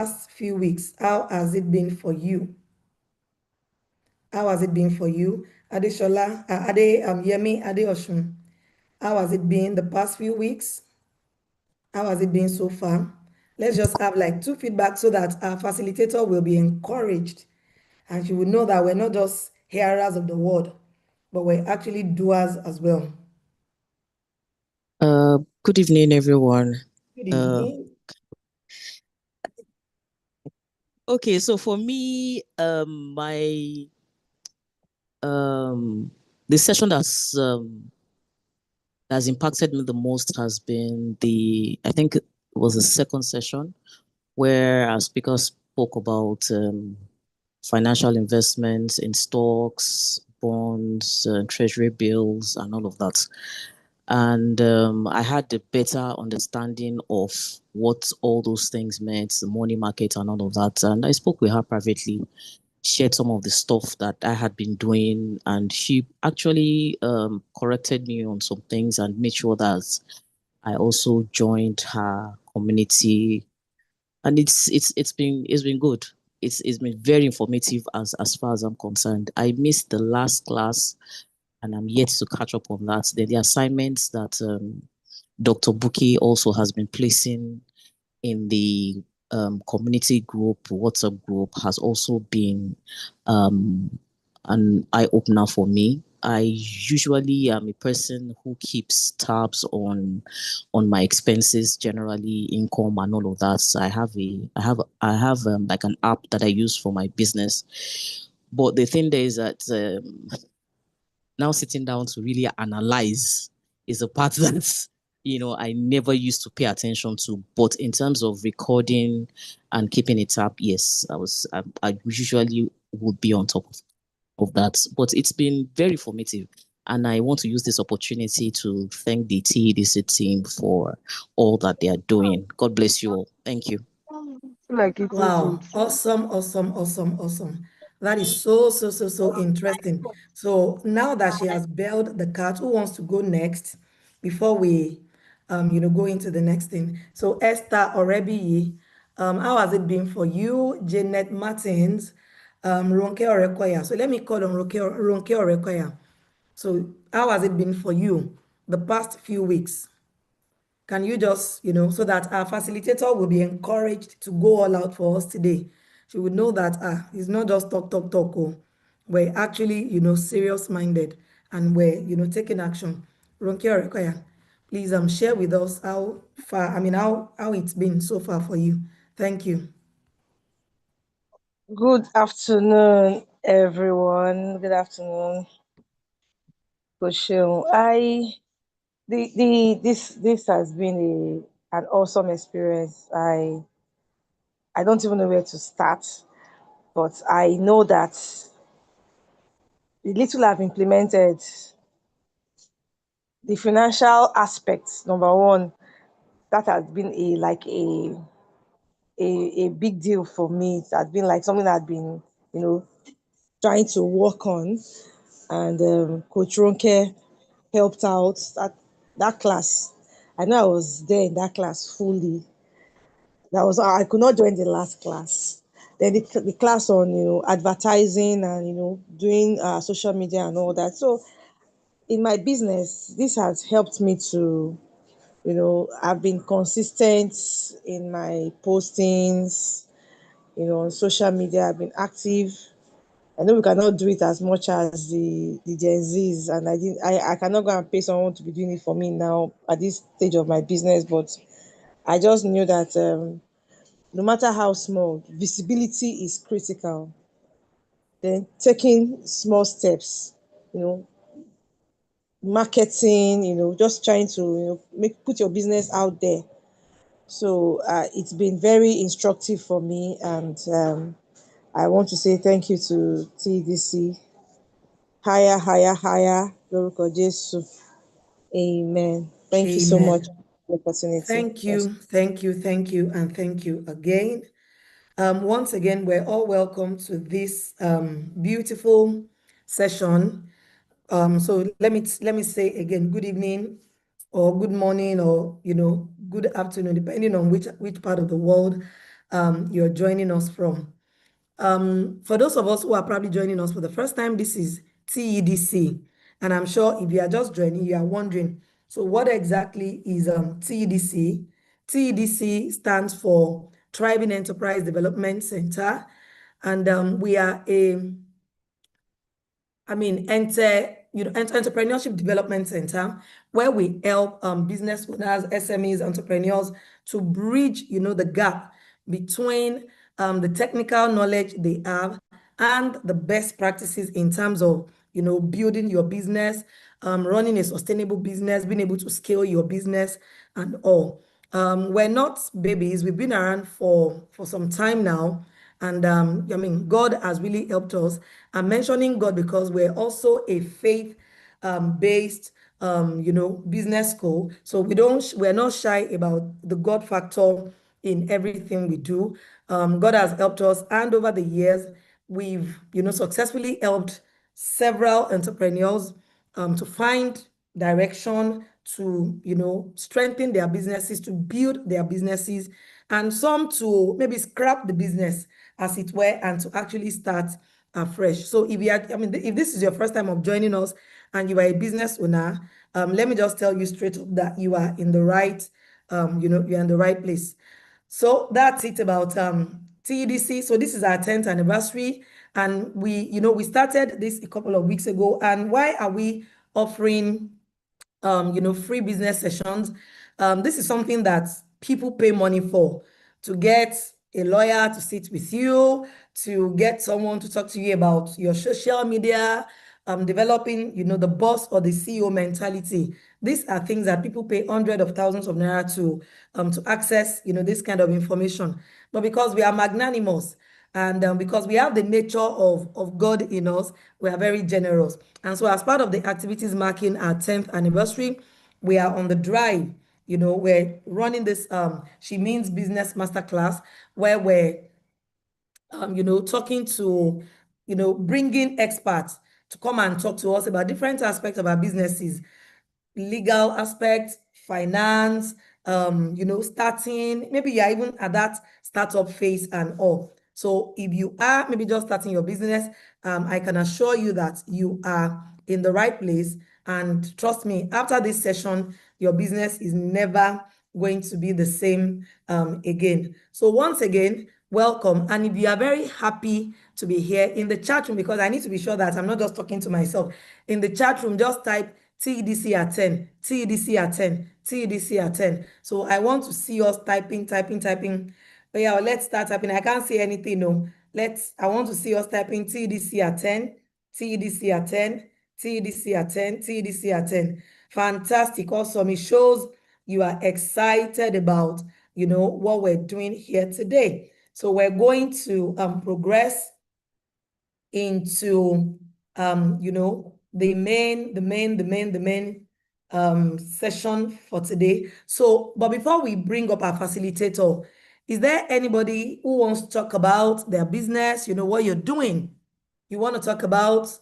past few weeks, how has it been for you? How has it been for you? Adeshola, Yemi, Adeoshun, how has it been the past few weeks? How has it been so far? Let's just have like 2 feedback so that our facilitator will be encouraged and she will know that we're not just hearers of the word, but we're actually doers as well. Good evening, everyone. Good evening. Okay, so for me, the session that's impacted me the most has been I think it was the second session where our speaker spoke about financial investments in stocks, bonds, treasury bills, and all of that. And I had a better understanding of what all those things meant, the money market and all of that. And I spoke with her privately, shared some of the stuff that I had been doing, and she actually corrected me on some things and made sure that I also joined her community. And it's been good. It's been very informative as far as I'm concerned. I missed the last class and I'm yet to catch up on that. Then the assignments that Dr. Buki also has been placing in the community group, WhatsApp group, has also been an eye-opener for me. I usually am a person who keeps tabs on my expenses, generally income and all of that. So I have like an app that I use for my business. But the thing there is that now sitting down to really analyze is a part that I never used to pay attention to. But in terms of recording and keeping it up, yes, I usually would be on top of that. But it's been very formative. And I want to use this opportunity to thank the TEDC team for all that they are doing. God bless you all. Thank you. Like it Wow, awesome, awesome, awesome, awesome. That is so interesting. So now that she has bailed the cat, who wants to go next before we go into the next thing? So Esther Orebiyi, how has it been for you? Janet Martins, Ronke Orekoya. So let me call on Ronke Orekoya. So how has it been for you the past few weeks? Can you just, so that our facilitator will be encouraged to go all out for us today? She would know that it's not just talk, talk, talk. Oh, we're actually, serious minded and we're, taking action. Ronke Orekoya, please share with us how far, how it's been so far for you. Thank you. Good afternoon, everyone. Good afternoon, Coach. This has been an awesome experience. I don't even know where to start, but I know that the little I've implemented, the financial aspects, number one, that has been a big deal for me. It has been like something I've been, trying to work on. And Coach Ronke helped out that class. I know I was there in that class fully. I could not join the last class. Then the class on advertising and doing social media and all that. So in my business, this has helped me to I've been consistent in my postings, on social media. I've been active. I know we cannot do it as much as the Gen Zs, and I cannot go and pay someone to be doing it for me now at this stage of my business. But I just knew that no matter how small, visibility is critical. Then taking small steps, you know, marketing, just trying to put your business out there. So it's been very instructive for me, and I want to say thank you to TDC. Higher, higher, higher. Lórúkọ Jésù. Amen. Thank you so much Amen. for the opportunity. Thank you, thank you, thank you, and thank you again. Once again, we're all welcome to this beautiful session. So let me say again, good evening, or good morning, or good afternoon, depending on which part of the world you're joining us from. For those of us who are probably joining us for the first time, this is TEDC. And I'm sure if you are just joining, you are wondering, so what exactly is TEDC? TEDC stands for Thriving Enterprise Development Center. And we are entrepreneurship development center where we help business owners, SMEs, entrepreneurs to bridge, the gap between the technical knowledge they have and the best practices in terms of, building your business, running a sustainable business, being able to scale your business and all. We're not babies. We've been around for some time now. And God has really helped us. I'm mentioning God because we're also a faith based business school. So we're not shy about the God factor in everything we do. God has helped us, and over the years, we've successfully helped several entrepreneurs to find direction, to strengthen their businesses, to build their businesses, and some to maybe scrap the business, as it were, and to actually start afresh. So if this is your first time of joining us and you are a business owner, let me just tell you straight up that you are in the right, you're in the right place. So that's it about TEDC. So this is our 10th anniversary, and we started this a couple of weeks ago. And why are we offering free business sessions? This is something that people pay money for, to get a lawyer to sit with you, to get someone to talk to you about your social media, developing, the boss or the CEO mentality. These are things that people pay hundreds of thousands of naira to access, this kind of information. But because we are magnanimous, and because we have the nature of God in us, we are very generous. And so as part of the activities marking our 10th anniversary, we are on the drive. We're running this She Means Business Masterclass, where we're talking to, bringing experts to come and talk to us about different aspects of our businesses, legal aspects, finance, starting, maybe you're even at that startup phase and all. So if you are maybe just starting your business, I can assure you that you are in the right place. And trust me, after this session, your business is never going to be the same again. So once again, welcome. And if you are very happy to be here in the chat room, because I need to be sure that I'm not just talking to myself, in the chat room, just type TEDC at 10, TEDC at 10, TEDC at 10. So I want to see us typing. But yeah, let's start typing. I can't see anything, no. I want to see us typing TEDC at 10, TEDC at 10, TEDC at 10, TEDC at 10. Fantastic, awesome. It shows you are excited about, what we're doing here today. So we're going to progress into, the main session for today. So, but before we bring up our facilitator, is there anybody who wants to talk about their business, what you're doing? You want to talk about,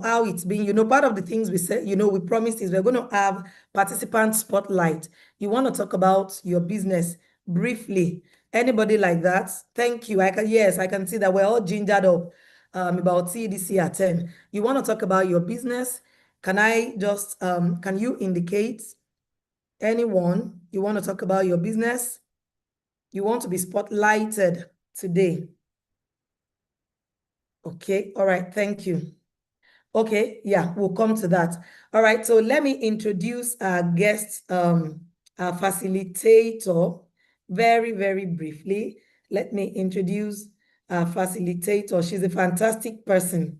how it's been, part of the things we said, we promised is we're going to have participant spotlight. You want to talk about your business briefly. Anybody like that? Thank you. Yes, I can see that we're all gingered up about TEDC at 10. You want to talk about your business? Can you indicate anyone you want to talk about your business? You want to be spotlighted today? Okay, all right, thank you. Okay, yeah, we'll come to that. All right, so let me introduce our guest, our facilitator, very, very briefly. Let me introduce our facilitator. She's a fantastic person.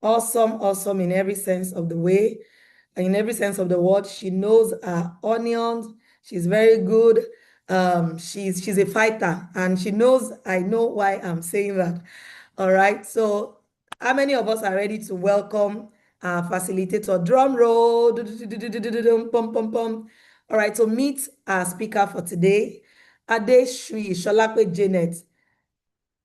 Awesome in every sense of the way, in every sense of the word. She knows her onions. She's very good. She's a fighter, and she knows I know why I'm saying that. All right, so how many of us are ready to welcome our facilitator? Drum roll. Pum, pum, pum. All right, so meet our speaker for today, Adeshui Sholape Janet.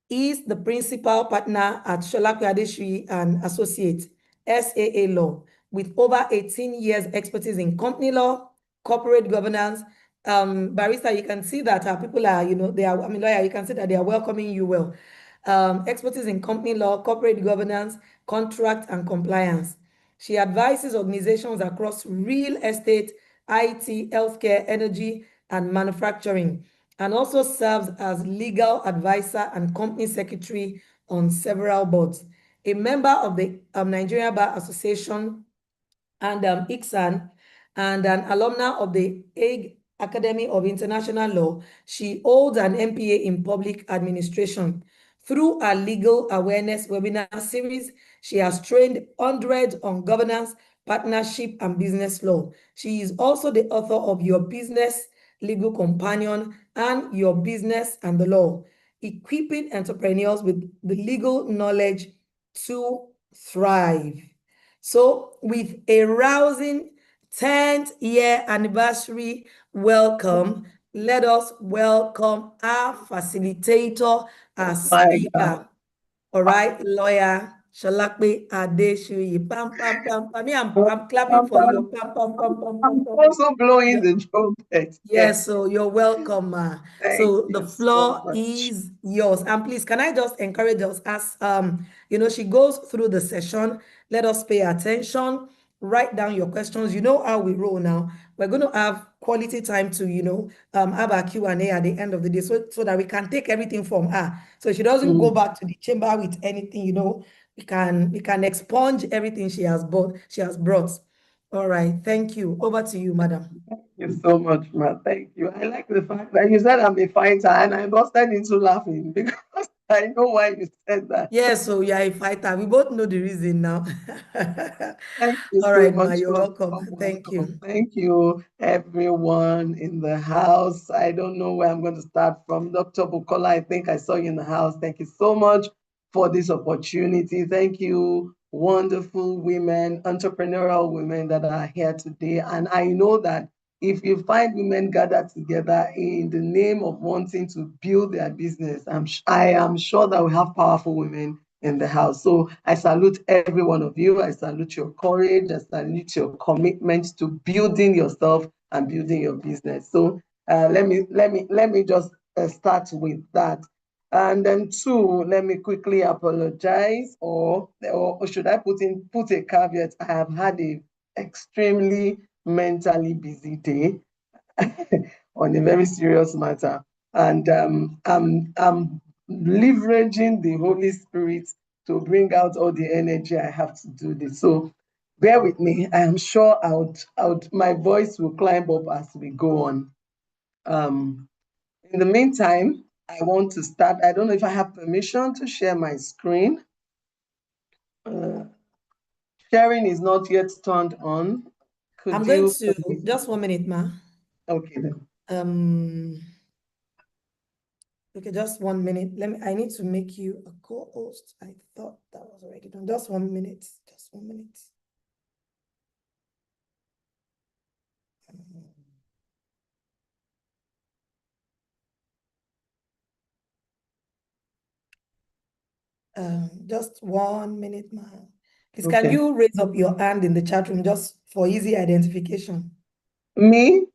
Is the principal partner at Sholape Adeshui and Associates, SAA Law, with over 18 years expertise in company law, corporate governance, Barrister, you can see that people are, they are, lawyer, you can see that they are welcoming you well. Expertise in company law, corporate governance, contract and compliance. She advises organizations across real estate, IT, healthcare, energy, and manufacturing, and also serves as legal advisor and company secretary on several boards. A member of the Nigerian Bar Association and ICSAN, and an alumna of the Hague Academy of International Law. She holds an MPA in Public Administration. Through her legal awareness webinar series, she has trained hundreds on governance, partnership, and business law. She is also the author of Your Business Legal Companion and Your Business and the Law, equipping entrepreneurs with the legal knowledge to thrive. So, with a rousing 10th year anniversary welcome, let us welcome our facilitator, our My God. speaker. All right, lawyer Shalakbe Adeshuyi. Pam, pam, pam, pam. Me, I'm clapping for you. Pam, pam, pam, pam, pam, I'm pam. also blowing the trumpet. Yes, so you're welcome, ma. Thank So the you so floor much. is yours. And please, can I just encourage us as she goes through the session, let us pay attention, write down your questions. You know how we roll now. We're going to have quality time to, have our Q&A at the end of the day so that we can take everything from her. So she doesn't go back to the chamber with anything, we can expunge everything she has brought. All right, thank you. Over to you, madam. Thank you so much, Ma. Thank you. I like the fact that you said I'm a fighter, and I busted into laughing because I know why you said that. Yes, so you are a fighter. We both know the reason now. Thank you All so right, Ma, much. you're welcome. Welcome, Thank welcome. you. Thank you, everyone in the house. I don't know where I'm going to start from. Dr. Bukola, I think I saw you in the house. Thank you so much for this opportunity. Thank you, wonderful women, entrepreneurial women that are here today. And I know that if you find women gathered together in the name of wanting to build their business, I am sure that we have powerful women in the house. So I salute every one of you. I salute your courage. I salute your commitment to building yourself and building your business. So let me just start with that. And then two, let me quickly apologize, or should I put a caveat? I have had a extremely mentally busy day on a very serious matter. And I'm leveraging the Holy Spirit to bring out all the energy I have to do this. So bear with me. I am sure my voice will climb up as we go on. In the meantime, I want to start. I don't know if I have permission to share my screen. Sharing is not yet turned on. I'm Could going you to just 1 minute, ma. Okay then. Okay, just 1 minute. I need to make you a co-host. I thought that was already done. Just 1 minute. Just 1 minute. Just 1 minute, ma. Please, can Okay. you raise up your hand in the chat room just for easy identification? Me?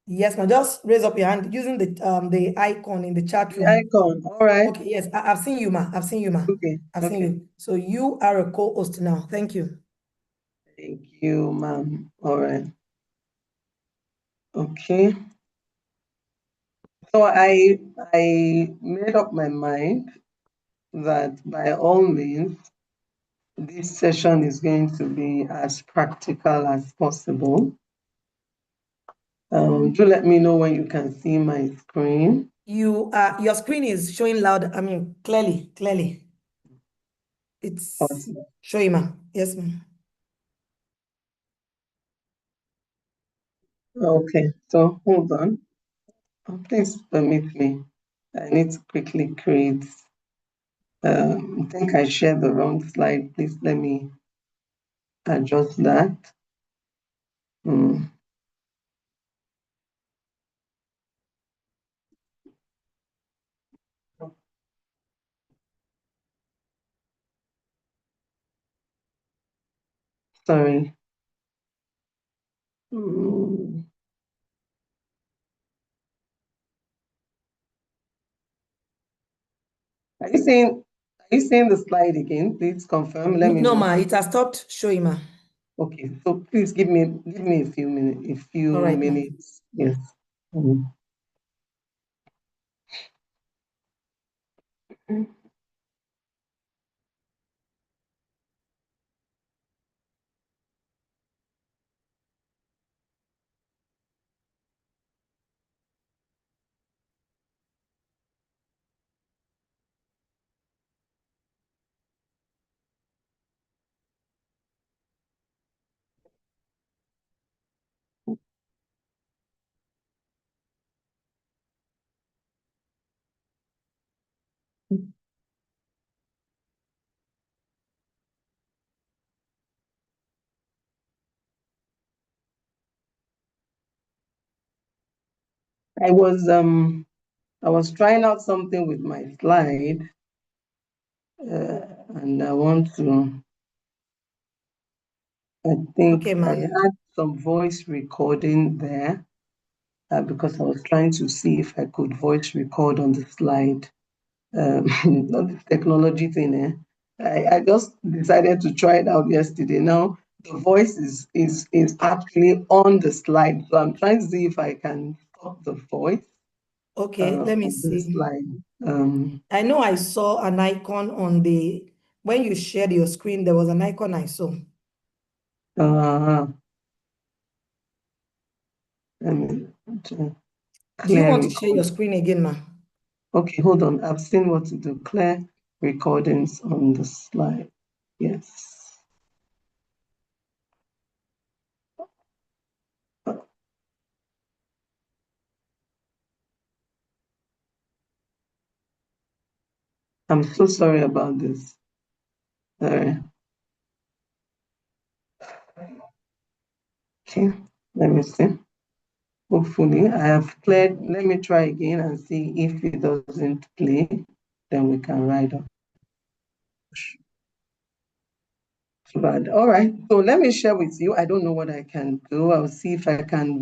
Yes, ma'am. Just raise up your hand using the icon in the chat The room. icon. All right. Okay, yes, I've seen you, ma. I've seen you, ma. Okay. I've seen Okay. you. So you are a co-host now. Thank you. Thank you, ma'am. All right. Okay. So I made up my mind that by all means, this session is going to be as practical as possible. Do let me know when you can see my screen. Your screen is showing loud. I mean, clearly. It's Awesome. showing, ma'am. Yes, ma'am. Okay, so hold on. Please permit me. I need to quickly create. I think I shared the wrong slide. Please let me adjust that. Sorry. Are you seeing the slide again? Please confirm. Let me No, know. ma, it has stopped showing, ma. Okay, so please give me a few minutes, All right, ma. Yes. Mhm. I was trying out something with my slide, and I think Okay, ma. I had some voice recording there, because I was trying to see if I could voice record on the slide. Not the technology thing, eh? I just decided to try it out yesterday. Now the voice is actually on the slide, so I'm trying to see if I can stop the voice Okay, let me on the see. slide. Um, I know I saw an icon on when you shared your screen, there was an icon I saw. uh, let me Do you clear want to share your record. screen again, ma? Okay, hold on. I've seen what to do. Clear recordings on the slide. Yes. I'm so sorry about this. Sorry. Okay, let me see. Hopefully, I have cleared. Let me try again and see if it doesn't play, then we can ride on. But all right, so let me share with you. I don't know what I can do. I'll see if I can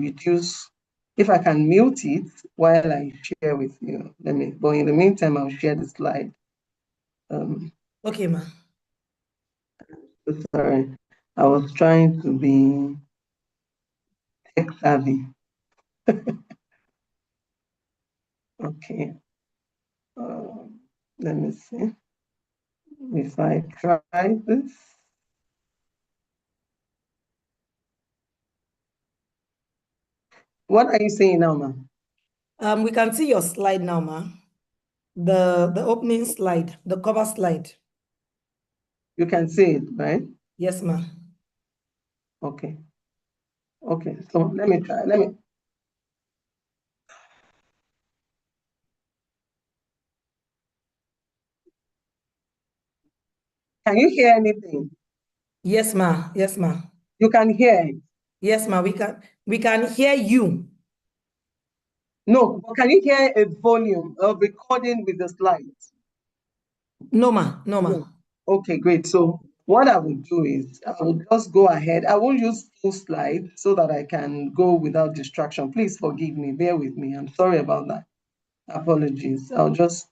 if I can mute it while I share with you. But in the meantime, I'll share the slide. Okay, ma. Sorry, I was trying to be tech savvy. Okay, let me see if I try this. What are you saying now, ma'am? We can see your slide now, ma. The opening slide, the cover slide. You can see it, right? Yes, ma. Okay. Okay, so let me try. Let me. Can you hear anything? Yes, ma. Yes, ma. You can hear it. Yes, ma. We can hear you. No, but can you hear a volume of recording with the slides? No, ma. No, ma. No. Okay, great. So what I will do is I will just go ahead. I won't use full slide so that I can go without distraction. Please forgive me. Bear with me. I'm sorry about that. Apologies. I'll just.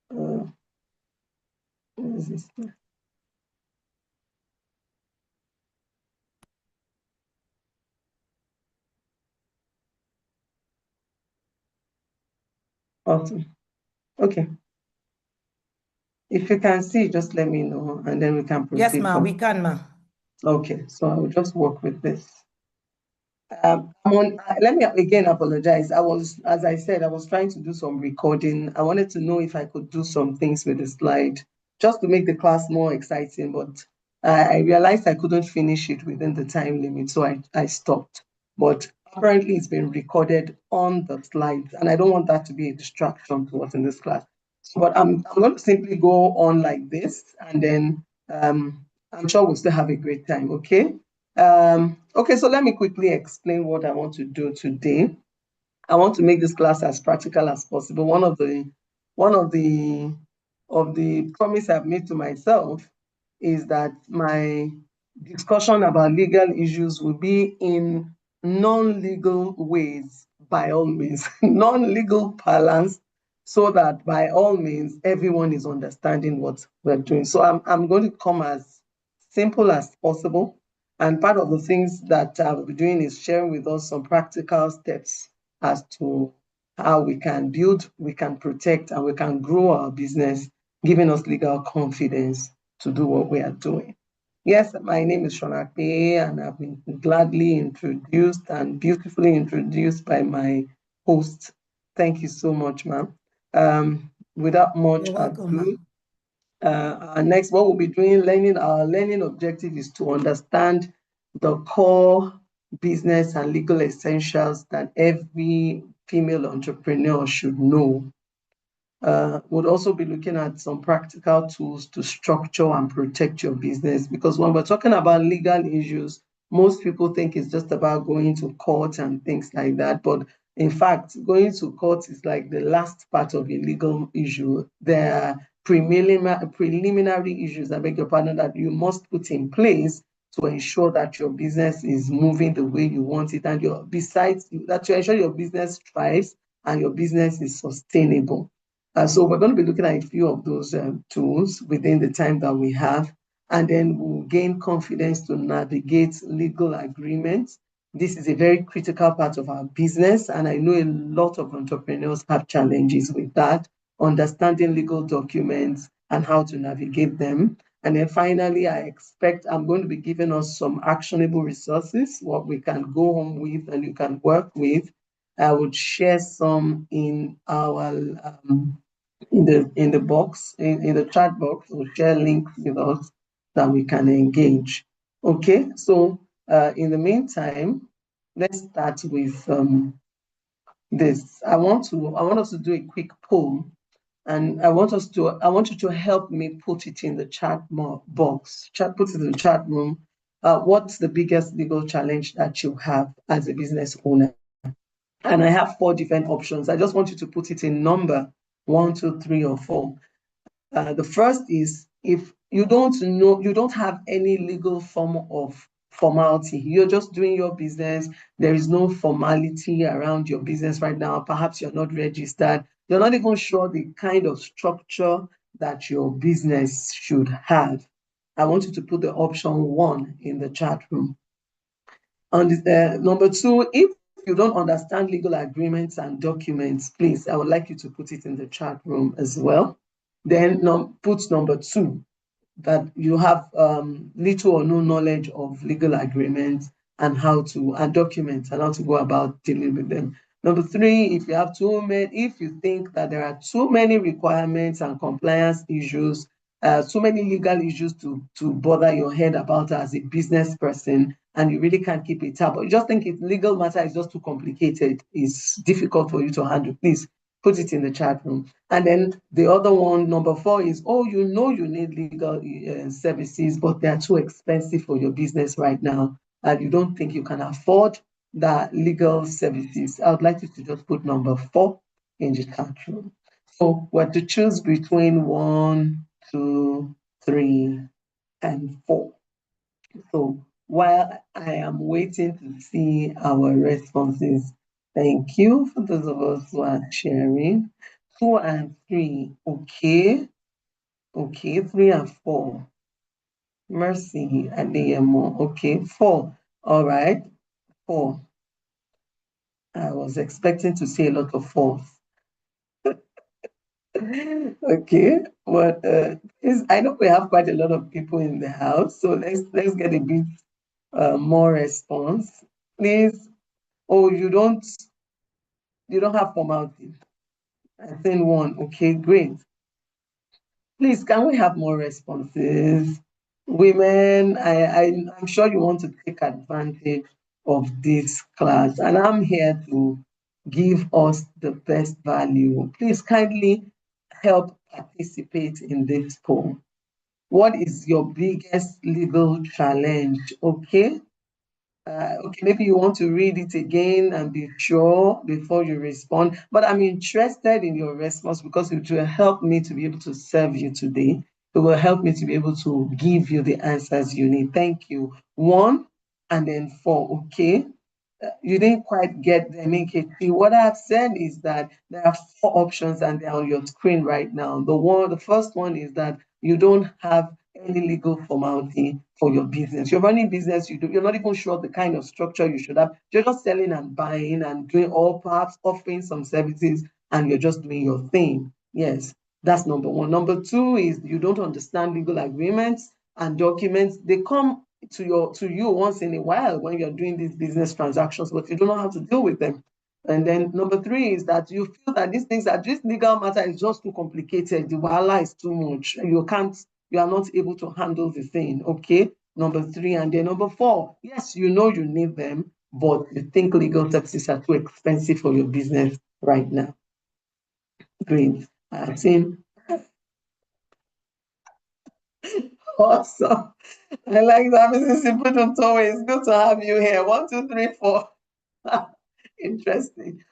What is this? Awesome. Okay. If you can see, just let me know, and then we can Yes, proceed ma. from. We can, ma. Okay, so I will just work with this. Let me again apologize. As I said, I was trying to do some recording. I wanted to know if I could do some things with the slide just to make the class more exciting, but I realized I couldn't finish it within the time limit, so I stopped. But apparently it's been recorded on the slides, and I don't want that to be a distraction to us in this class. But I'm going to simply go on like this, and then I'm sure we'll still have a great time, okay? Okay, so let me quickly explain what I want to do today. I want to make this class as practical as possible. One of the promise I've made to myself is that my discussion about legal issues will be in non-legal ways, by all means, non-legal parlance, so that by all means, everyone is understanding what we're doing. So I'm going to come as simple as possible. And part of the things that I will be doing is sharing with us some practical steps as to how we can build, we can protect, and we can grow our business, giving us legal confidence to do what we are doing. Yes, my name is Shonakpe, and I've been gladly introduced and beautifully introduced by my host. Thank you so much, ma'am. Without much You're welcome, ado, ma'am. our next, what we'll be doing, our learning objective is to understand the core business and legal essentials that every female entrepreneur should know. We'll also be looking at some practical tools to structure and protect your business, because when we're talking about legal issues, most people think it's just about going to court and things like that. But in fact, going to court is like the last part of a legal issue. There are preliminary issues, I beg your pardon, that you must put in place to ensure that your business is moving the way you want it, and besides that, to ensure your business thrives and your business is sustainable. So we're going to be looking at a few of those tools within the time that we have, and then we'll gain confidence to navigate legal agreements. This is a very critical part of our business, and I know a lot of entrepreneurs have challenges with that, understanding legal documents and how to navigate them. And then finally, I'm going to be giving us some actionable resources, what we can go home with and you can work with. I would share some in our in the box, in the chat box. We'll share links with us that we can engage. Okay, so in the meantime, let's start with this. I want us to do a quick poll, and I want you to help me put it in the chat box. Put it in the chat room. What's the biggest legal challenge that you have as a business owner? And I have 4 different options. I just want you to put it in number 1, 2, 3, or 4. The first is, if you don't have any legal form of formality, you're just doing your business, there is no formality around your business right now, perhaps you're not registered, you're not even sure the kind of structure that your business should have. I want you to put the option 1 in the chat room. On number 2, if you don't understand legal agreements and documents, please, I would like you to put it in the chat room as well. Then put number 2, that you have little or no knowledge of legal agreements and documents and how to go about dealing with them. Number 3, if you think that there are too many requirements and compliance issues, too many legal issues to bother your head about as a business person, and you really can't keep it up, but you just think legal matter is just too complicated, it's difficult for you to handle, please put it in the chat room. And then the other one, number 4, is, you need legal services, but they're too expensive for your business right now, and you don't think you can afford the legal services. I would like you to just put number 4 in the chat room. So we're to choose between 1, 2, 3, and 4. So while I am waiting to see our responses, thank you for those of us who are sharing. 2 and 3, okay. 3 and 4. Mercy Adeyemo, okay. 4, all right. 4. I was expecting to see a lot of 4s. Okay, but I know we have quite a lot of people in the house, so let's get a bit more response, please. You don't have formality. I think 1. Okay, great. Please, can we have more responses? Women, I'm sure you want to take advantage of this class, and I'm here to give us the best value. Please kindly help participate in this poll. What is your biggest legal challenge? Okay. Okay, maybe you want to read it again and be sure before you respond. But I'm interested in your response because it will help me to be able to serve you today. It will help me to be able to give you the answers you need. Thank you. 1 and then 4, okay? you didn't quite get them in KT. What I've said is that there are 4 options and they're on your screen right now. The first one is that you don't have any legal formality for your business. You're running business, you're not even sure the kind of structure you should have. You're just selling and buying and doing all, perhaps offering some services, and you're just doing your thing. Yes, that's number one. Number two is you don't understand legal agreements and documents. They come to you once in a while when you're doing these business transactions, but you don't know how to deal with them. And then number three is that you feel that this legal matter is just too complicated. The wahala is too much. You are not able to handle the thing. Okay. Number three. And then number four, yes, you know you need them, but you think legal services are too expensive for your business right now. Great. I've seen. Awesome. I like that, Mrs. Siputuntowe. It's good to have you here. 1, 2, 3, 4. Interesting.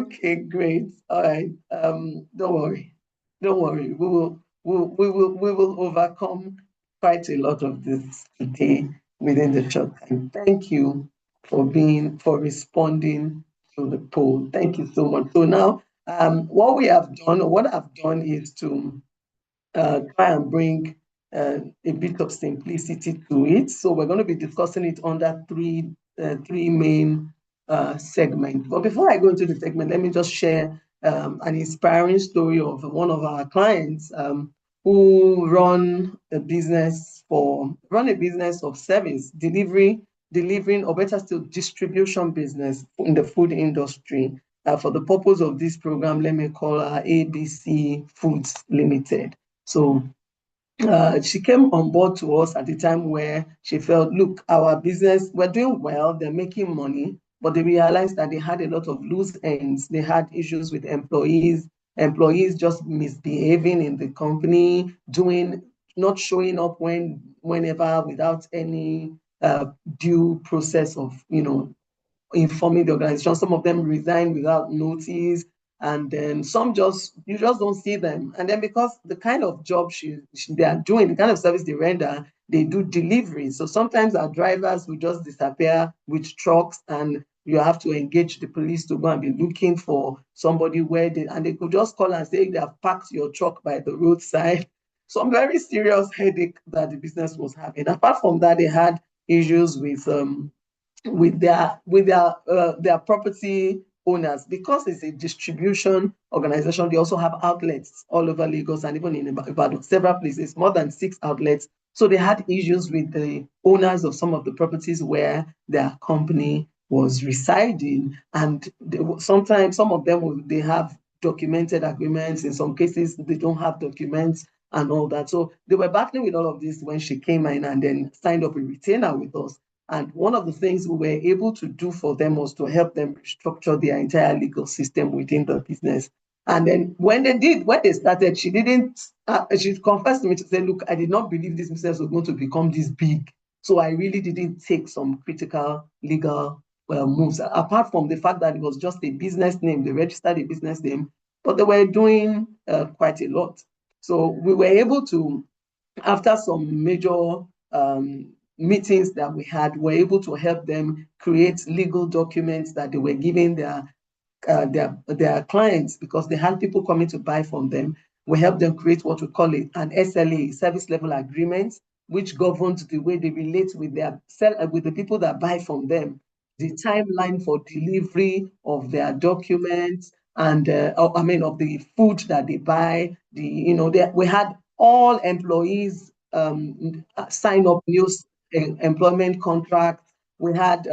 Okay, great. All right. Don't worry. Don't worry. We will overcome quite a lot of this today within the short time. Thank you for responding to the poll. Thank you so much. So now, what I've done is to try and bring a bit of simplicity to it. So we're going to be discussing it under three main segments. But before I go into the segment, let me just share an inspiring story of one of our clients who run a business of service delivering, or better still, distribution business in the food industry. For the purpose of this program, let me call her ABC Foods Limited. So she came on board to us at the time where she felt, look, our business, we're doing well, they're making money, but they realized that they had a lot of loose ends. They had issues with employees just misbehaving in the company, not showing up whenever without any due process of, informing the organization. Some of them resign without notice, and then you just don't see them. And then because the kind of job they are doing, the kind of service they render, they do delivery. So sometimes our drivers will just disappear with trucks, and you have to engage the police to go and be looking for somebody and they could just call and say they have parked your truck by the roadside. Some very serious headache that the business was having. Apart from that, they had issues with their property owners. Because it's a distribution organization, they also have outlets all over Lagos and even in about several places, more than 6 outlets. So they had issues with the owners of some of the properties where their company was residing, and sometimes some of them they have documented agreements. In some cases, they don't have documents and all that. So they were battling with all of this when she came in and then signed up a retainer with us. And one of the things we were able to do for them was to help them restructure their entire legal system within the business. And then when they started, she confessed to me to say, look, I did not believe this business was going to become this big. So I really didn't take some critical legal moves, apart from the fact that it was just a business name. They registered a business name, but they were doing quite a lot. So we were able to, after some major meetings that we had, were able to help them create legal documents that they were giving their clients, because they had people coming to buy from them. We helped them create what we call an SLA, service level agreement, which governs the way they relate with the people that buy from them, the timeline for delivery of their documents, and of the food that they buy. We had all employees sign up new employment contracts. We had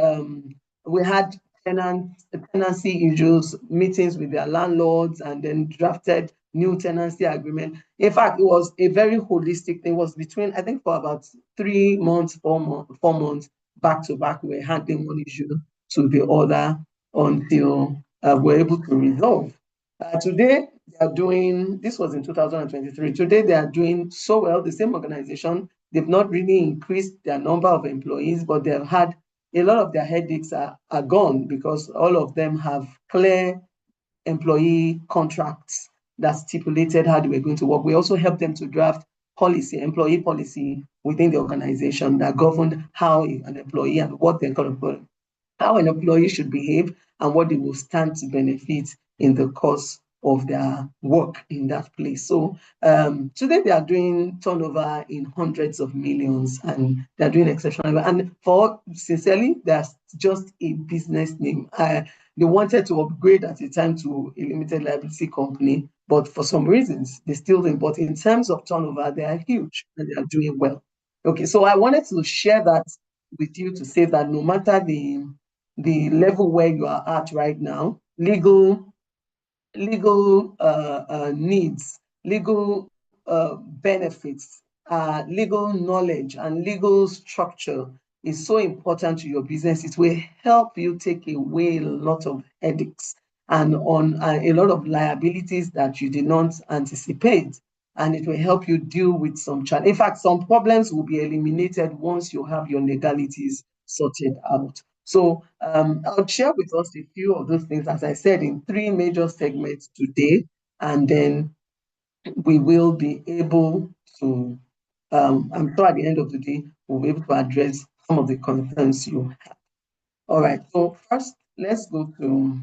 tenancy issues, meetings with their landlords, and then drafted new tenancy agreement. In fact, it was a very holistic thing. It was between, I think, for about 3 months, 4 months, back to back, we were handling one issue to the other until we're able to resolve. Today, this was in 2023. Today, they are doing so well. The same organization, they've not really increased their number of employees, but they've had a lot of their headaches are gone, because all of them have clear employee contracts that stipulated how they were going to work. We also helped them to draft employee policy within the organization that governed how an employee and what they're going to how an employee should behave, and what they will stand to benefit in the course of their work in that place. So today they are doing turnover in hundreds of millions, and they're doing exceptionally well. And for sincerely, that's just a business name. They wanted to upgrade at the time to a limited liability company, but for some reasons they still didn't. But in terms of turnover, they are huge and they are doing well. Okay, so I wanted to share that with you to say that no matter the level where you are at right now, legal needs, legal benefits, legal knowledge, and legal structure is so important to your business. It will help you take away a lot of headaches and on a lot of liabilities that you did not anticipate. And it will help you deal with some challenge. In fact, some problems will be eliminated once you have your legalities sorted out. So I'll share with us a few of those things, as I said, in three major segments today, and then we will be able to, I'm sure at the end of the day, we'll be able to address some of the concerns you have. All right, so first, let's go to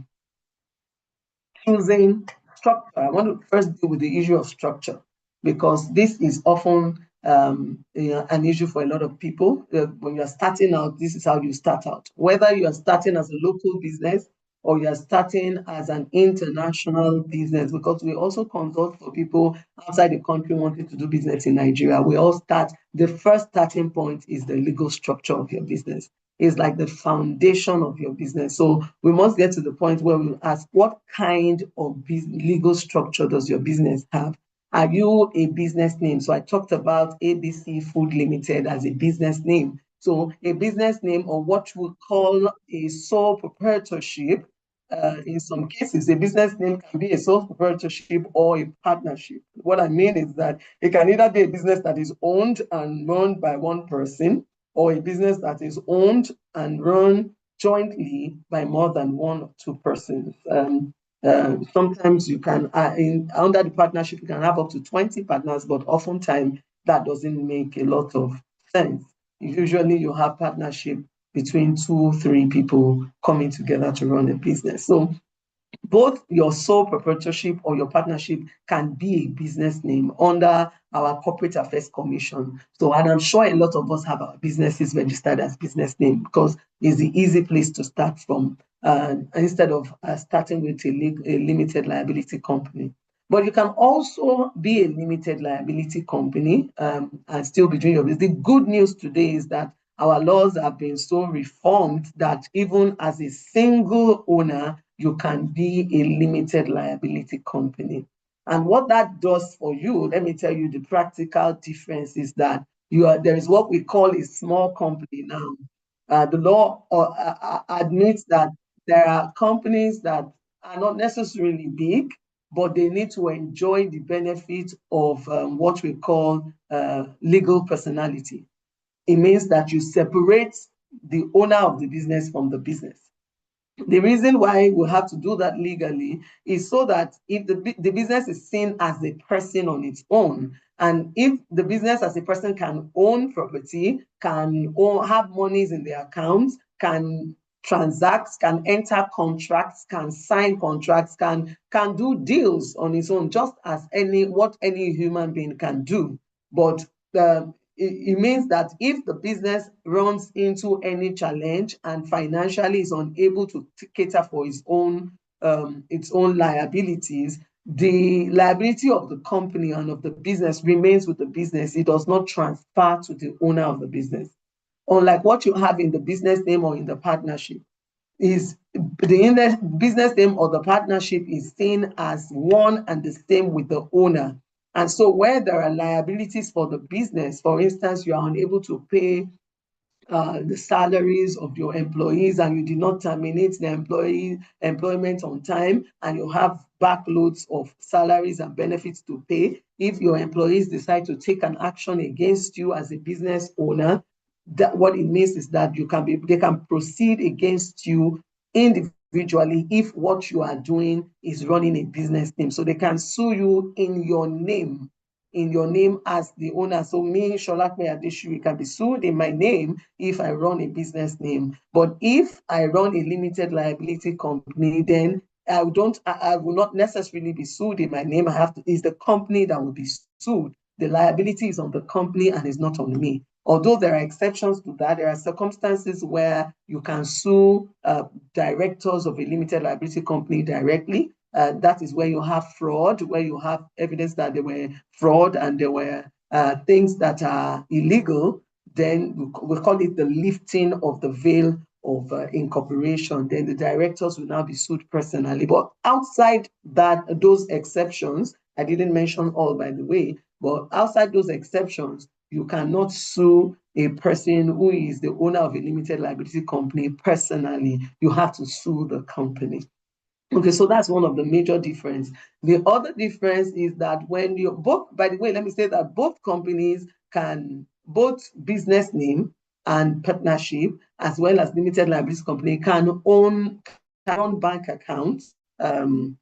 choosing structure. I want to first deal with the issue of structure, because this is often an issue for a lot of people. When you're starting out, this is how you start out. Whether you are starting as a local business or you're starting as an international business, because we also consult for people outside the country wanting to do business in Nigeria. We all start, the first starting point is the legal structure of your business. Is like the foundation of your business. So we must get to the point where we ask, what kind of legal structure does your business have? Are you a business name? So I talked about ABC Food Limited as a business name. So a business name, or what we call a sole proprietorship, in some cases, a business name can be a sole proprietorship or a partnership. What I mean is that it can either be a business that is owned and run by one person, or a business that is owned and run jointly by more than one or two persons. Sometimes you can, under the partnership, you can have up to 20 partners, but oftentimes that doesn't make a lot of sense. Usually you have partnership between 2-3 people coming together to run a business. So both your sole proprietorship or your partnership can be a business name under our Corporate Affairs Commission. So, and I'm sure a lot of us have our businesses registered as business name, because it's the easy place to start from, instead of starting with a limited liability company. But you can also be a limited liability company and still be doing your business. The good news today is that our laws have been so reformed that even as a single owner, you can be a limited liability company. And what that does for you, let me tell you, the practical difference is that there is what we call a small company now. The law admits that there are companies that are not necessarily big, but they need to enjoy the benefit of what we call legal personality. It means that you separate the owner of the business from the business. The reason why we have to do that legally is so that if the business is seen as a person on its own, and if the business as a person can own property, can have monies in their accounts, can transact, can enter contracts, can sign contracts, can do deals on its own, just as what any human being can do. But it means that if the business runs into any challenge and financially is unable to cater for its own liabilities, the liability of the company and of the business remains with the business. It does not transfer to the owner of the business. Unlike what you have in the business name or in the partnership, is the business name or the partnership is seen as one and the same with the owner. And so where there are liabilities for the business, for instance, you are unable to pay the salaries of your employees and you did not terminate the employment on time, and you have backloads of salaries and benefits to pay. If your employees decide to take an action against you as a business owner, that what it means is that they can proceed against you individually if what you are doing is running a business name. So they can sue you in your name in your name as the owner. So me, Sholakme Adeshui, can be sued in my name if I run a business name. But if I run a limited liability company, then I will not necessarily be sued in my name. It's the company that will be sued. The liability is on the company and is not on me. Although there are exceptions to that, there are circumstances where you can sue directors of a limited liability company directly. That is where you have fraud, where you have evidence that there were fraud and there were things that are illegal. Then we call it the lifting of the veil of incorporation. Then the directors will now be sued personally. But outside those exceptions, I didn't mention all, by the way, but outside those exceptions, you cannot sue a person who is the owner of a limited liability company personally. You have to sue the company. Okay, so that's one of the major difference. The other difference is that when you both, by the way, let me say that both companies can, both business name and partnership, as well as limited liability company, can own bank accounts in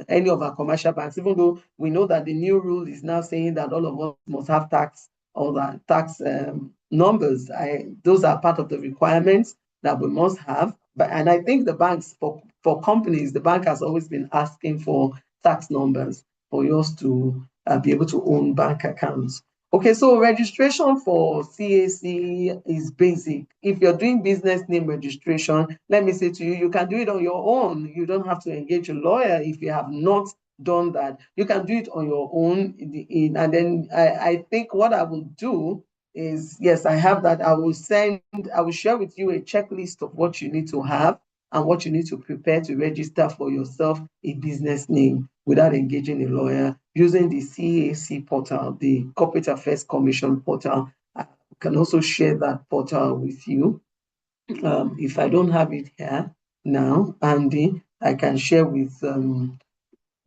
any of our commercial banks, even though we know that the new rule is now saying that all of us must have tax numbers. Those are part of the requirements that we must have. And I think the banks, for companies, the bank has always been asking for tax numbers for yours to be able to own bank accounts. Okay, so registration for CAC is basic. If you're doing business name registration, let me say to you, you can do it on your own. You don't have to engage a lawyer if you have not done that. You can do it on your own. And then I think what I will do is, yes, I have that. I will share with you a checklist of what you need to have and what you need to prepare to register for yourself a business name without engaging a lawyer, using the CAC portal, the Corporate Affairs Commission portal. I can also share that portal with you. If I don't have it here now, Andy, I can share with the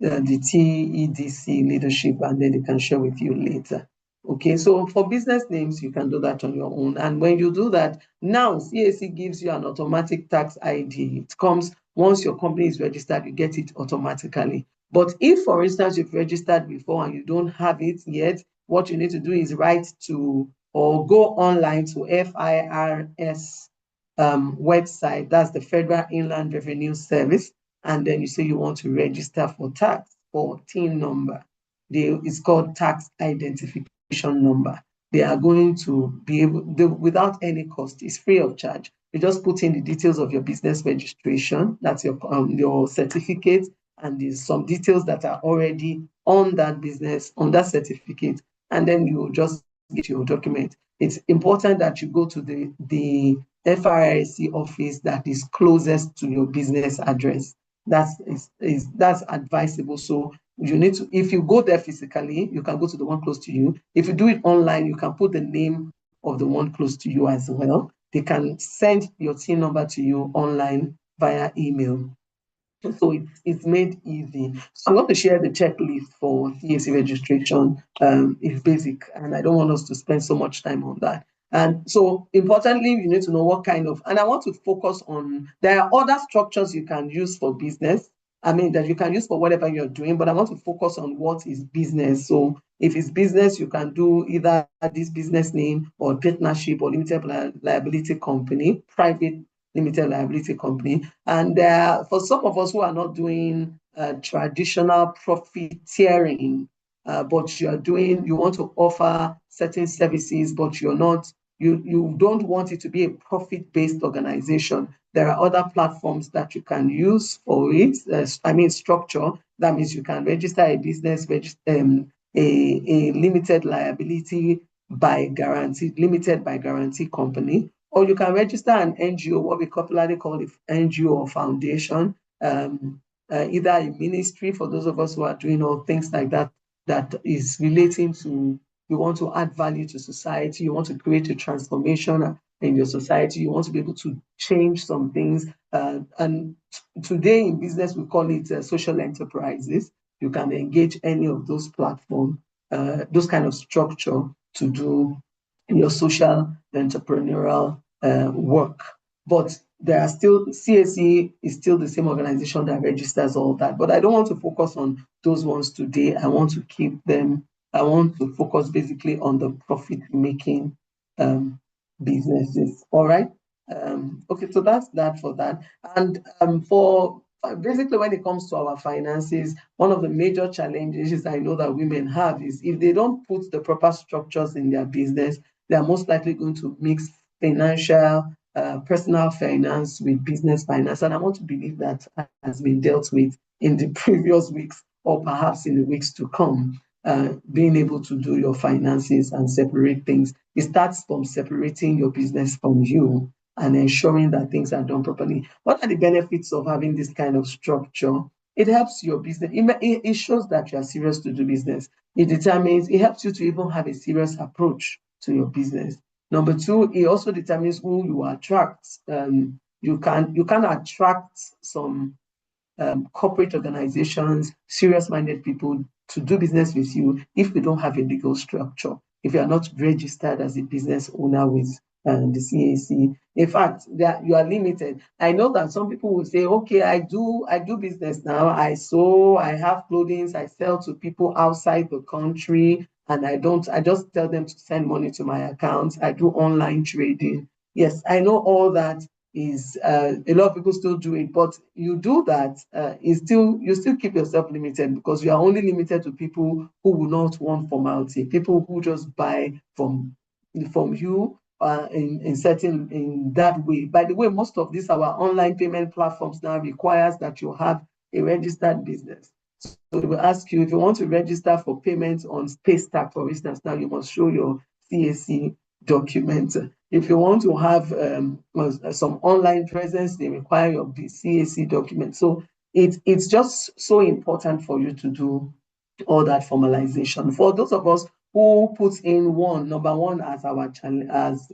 TEDC leadership, and then they can share with you later. Okay, so for business names, you can do that on your own. And when you do that, now CAC gives you an automatic tax ID. It comes once your company is registered, you get it automatically. But if, for instance, you've registered before and you don't have it yet, what you need to do is write to or go online to FIRS website. That's the Federal Inland Revenue Service. And then you say you want to register for tax for TIN number. It's called tax identification number. They are going to be able, without any cost, it's free of charge. You just put in the details of your business registration, that's your certificate, and there's some details that are already on that business, on that certificate, and then you just get your document. It's important that you go to the FRIC office that is closest to your business address. That's advisable. So you need to, if you go there physically, you can go to the one close to you. If you do it online, you can put the name of the one close to you as well. They can send your TIN number to you online via email. So it's made easy. So I'm going to share the checklist for CAC registration. It's basic, and I don't want us to spend so much time on that. And so importantly, you need to know what kind of, and I want to focus on, there are other structures you can use for business. I mean, that you can use for whatever you're doing, but I want to focus on what is business. So if it's business, you can do either this business name or partnership or limited liability company, private limited liability company. And for some of us who are not doing traditional profiteering, but you want to offer certain services, but you don't want it to be a profit-based organization. There are other platforms that you can use for it. Structure. That means you can register a business, a limited liability by guarantee, limited by guarantee company, or you can register an NGO, what we popularly call an NGO or foundation, either a ministry for those of us who are doing all things like that, that is relating to, you want to add value to society, you want to create a transformation in your society, you want to be able to change some things. And today in business, we call it social enterprises. You can engage any of those platforms, those kind of structure to do your social entrepreneurial work. But there are still, CAC is still the same organization that registers all that, but I don't want to focus on those ones today. I want to keep them, I want to focus basically on the profit making businesses. All right. Okay, so that's that for that. And for basically when it comes to our finances, one of the major challenges I know that women have is if they don't put the proper structures in their business, they are most likely going to mix financial, personal finance with business finance. And I want to believe that has been dealt with in the previous weeks or perhaps in the weeks to come. Being able to do your finances and separate things. It starts from separating your business from you and ensuring that things are done properly. What are the benefits of having this kind of structure? It helps your business. It shows that you are serious to do business. It helps you to even have a serious approach to your business. Number two, it also determines who you attract. You can attract some corporate organizations, serious-minded people to do business with you if you don't have a legal structure, if you are not registered as a business owner with the CAC. In fact, you are limited. I know that some people will say, okay, I do business now. I sew, I have clothing, I sell to people outside the country, and I just tell them to send money to my account. I do online trading. Yes, I know all that is a lot of people still do it, but you do that, you still keep yourself limited because you are only limited to people who will not want formality, people who just buy from you in that way. By the way, most of these our online payment platforms now requires that you have a registered business. So they will ask you if you want to register for payments on Paystack, for instance. Now you must show your CAC document. If you want to have some online presence, they require your CAC document. So it's just so important for you to do all that formalization. For those of us who put in number one as our as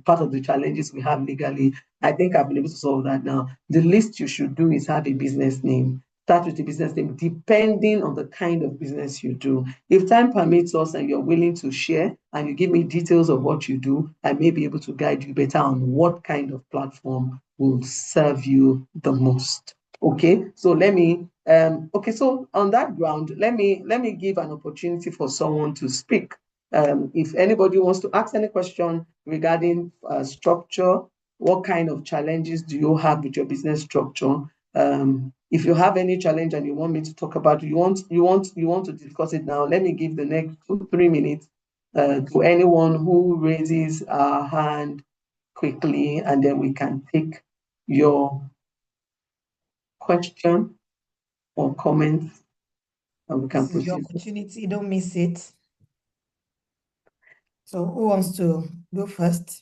part of the challenges we have legally, I think I've been able to solve that now. The least you should do is have a business name. Start with a business name, depending on the kind of business you do. If time permits us and you're willing to share and you give me details of what you do, I may be able to guide you better on what kind of platform will serve you the most. Okay, so let me so on that ground, let me give an opportunity for someone to speak. If anybody wants to ask any question regarding structure, what kind of challenges do you have with your business structure? If you have any challenge and you want me to talk about, you want to discuss it now, let me give the next 2-3 minutes to anyone who raises a hand quickly, and then we can take your question or comments, and we can This is your proceed. opportunity. Don't miss it. So who wants to go first?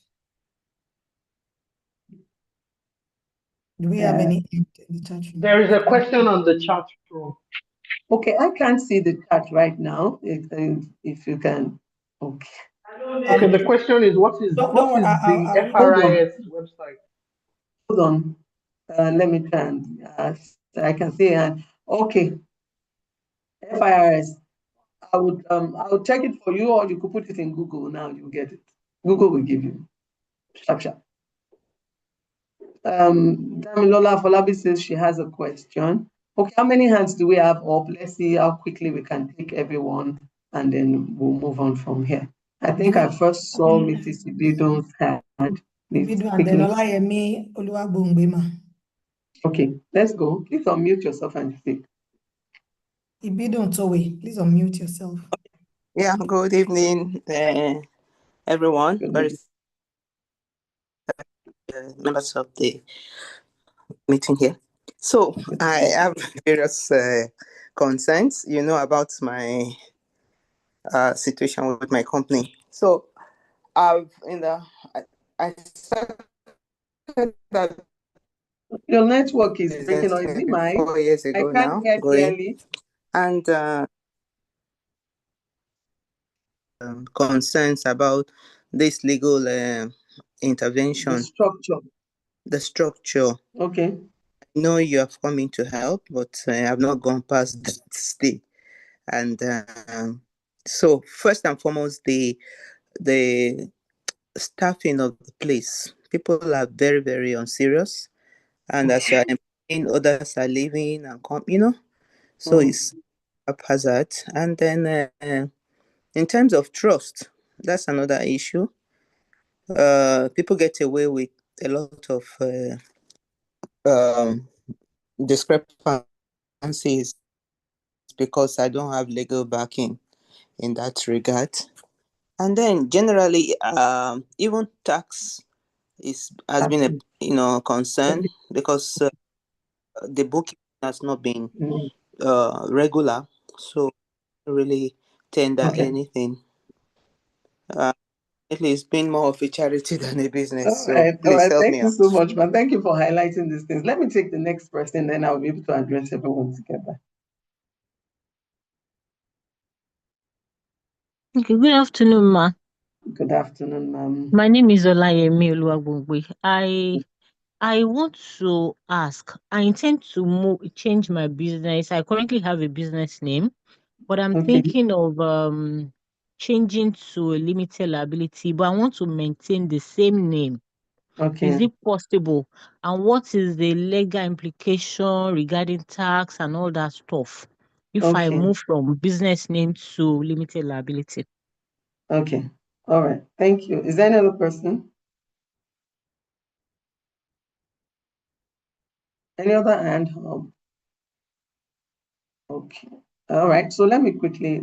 Do we have any in the chat room? There is a question on the chat room. Okay, I can't see the chat right now. If you can, okay. Okay, the question is, what is Don't worry, the I'll read. FRIS website? Hold on. Let me try and I can see. Okay, FIRS. I would check it for you, or you could put it in Google now. You'll get it. Google will give you. Sharp. Damilola Folabi says she has a question. Okay, how many hands do we have up? Let's see how quickly we can take everyone, and then we'll move on from here. I think I first saw Mrs. Ibidon's hand. Please, Ibidu and then quickly. Olayemi Oluwagbongbema. Okay, let's go. Please unmute yourself and speak. Ibidun Towe, please unmute yourself. Yeah, good evening, everyone. Good Members of the meeting here. So I have various concerns, about my situation with my company. So I started that Your network is breaking, or is it mine? 4 years I ago can't now, hear clearly. and concerns about this legal intervention, the structure. Okay. I know you have come in to help, but I have not gone past that stage. And so, first and foremost, the staffing of the place. People are very, very unserious. And as you're employing, others are leaving and so it's haphazard. And then in terms of trust, that's another issue. People get away with a lot of discrepancies because I don't have legal backing in that regard. And then generally, even tax has been a concern because the booking has not been regular, so really tender anything. At least it's been more of a charity than a business. All right. Please help Thank me you out. so much, man. Thank you for highlighting these things. Let me take the next person, then I'll be able to address everyone together. Okay, good afternoon, ma. Good afternoon, ma'am. My name is Olayemi Oluwagbongbe. I want to ask, I intend to change my business. I currently have a business name, but I'm thinking of changing to a limited liability, but I want to maintain the same name. Is it possible? And what is the legal implication regarding tax and all that stuff if I move from business name to limited liability? Okay. All right. Thank you. Is there any other person? Any other hand? Okay. All right. So let me quickly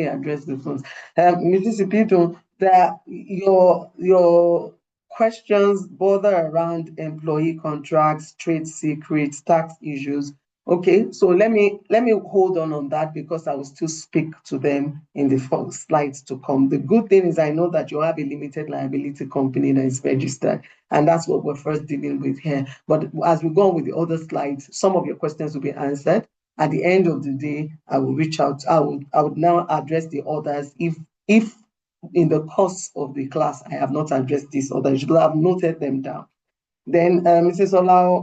address this one. Mrs. Ipito, that your questions border around employee contracts, trade secrets, tax issues. Okay, so let me hold on that because I will still speak to them in the first slides to come. The good thing is I know that you have a limited liability company that is registered, and that's what we're first dealing with here. But as we go on with the other slides, some of your questions will be answered. At the end of the day, I will reach out. I would now address the others if in the course of the class I have not addressed these others. You should have noted them down. Then Mrs.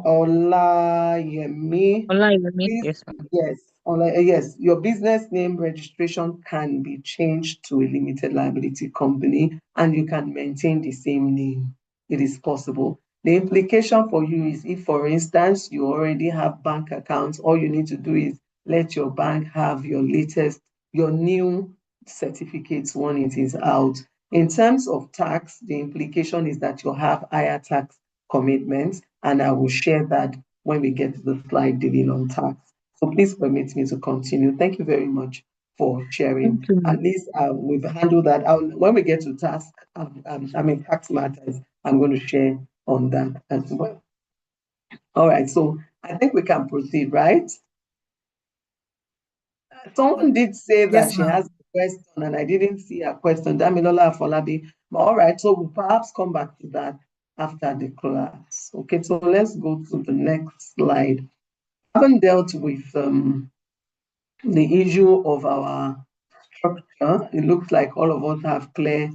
Olayemi, please, Yes, ma'am. yes, your business name registration can be changed to a limited liability company and you can maintain the same name. It is possible. The implication for you is if, for instance, you already have bank accounts, all you need to do is let your bank have your new certificates when it is out. In terms of tax, the implication is that you'll have higher tax commitments, and I will share that when we get to the slide dealing on tax. So please permit me to continue. Thank you very much for sharing. Thank you, ma'am. At least we've handled that. When we get to tax matters, I'm going to share on that as well. All right, so I think we can proceed, right? Someone did say that Yes, she ma'am. has a question and I didn't see a question. Damilola Afolabi. But all right, so we'll perhaps come back to that after the class. Okay, so let's go to the next slide. I haven't dealt with the issue of our structure. It looks like all of us have clear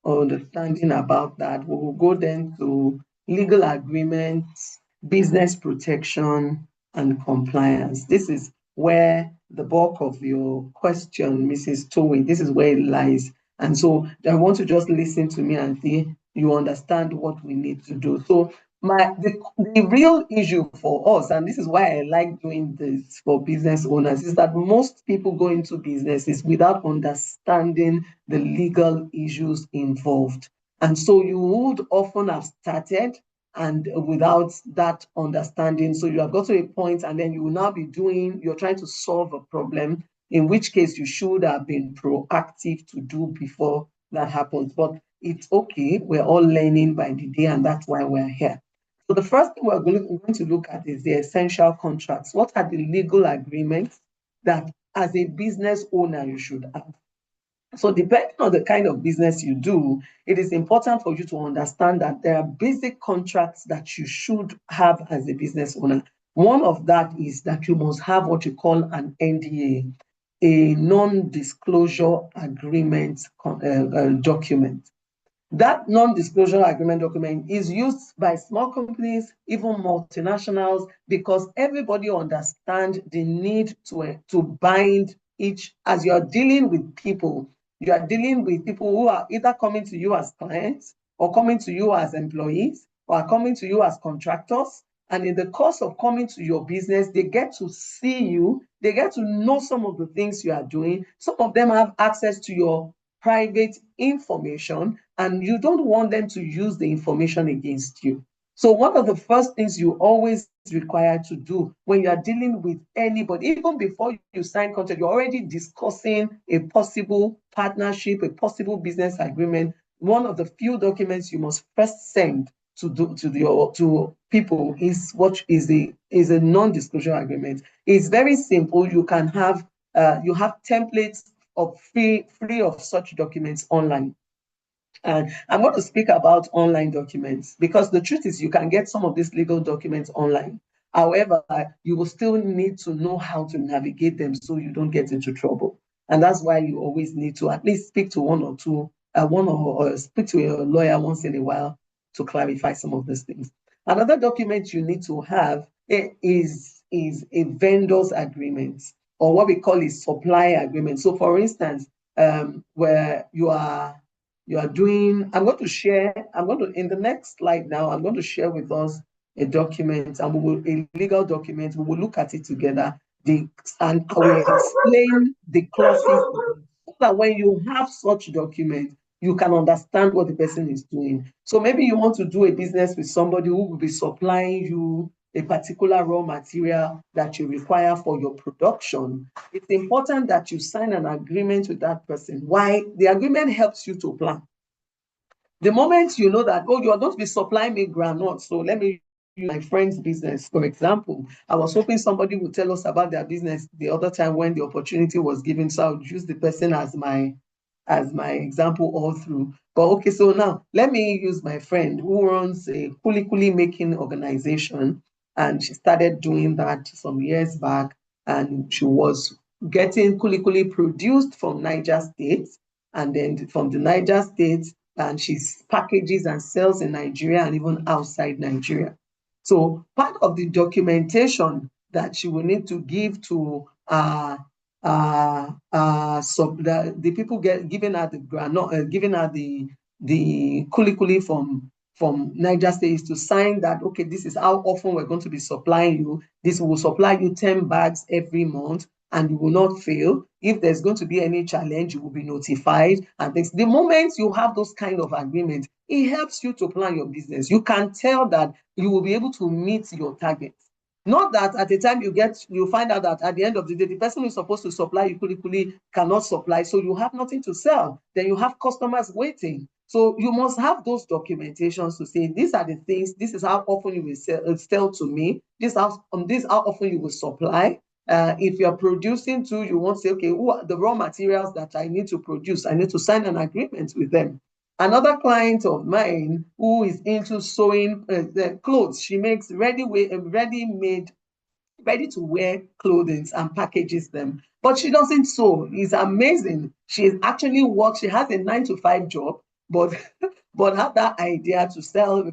understanding about that. We will go then to legal agreements, business protection, and compliance. This is where the bulk of your question, Mrs. Towing, this is where it lies. And so I want to just listen to me and see you understand what we need to do. So the real issue for us, and this is why I like doing this for business owners, is that most people go into businesses without understanding the legal issues involved. And so you would often have started and without that understanding. So you have got to a point and then you will now be you're trying to solve a problem, in which case you should have been proactive to do before that happens. But it's okay. We're all learning by the day, and that's why we're here. So the first thing we're going to look at is the essential contracts. What are the legal agreements that as a business owner you should have? So depending on the kind of business you do, it is important for you to understand that there are basic contracts that you should have as a business owner. One of that is that you must have what you call an NDA, a non-disclosure agreement document. That non-disclosure agreement document is used by small companies, even multinationals, because everybody understands the need to bind each, as you're dealing with people, you are dealing with people who are either coming to you as clients or coming to you as employees or are coming to you as contractors. And in the course of coming to your business, they get to see you, they get to know some of the things you are doing. Some of them have access to your private information, and you don't want them to use the information against you. So one of the first things you always require to do when you are dealing with anybody, even before you sign contract, you're already discussing a possible partnership, a possible business agreement. One of the few documents you must first send to people is what is a non-disclosure agreement. It's very simple. You can have you have templates of free of such documents online. And I'm going to speak about online documents because the truth is you can get some of these legal documents online. However, you will still need to know how to navigate them so you don't get into trouble. And that's why you always need to at least speak to one or two, or speak to a lawyer once in a while to clarify some of these things. Another document you need to have is a vendor's agreement, or what we call a supply agreement. So for instance, where you are doing, I'm going to, in the next slide now, I'm going to share with us a document, and a legal document. We will look at it together, and I will explain the clauses, so that when you have such document, you can understand what the person is doing. So maybe you want to do a business with somebody who will be supplying you a particular raw material that you require for your production. It's important that you sign an agreement with that person. Why? The agreement helps you to plan. The moment you know that, oh, you are going to be supplying me groundnut, so let me use my friend's business, for example. I was hoping somebody would tell us about their business the other time when the opportunity was given, so I would use the person as my example all through. But okay, so now let me use my friend who runs a kuli making organization, and she started doing that some years back, and she was getting kuli produced from Niger State, and then from the Niger State, and she packages and sells in Nigeria and even outside Nigeria. So part of the documentation that she will need to give to the people giving her the granite, giving her the kuli from Niger State is to sign that, okay, this is how often we're going to be supplying you. This will supply you 10 bags every month, and you will not fail. If there's going to be any challenge, you will be notified. And things. The moment you have those kind of agreements, it helps you to plan your business. You can tell that you will be able to meet your targets. Not that at the time you find out that at the end of the day, the person who's supposed to supply you kuli cannot supply, so you have nothing to sell. Then you have customers waiting. So you must have those documentations to say, these are the things, this is how often you will sell to me, this how often you will supply. If you're producing too, you want to say, okay, who are the raw materials that I need to produce? I need to sign an agreement with them. Another client of mine who is into sewing clothes, she makes ready-made, ready-to-wear clothing and packages them. But she doesn't sew. It's amazing. She actually works, she has a 9-to-5 job, but had that idea to sell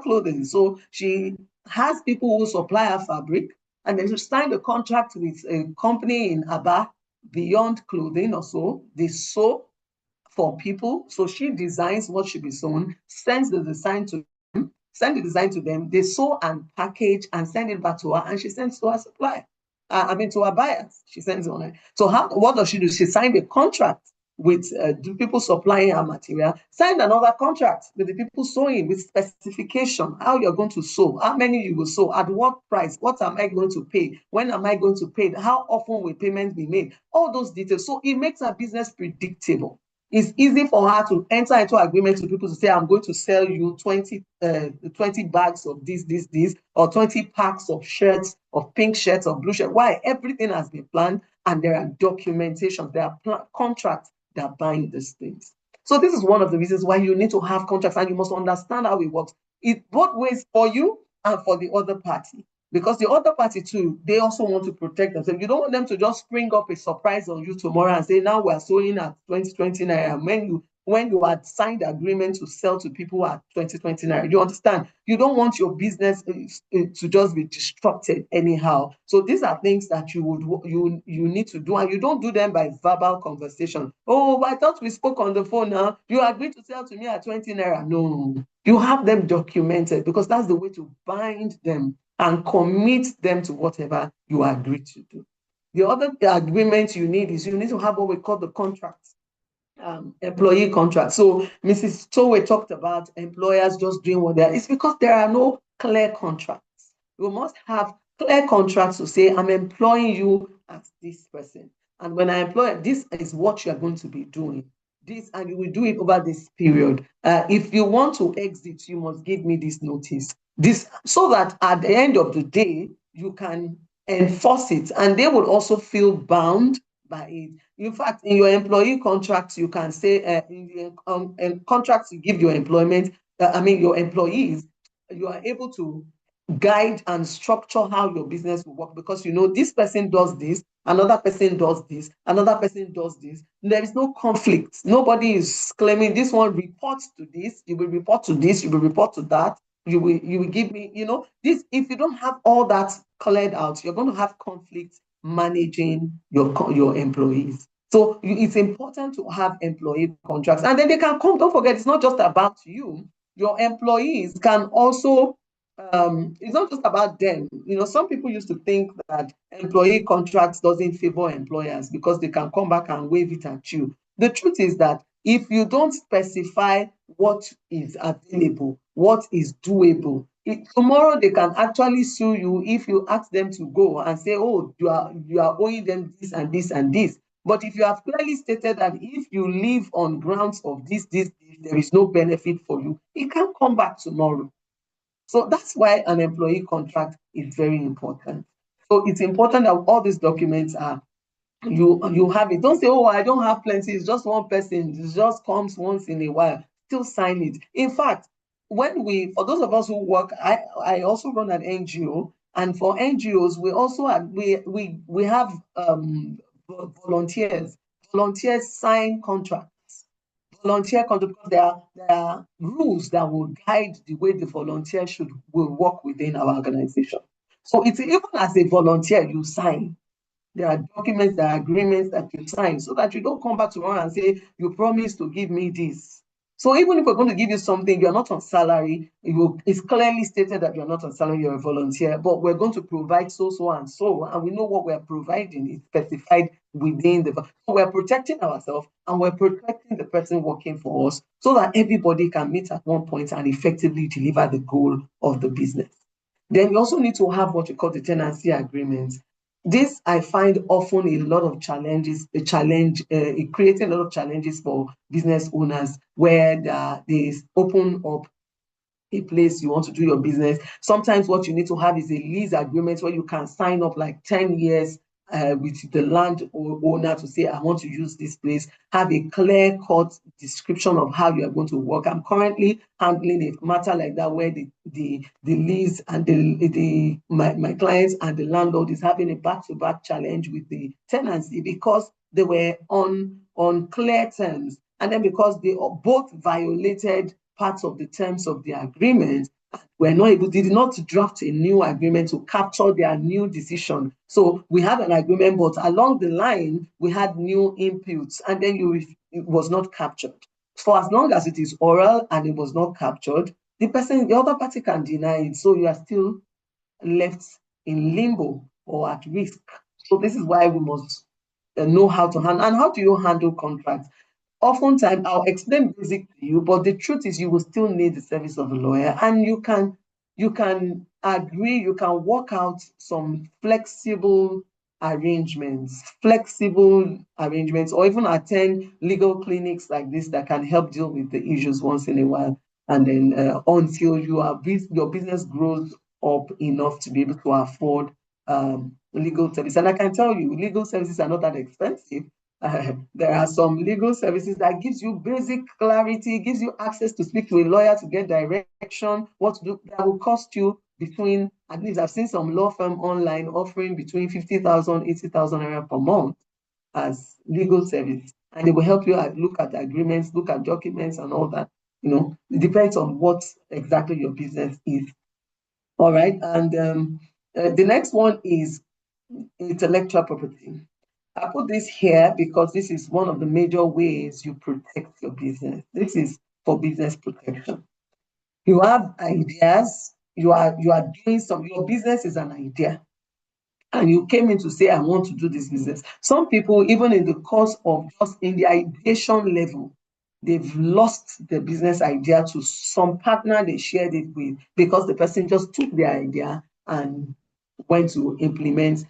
clothing. So she has people who supply her fabric, and then she signed a contract with a company in Aba, Beyond Clothing or so. They sew for people. So she designs what should be sewn, sends the design to them, they sew and package and send it back to her, and she sends to her supplier. To her buyers, she sends it online. So what does she do? She signed a contract with the people supplying her material, signed another contract with the people sewing with specification, how you're going to sew, how many you will sew, at what price, what am I going to pay, when am I going to pay, how often will payment be made, all those details. So it makes her business predictable. It's easy for her to enter into agreement with people to say, I'm going to sell you 20 bags of this, or 20 packs of shirts, of pink shirts, or blue shirts. Why? Everything has been planned, and there are documentation, there are contracts that bind these things. So this is one of the reasons why you need to have contracts, and you must understand how it works. It both ways, for you and for the other party. Because the other party too, they also want to protect themselves. You don't want them to just spring up a surprise on you tomorrow and say, now we're sewing at 2020 naira. When when you had signed agreement to sell to people at 2020 naira. You understand? You don't want your business to just be disrupted anyhow. So these are things that you need to do, and you don't do them by verbal conversation. Oh, I thought we spoke on the phone now. You agreed to sell to me at 20 naira. No, you have them documented, because that's the way to bind them and commit them to whatever you agree to do. The other agreement you need is you need to have what we call the contract. Employee contract. So Mrs. Towe talked about employers just doing what they are. It's because there are no clear contracts. You must have clear contracts to say, I'm employing you as this person. And when I employ, this is what you are going to be doing. This, and you will do it over this period. If you want to exit, you must give me this notice. This, so that at the end of the day, you can enforce it, and they will also feel bound by it. In fact, in your employee contracts, you can say in the contracts you give your employment, your employees, you are able to guide and structure how your business will work, because you know this person does this, another person does this, another person does this. There is no conflict. Nobody is claiming this one reports to this, you will report to this, you will report to that. You will give me, this. If you don't have all that cleared out, you're going to have conflict managing your employees. So it's important to have employee contracts, and then they can come. Don't forget, it's not just about you. Your employees can also, it's not just about them. Some people used to think that employee contracts doesn't favor employers because they can come back and wave it at you. The truth is that if you don't specify what is available, what is doable, tomorrow they can actually sue you if you ask them to go and say, oh, you are owing them this and this and this. But if you have clearly stated that if you live on grounds of this, there is no benefit for you, it can come back tomorrow. So that's why an employee contract is very important. So it's important that all these documents are, you have it. Don't say, oh, I don't have plenty, it's just one person, it just comes once in a while. Still sign it. In fact, for those of us who work, I also run an NGO, and for NGOs, we also have, we have volunteers. Volunteers sign contracts. Volunteer contract, because there are rules that will guide the way the volunteer will work within our organization. So it's even as a volunteer, you sign. There are documents, there are agreements that you sign, so that you don't come back tomorrow and say, you promised to give me this. So even if we're going to give you something, you're not on salary, it's clearly stated that you're not on salary, you're a volunteer, but we're going to provide so, and we know what we're providing is specified within so we're protecting ourselves, and we're protecting the person working for us, so that everybody can meet at one point and effectively deliver the goal of the business. Then you also need to have what you call the tenancy agreements. This, I find, often a lot of challenges, it creates a lot of challenges for business owners, where they open up a place you want to do your business. Sometimes what you need to have is a lease agreement where you can sign up like 10 years with the landowner to say, I want to use this place, have a clear-cut description of how you are going to work. I'm currently handling a matter like that, where the lease and my clients and the landlord is having a back-to-back challenge with the tenancy, because they were on clear terms, and then because they both violated parts of the terms of the agreement, did not draft a new agreement to capture their new decision. So we had an agreement, but along the line, we had new inputs, and then it was not captured. For as long as it is oral and it was not captured, the other party can deny it. So you are still left in limbo or at risk. So this is why we must know how to handle. And how do you handle contracts? Oftentimes, I'll explain basic to you, but the truth is you will still need the service of a lawyer, and you can agree, you can work out some flexible arrangements, or even attend legal clinics like this that can help deal with the issues once in a while. And then until your business grows up enough to be able to afford legal service. And I can tell you, legal services are not that expensive. There are some legal services that gives you basic clarity, gives you access to speak to a lawyer to get direction, what to do. That will cost you between, at least I've seen some law firm online offering between 50,000, 80,000 naira per month as legal service. and they will help you look at agreements, look at documents and all that. It depends on what exactly your business is. All right. And the next one is intellectual property. I put this here because this is one of the major ways you protect your business. This is for business protection. You have ideas, you are doing your business is an idea, and you came in to say, I want to do this business. Some people, even in the course of just in the ideation level, they've lost the business idea to some partner they shared it with, because the person just took their idea and went to implement,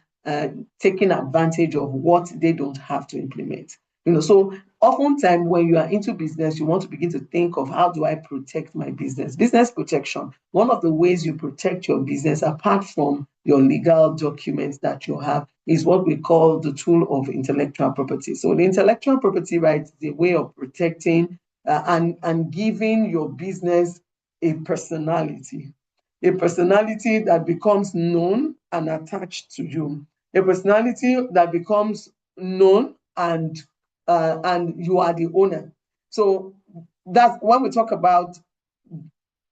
taking advantage of what they don't have to implement. So oftentimes when you are into business, you want to begin to think of, how do I protect my business? Business protection. One of the ways you protect your business, apart from your legal documents that you have, is what we call the tool of intellectual property. So the intellectual property rights is a way of protecting and giving your business a personality that becomes known and attached to you, a personality that becomes known and you are the owner. So that's when we talk about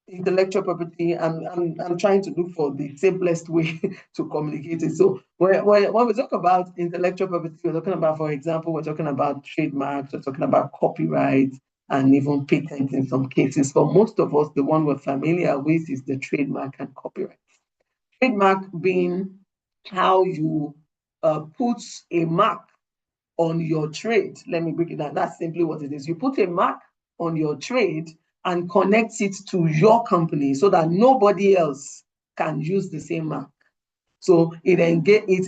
intellectual property. I'm trying to look for the simplest way to communicate it. So when we talk about intellectual property, we're talking about, for example, we're talking about trademarks, we're talking about copyright, and even patents in some cases. For most of us, the one we're familiar with is the trademark and copyright. Trademark being how you put a mark on your trade. Let me break it down. That's simply what it is. You put a mark on your trade and connect it to your company so that nobody else can use the same mark. So it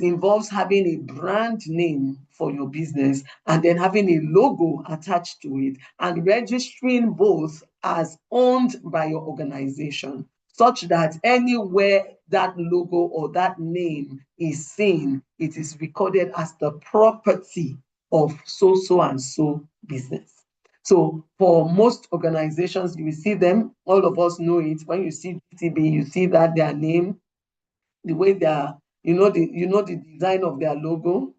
involves having a brand name for your business and then having a logo attached to it and registering both as owned by your organization, such that anywhere that logo or that name is seen, it is recorded as the property of so and so business. So for most organizations, you will see them, all of us know it. When you see GTB, you see that their name, the way they are, the design of their logo,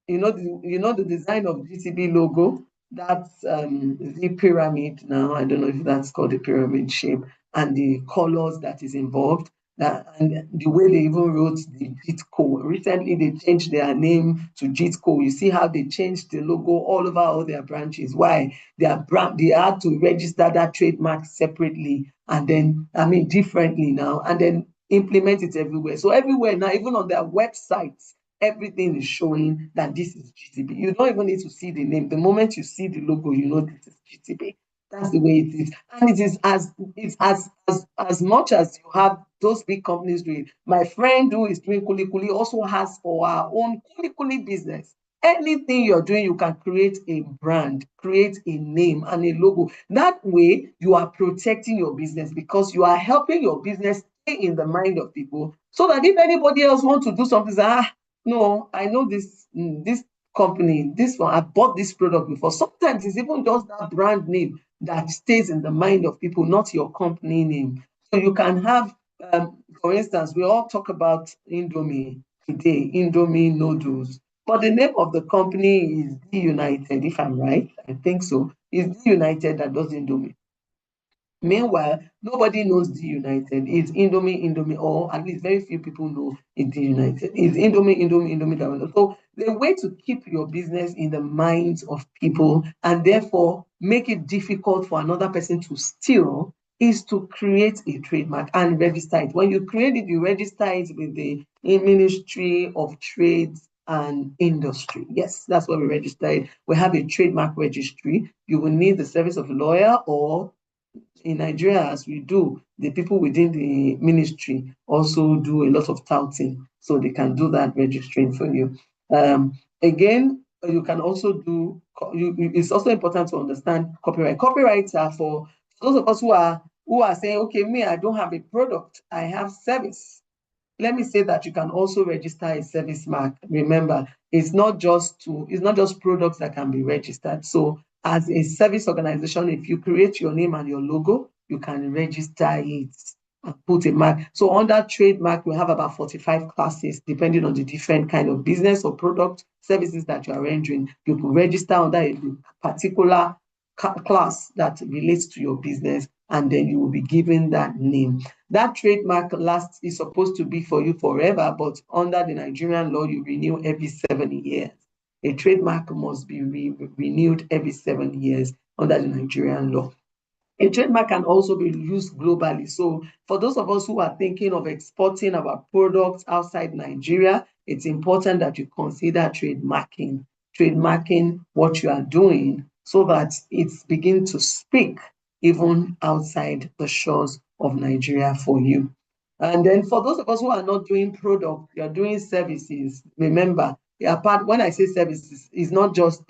the design of GTB logo, that's the pyramid now. I don't know if that's called the pyramid shape, and the colors that is involved. And the way they even wrote the JITCO. Recently, they changed their name to JITCO. You see how they changed the logo all over all their branches. Why? They had to register that trademark separately and then, differently now, and then implement it everywhere. So everywhere now, even on their websites, everything is showing that this is GTB. You don't even need to see the name. The moment you see the logo, you know this is GTB. That's the way it is. And as much as you have those big companies doing. My friend who is doing kuli kuli also has for our own kuli kuli business. Anything you're doing, you can create a brand, create a name and a logo. That way, you are protecting your business because you are helping your business stay in the mind of people so that if anybody else wants to do something, say, no, I know this company, this one, I bought this product before. Sometimes it's even just that brand name that stays in the mind of people, not your company name. So you can have, for instance, we all talk about Indomie today, Indomie noodles. But the name of the company is D United, if I'm right. I think so. It's D United that does Indomie. Meanwhile, nobody knows D United. It's Indomie, or at least very few people know it's D United. It's Indomie. So the way to keep your business in the minds of people and therefore make it difficult for another person to steal is to create a trademark and register it. When you create it, you register it with the Ministry of Trades and Industry. Yes, that's where we register it. We have a trademark registry. You will need the service of a lawyer, or in Nigeria, as we do, the people within the ministry also do a lot of touting, so they can do that registering for you. Again, you can also do, it's also important to understand copyright. Copyrights are for those of us who are saying, okay, me, I don't have a product, I have service. Let me say that you can also register a service mark. Remember, it's not just products that can be registered. So as a service organization, if you create your name and your logo, you can register it and put a mark. So under trademark, we have about 45 classes, depending on the different kind of business or product services that you are rendering. You could register under a particular class that relates to your business, and then you will be given that name. That trademark is supposed to be for you forever, but under the Nigerian law, you renew every 7 years. A trademark must be renewed every 7 years under the Nigerian law. A trademark can also be used globally. So for those of us who are thinking of exporting our products outside Nigeria, it's important that you consider trademarking what you are doing so that it begins to speak even outside the shores of Nigeria for you. And then for those of us who are not doing product, you're doing services, remember, when I say services, it's not just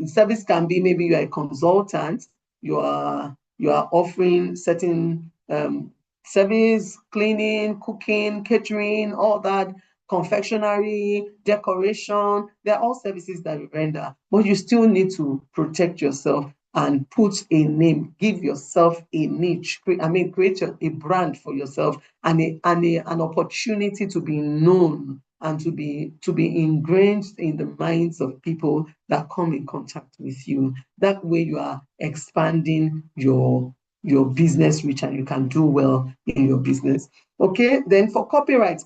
service can be maybe you're a consultant, you are offering certain service, cleaning, cooking, catering, all that, confectionery, decoration. They're all services that we render, but you still need to protect yourself and put a name, give yourself a niche. Create a brand for yourself and an opportunity to be known and to be ingrained in the minds of people that come in contact with you. That way you are expanding your business reach and you can do well in your business. Okay, then for copyrights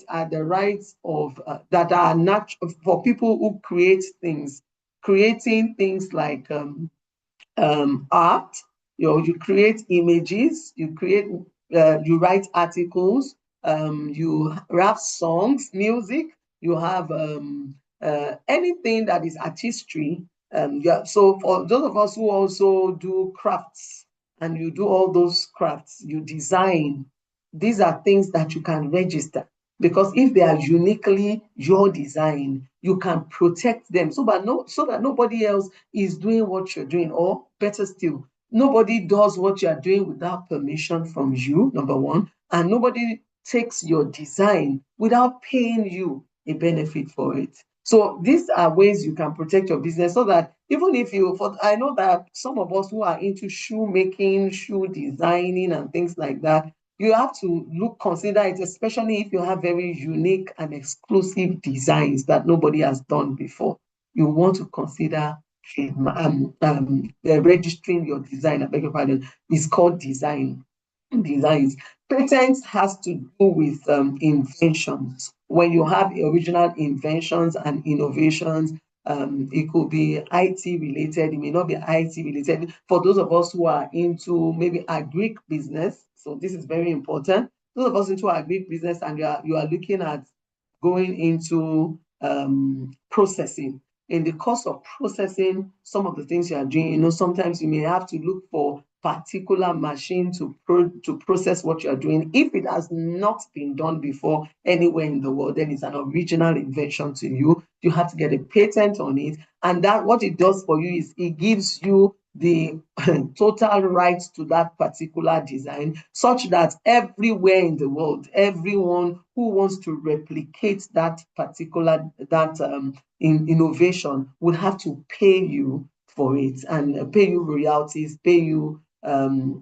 are the rights of that are natural for people who create things, creating things like art. You create images, you write articles, you rap songs, music, you have anything that is artistry. Yeah, so for those of us who also do crafts and you do all those crafts, you design, these are things that you can register, because if they are uniquely your design, you can protect them so that nobody else is doing what you're doing, or better still, nobody does what you're doing without permission from you, number one, and nobody takes your design without paying you a benefit for it. So these are ways you can protect your business, so that even if I know that some of us who are into shoemaking, shoe designing and things like that, you have to consider it, especially if you have very unique and exclusive designs that nobody has done before. You want to consider registering your design. I beg your pardon. It's called designs. Patents has to do with inventions. When you have original inventions and innovations, it could be IT related, it may not be IT related. For those of us who are into maybe agri business, so this is very important. Those of us into agri business and you are looking at going into processing. In the course of processing some of the things you are doing, sometimes you may have to look for particular machine to process what you are doing. If it has not been done before anywhere in the world, then it's an original invention to you. You have to get a patent on it. And that what it does for you is it gives you the total rights to that particular design, such that everywhere in the world, everyone who wants to replicate that particular innovation would have to pay you for it, and pay you royalties, pay you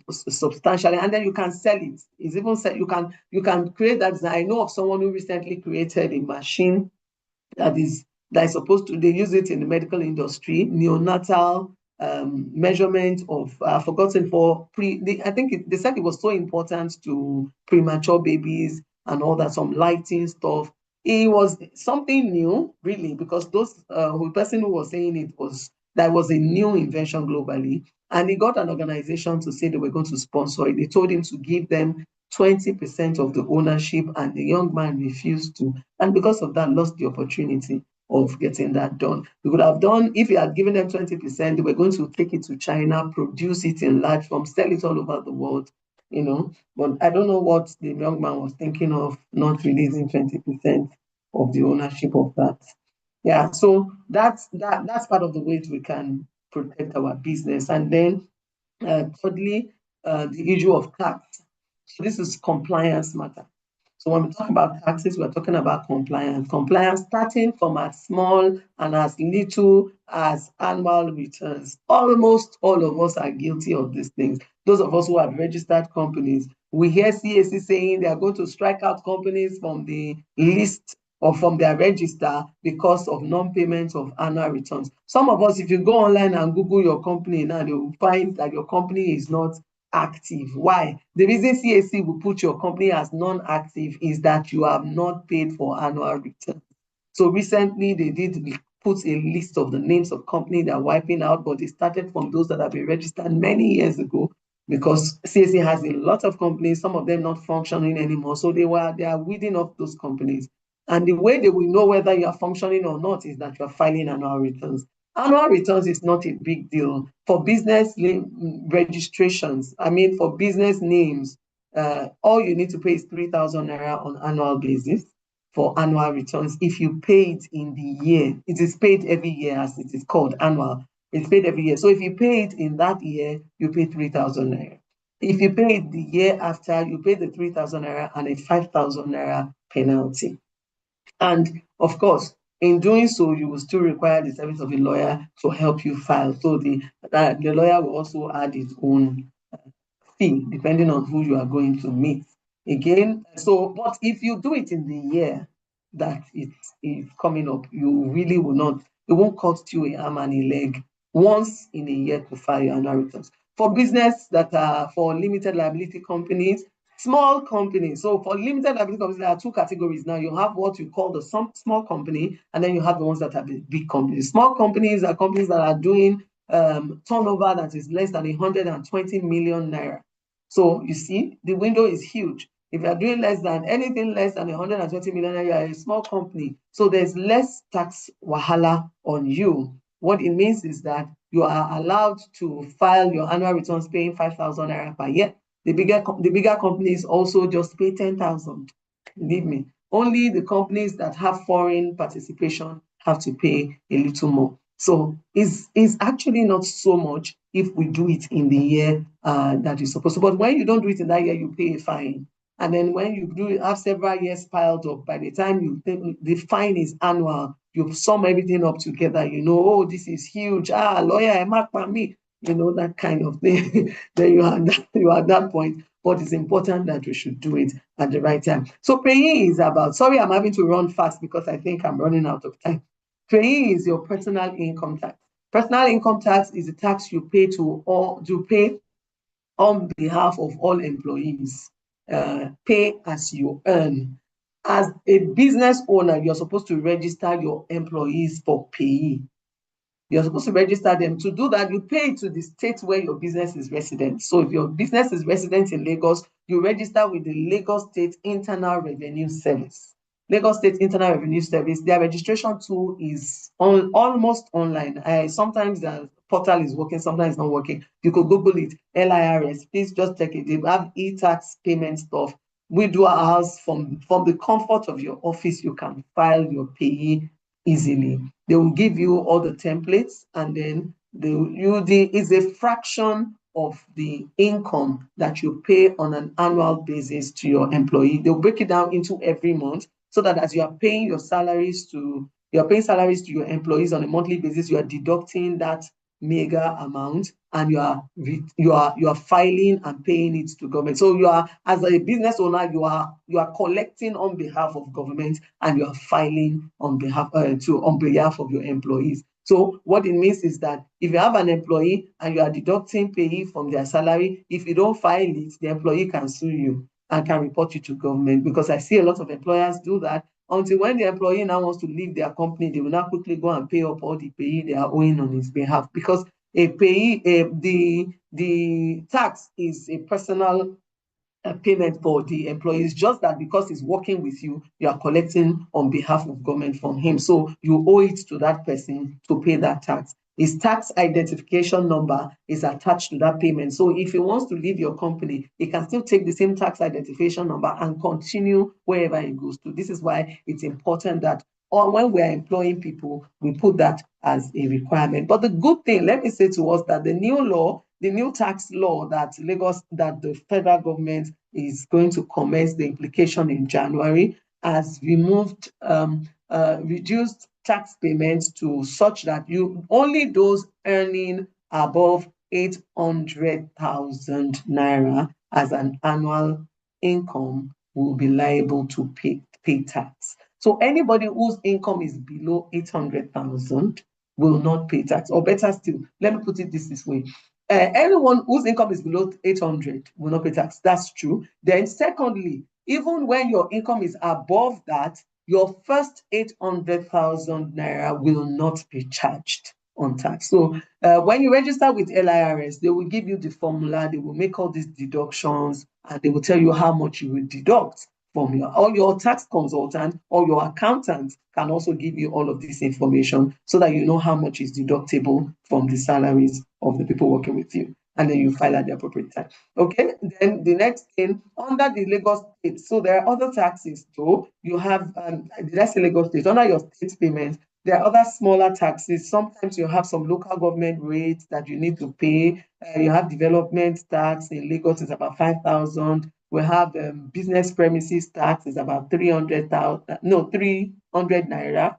substantially, and then you can sell it. It's even said you can create that design. I know of someone who recently created a machine that is supposed to, they use it in the medical industry, neonatal measurement of, forgotten for I think they said it was so important to premature babies and all that, some lighting stuff. It was something new, really, because the person who was saying it that was a new invention globally, and he got an organization to say they were going to sponsor it. They told him to give them 20% of the ownership, and the young man refused to, and because of that lost the opportunity of getting that done. We could have done, if he had given them 20%, they were going to take it to China, produce it in large form, sell it all over the world, but I don't know what the young man was thinking of, not releasing 20% of the ownership of that. Yeah, so that's part of the ways we can protect our business. And then thirdly, the issue of tax. So this is compliance matter. So when we talk about taxes, we're talking about compliance. Compliance starting from as small and as little as annual returns. Almost all of us are guilty of these things. Those of us who have registered companies, We hear CAC saying they are going to strike out companies from the list or from their register because of non-payment of annual returns. Some of us, if you go online and Google your company now, they will find that your company is not active. Why? The reason CAC will put your company as non-active is that you have not paid for annual returns. So recently they did put a list of the names of companies that are wiping out, but they started from those that have been registered many years ago, because CAC has a lot of companies, some of them not functioning anymore. So they are weeding off those companies. And the way they will know whether you are functioning or not is that you are filing annual returns. Annual returns is not a big deal. For business registrations, for business names, all you need to pay is 3,000 naira on annual basis for annual returns. If you pay it in the year, it is paid every year, as it is called annual. It's paid every year. So if you pay it in that year, you pay 3,000 naira. If you pay it the year after, you pay the 3,000 naira and a 5,000 naira penalty. And of course, in doing so, you will still require the service of a lawyer to help you file. So the lawyer will also add his own fee, depending on who you are going to meet. Again, but if you do it in the year that it is coming up, you really will not, it won't cost you an arm and a leg once in a year to file your annual returns. For business that are for limited liability companies, small companies. So for limited liability companies, there are two categories now. You have what you call the small company, and then you have the ones that are the big companies. Small companies are companies that are doing turnover that is less than 120 million naira. So you see, the window is huge. If you're doing anything less than 120 million naira, you're a small company. So there's less tax wahala on you. What it means is that you are allowed to file your annual returns paying 5,000 naira per year. The bigger companies also just pay 10,000. Believe me, only the companies that have foreign participation have to pay a little more. So it's actually not so much if we do it in the year that is supposed to. But when you don't do it in that year, you pay a fine. And then when you do have several years piled up, by the time you think the fine is annual, you sum everything up together, oh, this is huge. Lawyer, mark by me, that kind of thing. Then you are at that point. But it's important that we should do it at the right time. So payee is about, sorry, I'm having to run fast because I think I'm running out of time. Payee is your personal income tax. Personal income tax is the tax you pay on behalf of all employees. Pay as you earn. As a business owner, you're supposed to register your employees for payee. You're supposed to register them. To do that, you pay to the state where your business is resident. So if your business is resident in Lagos, you register with the Lagos State Internal Revenue Service. Lagos State Internal Revenue Service, their registration tool is almost online. Sometimes the portal is working, sometimes it's not working. You could Google it, LIRS. Please just check it. They have e-tax payment stuff. We do ours from the comfort of your office. You can file your payee easily. They will give you all the templates, and then is a fraction of the income that you pay on an annual basis to your employee. They'll break it down into every month, so that as you are paying salaries to your employees on a monthly basis, you are deducting that mega amount, and you are filing and paying it to government. So you are, as a business owner, you are collecting on behalf of government, and you are filing on behalf of your employees. So what it means is that if you have an employee and you are deducting payee from their salary, if you don't file it, the employee can sue you and can report you to government, because I see a lot of employers do that. Until when the employee now wants to leave their company, they will now quickly go and pay up all the payee they are owing on his behalf, because the tax is a personal payment for the employees, just that because he's working with you, you are collecting on behalf of government from him. So you owe it to that person to pay that tax. His tax identification number is attached to that payment. So if he wants to leave your company, he can still take the same tax identification number and continue wherever he goes to. This is why it's important that when we are employing people, we put that as a requirement. But the good thing, let me say to us, that the new tax law that the federal government is going to commence the implication in January, has reduced tax payments to such that only those earning above 800,000 naira as an annual income will be liable to pay tax. So anybody whose income is below 800,000 will not pay tax. Or better still, let me put it this way. Anyone whose income is below 800 will not pay tax. That's true. Then secondly, even when your income is above that, your first 800,000 naira will not be charged on tax. So when you register with LIRS, they will give you the formula, they will make all these deductions, and they will tell you how much you will deduct from your tax consultant or your accountant can also give you all of this information so that you know how much is deductible from the salaries of the people working with you. And then you file at the appropriate time. Okay, then the next thing, under the Lagos State, so there are other taxes too. You have, did I say Lagos State? Under your state payments, there are other smaller taxes. Sometimes you have some local government rates that you need to pay. You have development tax in Lagos, it's about 5,000. We have business premises tax is about 300 naira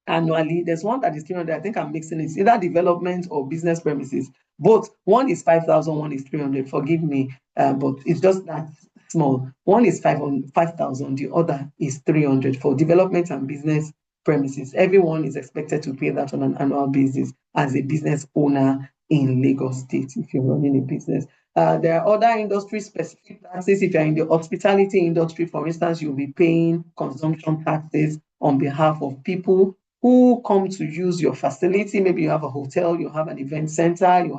annually. There's one that is 300. I think I'm mixing it. It's either development or business premises. Both. One is 5,000, one is 300. Forgive me, but it's just that small. One is 5,000, the other is 300 for development and business premises. Everyone is expected to pay that on an annual basis as a business owner in Lagos State if you're running a business. There are other industry-specific taxes. If you're in the hospitality industry, for instance, you'll be paying consumption taxes on behalf of people who come to use your facility. Maybe you have a hotel, you have an event center, you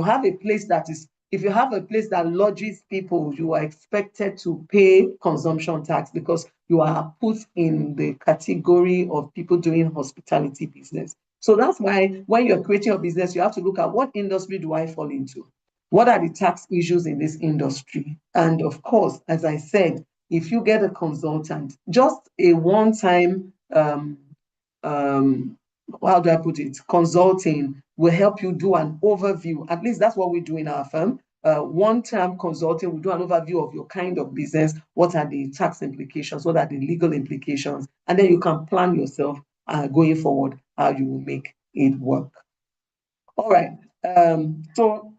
have a place that is, if you have a place that lodges people, you are expected to pay consumption tax because you are put in the category of people doing hospitality business. So that's why when you're creating a business, you have to look at what industry do I fall into? What are the tax issues in this industry? And of course, as I said, if you get a consultant, just a one-time how do I put it? Consulting will help you do an overview. At least that's what we do in our firm. One-time consulting will do an overview of your kind of business. What are the tax implications? What are the legal implications? And then you can plan yourself going forward how you will make it work. All right. So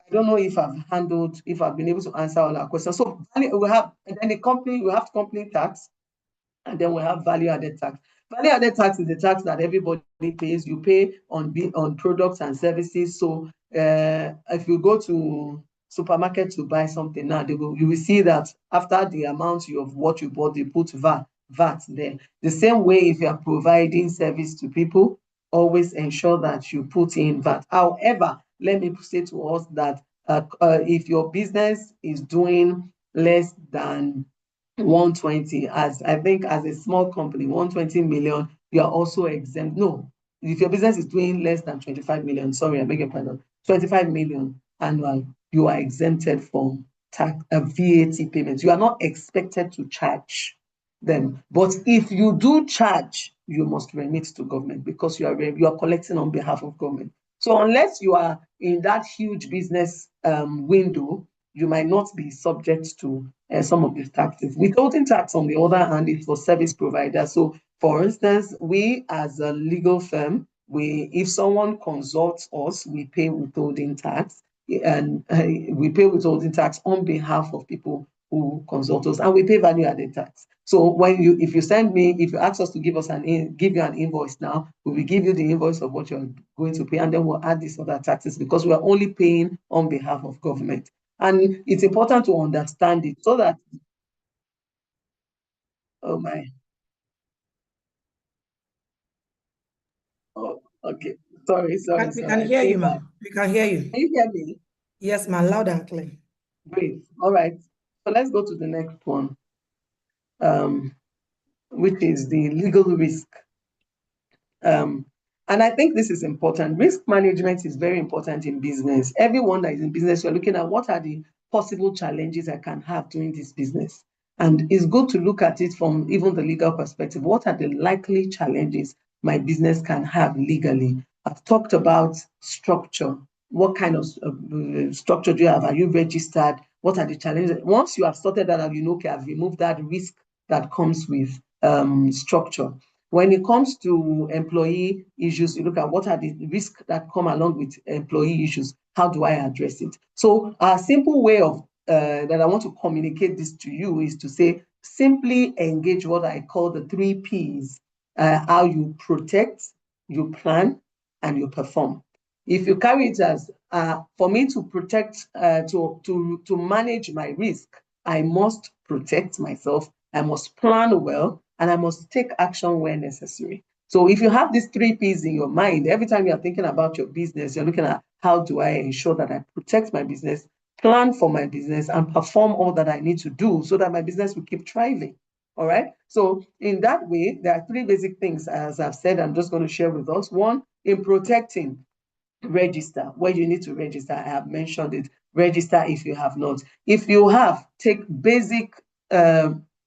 I don't know if I've been able to answer all our questions. So we have, and then we have company tax, and then we have value-added tax. Value-added tax is the tax that everybody pays. You pay on products and services. So if you go to supermarket to buy something now, you will see that after the amount of what you bought, they put VAT there. The same way, if you are providing service to people, always ensure that you put in VAT. However, let me say to us that if your business is doing less than 120, as I think as a small company, 120 million, you are also exempt. No, if your business is doing less than 25 million, sorry, I beg your pardon, 25 million annual, you are exempted from tax, VAT payments. You are not expected to charge them. But if you do charge, you must remit to government because you are collecting on behalf of government. So unless you are in that huge business window, you might not be subject to some of these taxes. Withholding tax, on the other hand, is for service providers. So, for instance, we as a legal firm, if someone consults us, we pay withholding tax, and we pay withholding tax on behalf of people who consult us, and we pay value-added tax. So if you ask us to give you an invoice now, we will give you the invoice of what you're going to pay, and then we'll add these other taxes because we are only paying on behalf of government. And it's important to understand it so that, oh my, oh, okay, sorry. We can I hear you, think ma. We can hear you. can you hear me? Yes, ma, loud and clear. Great. All right. So let's go to the next one, which is the legal risk. And I think this is important. Risk management is very important in business. Everyone that is in business, you're looking at what are the possible challenges I can have doing this business. And it's good to look at it from even the legal perspective. What are the likely challenges my business can have legally? I've talked about structure. What kind of structure do you have? Are you registered? What are the challenges? Once you have sorted that out, you know, okay, I've removed that risk that comes with structure. When it comes to employee issues, you look at what are the risks that come along with employee issues. how do I address it? So a simple way of that I want to communicate this to you is to say, simply engage what I call the 3 Ps, how you protect, you plan, and you perform. If you carry it as, for me to protect, to manage my risk, I must protect myself, I must plan well, and I must take action where necessary. So if you have these 3 Ps in your mind, every time you're thinking about your business, you're looking at how do I ensure that I protect my business, plan for my business, and perform all that I need to do so that my business will keep thriving. All right. So in that way, there are 3 basic things, as I've said, I'm just going to share with us. One, in protecting, register. Where you need to register, I have mentioned it. Register if you have not. If you have, take basic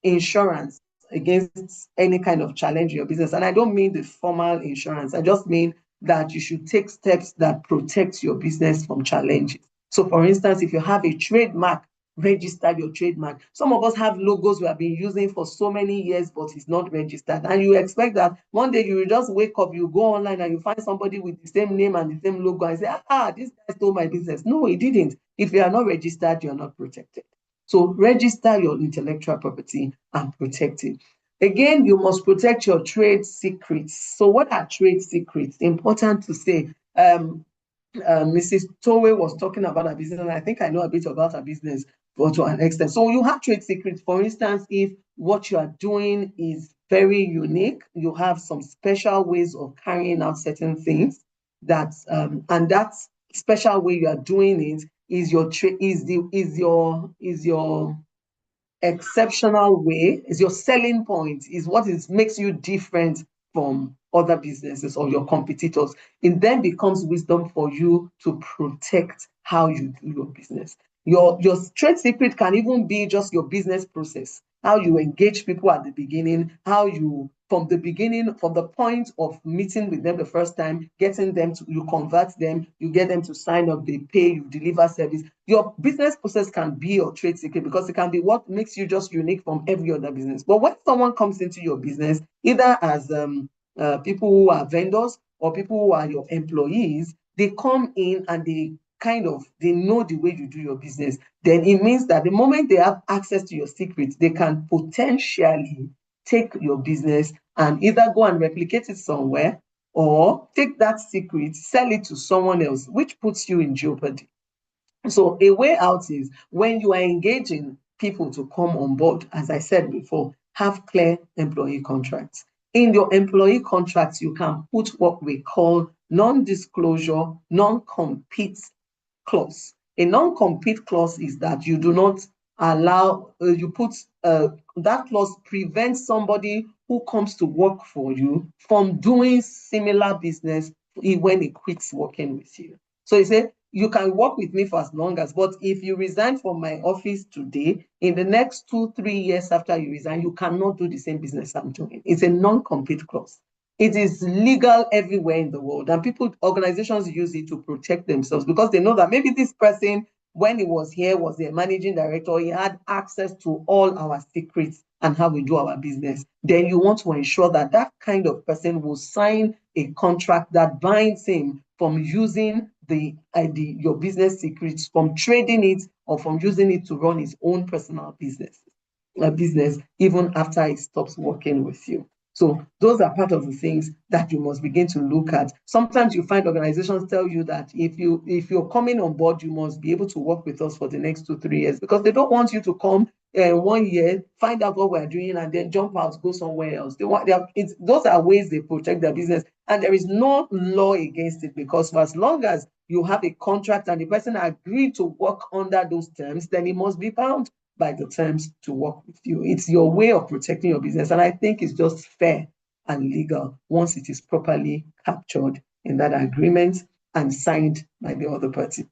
insurance against any kind of challenge in your business. And I don't mean the formal insurance. I just mean that you should take steps that protect your business from challenges. So for instance, if you have a trademark, register your trademark. Some of us have logos we have been using for so many years, but it's not registered. And you expect that one day you will just wake up, you go online and you find somebody with the same name and the same logo and say, this guy stole my business. No, he didn't. If you are not registered, you're not protected. So register your intellectual property and protect it. Again, you must protect your trade secrets. So what are trade secrets? Important to say. Mrs. Towe was talking about her business, and I think I know a bit about her business, but to an extent. So you have trade secrets. For instance, if what you are doing is very unique, you have some special ways of carrying out certain things that, and that special way you are doing it is your exceptional way, is your selling point, is what makes you different from other businesses or your competitors. It then becomes wisdom for you to protect how you do your business. Your trade secret can even be just your business process, how you engage people at the beginning, how you, from the beginning, from the point of meeting with them the first time, getting them to, you convert them, you get them to sign up, they pay, you deliver service. Your business process can be your trade secret because it can be what makes you just unique from every other business. But when someone comes into your business, either as people who are vendors or people who are your employees, they come in and they know the way you do your business. Then it means that the moment they have access to your secrets, they can potentially take your business and either go and replicate it somewhere or take that secret, sell it to someone else, which puts you in jeopardy. So a way out is when you are engaging people to come on board, as I said before, have clear employee contracts. In your employee contracts, you can put what we call non-disclosure, non-compete clause. A non-compete clause is that you do not allow, that clause prevents somebody who comes to work for you from doing similar business when he quits working with you. So he said, you can work with me for as long as, but if you resign from my office today, in the next 2-3 years after you resign, you cannot do the same business I'm doing. It's a non-compete clause. It is legal everywhere in the world, and organizations use it to protect themselves because they know that maybe this person, when he was here, was a managing director, he had access to all our secrets and how we do our business. Then you want to ensure that that kind of person will sign a contract that binds him from using your business secrets, from trading it, or from using it to run his own personal business, even after he stops working with you. So those are part of the things that you must begin to look at. Sometimes you find organizations tell you that if you're coming on board, you must be able to work with us for the next 2-3 years because they don't want you to come 1 year, find out what we're doing, and then jump out, go somewhere else. Those are ways they protect their business, and there is no law against it because for as long as you have a contract and the person agreed to work under those terms, then he must be bound by the terms to work with you. It's your way of protecting your business. And I think it's just fair and legal once it is properly captured in that agreement and signed by the other party.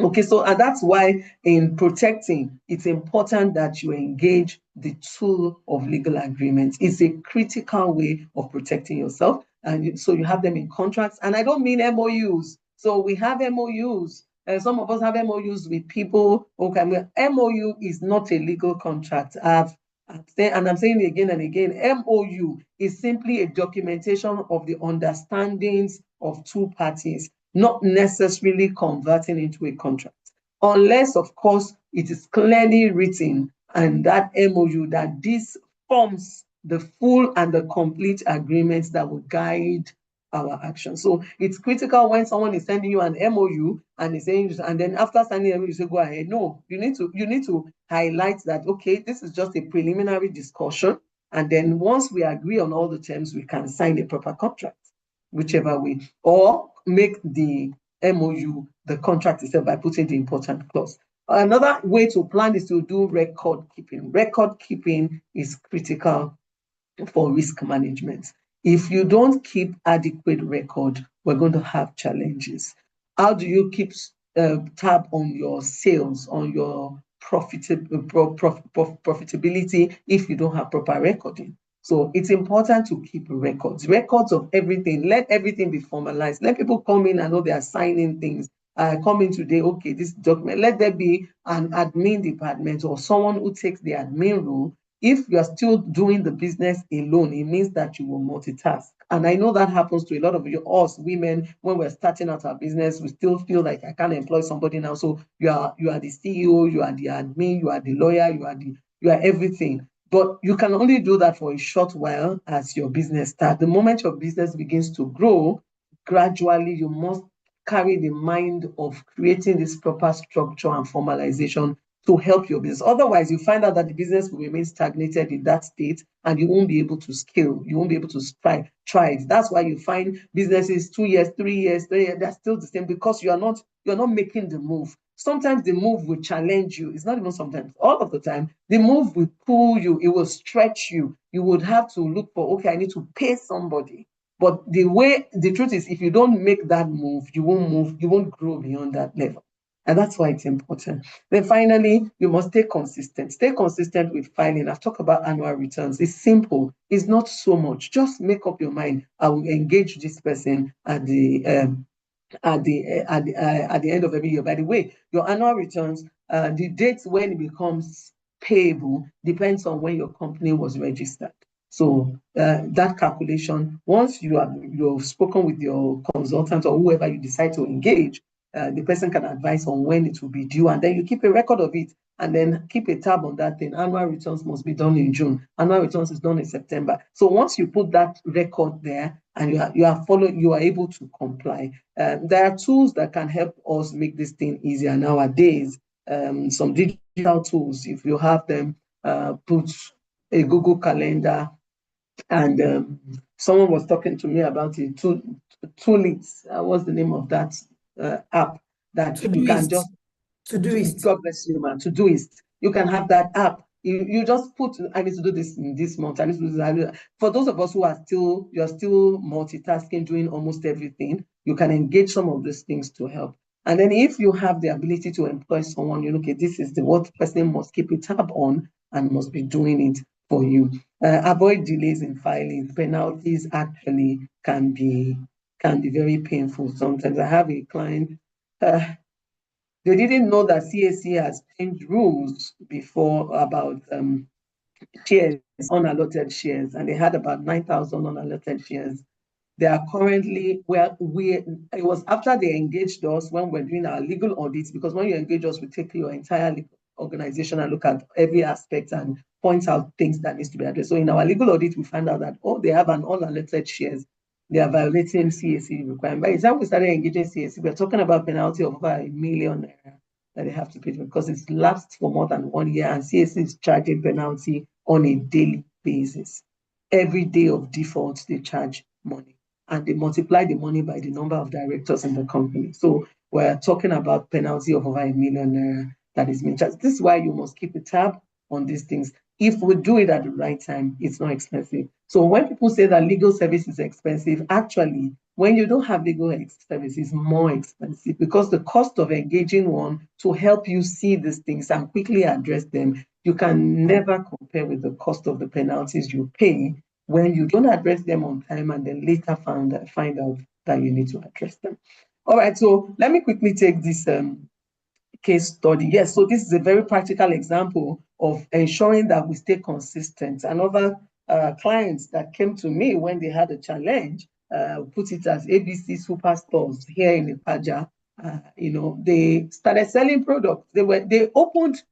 Okay, so and that's why in protecting, it's important that you engage the tool of legal agreements. It's a critical way of protecting yourself. And so you have them in contracts. And I don't mean MOUs. So we have MOUs. Some of us have MOUs with people. Okay, MOU is not a legal contract. I'm saying it again and again, MOU is simply a documentation of the understandings of two parties. not necessarily converting into a contract. Unless, of course, it is clearly written and that MOU that this forms the full and the complete agreement that will guide our action. So it's critical when someone is sending you an MOU and is saying, and then after signing MOU, you say, go ahead. No, you need to highlight that, okay, this is just a preliminary discussion. And then once we agree on all the terms, we can sign a proper contract, whichever way, or make the MOU the contract itself by putting the important clause. Another way to plan is to do record keeping. Record keeping is critical for risk management. If you don't keep adequate record, we're going to have challenges. How do you keep tab on your sales, on your profitability if you don't have proper recording? So it's important to keep records of everything. Let everything be formalized. Let people come in and know they are signing things. Come in today, okay, this document. Let there be an admin department or someone who takes the admin role. If you are still doing the business alone, it means that you will multitask. And I know that happens to a lot of us women when we're starting out our business. We still feel like I can't employ somebody now. So you are the CEO, you are the admin, you are the lawyer, you are everything. But you can only do that for a short while as your business starts. The moment your business begins to grow, gradually you must carry the mind of creating this proper structure and formalization to help your business. Otherwise, you find out that the business will remain stagnated in that state and you won't be able to scale. You won't be able to thrive. That's why you find businesses 2 years, 3 years, they're still the same because you're not making the move. Sometimes the move will challenge you. It's not even sometimes, all of the time. The move will pull you, it will stretch you. You would have to look for, okay, I need to pay somebody. But the truth is, if you don't make that move, you won't grow beyond that level. And that's why it's important. Then finally, you must stay consistent. Stay consistent with filing. I've talked about annual returns. It's simple. It's not so much. Just make up your mind. I will engage this person at the end of every year. By the way, your annual returns, the date when it becomes payable depends on when your company was registered. So that calculation, once you've spoken with your consultant or whoever you decide to engage, the person can advise on when it will be due, and then you keep a record of it and then keep a tab on that thing. Annual returns must be done in June. Annual returns is done in September. So once you put that record there and you are able to comply. There are tools that can help us make this thing easier nowadays. Some digital tools, if you have them, put a Google Calendar. And someone was talking to me about it. Toolits. What's the name of that app that you can just Todoist. God bless you, man. Todoist. You can have that app. You just put, I need to do this in this month. I need to do this. For those of us who are still multitasking, doing almost everything, you can engage some of these things to help. And then if you have the ability to employ someone, you look at this is what person must keep a tab on and must be doing it for you. Avoid delays in filing. Penalties actually can be very painful sometimes. I have a client, they didn't know that CAC has changed rules before about shares, unallotted shares, and they had about 9,000 unallotted shares. They are currently, it was after they engaged us when we're doing our legal audits, because when you engage us, we take your entire legal organization and look at every aspect and point out things that needs to be addressed. So in our legal audit, we found out that, they have an unallotted shares. They are violating CAC requirement. By the time we started engaging CAC, we're talking about penalty of over ₦1 million that they have to pay because it's lapsed for more than 1 year, and CAC is charging penalty on a daily basis. Every day of default, they charge money, and they multiply the money by the number of directors in the company. So we're talking about penalty of over ₦1 million that is being charged. This is why you must keep a tab on these things. If we do it at the right time, it's not expensive. So when people say that legal service is expensive, actually, when you don't have legal service, it's more expensive because the cost of engaging one to help you see these things and quickly address them, you can never compare with the cost of the penalties you pay when you don't address them on time and then later find out that you need to address them. All right, so let me quickly take this case study. Yes, so this is a very practical example of ensuring that we stay consistent. Another clients that came to me when they had a challenge, put it as ABC Superstores here in Ipaja. They started selling products. They opened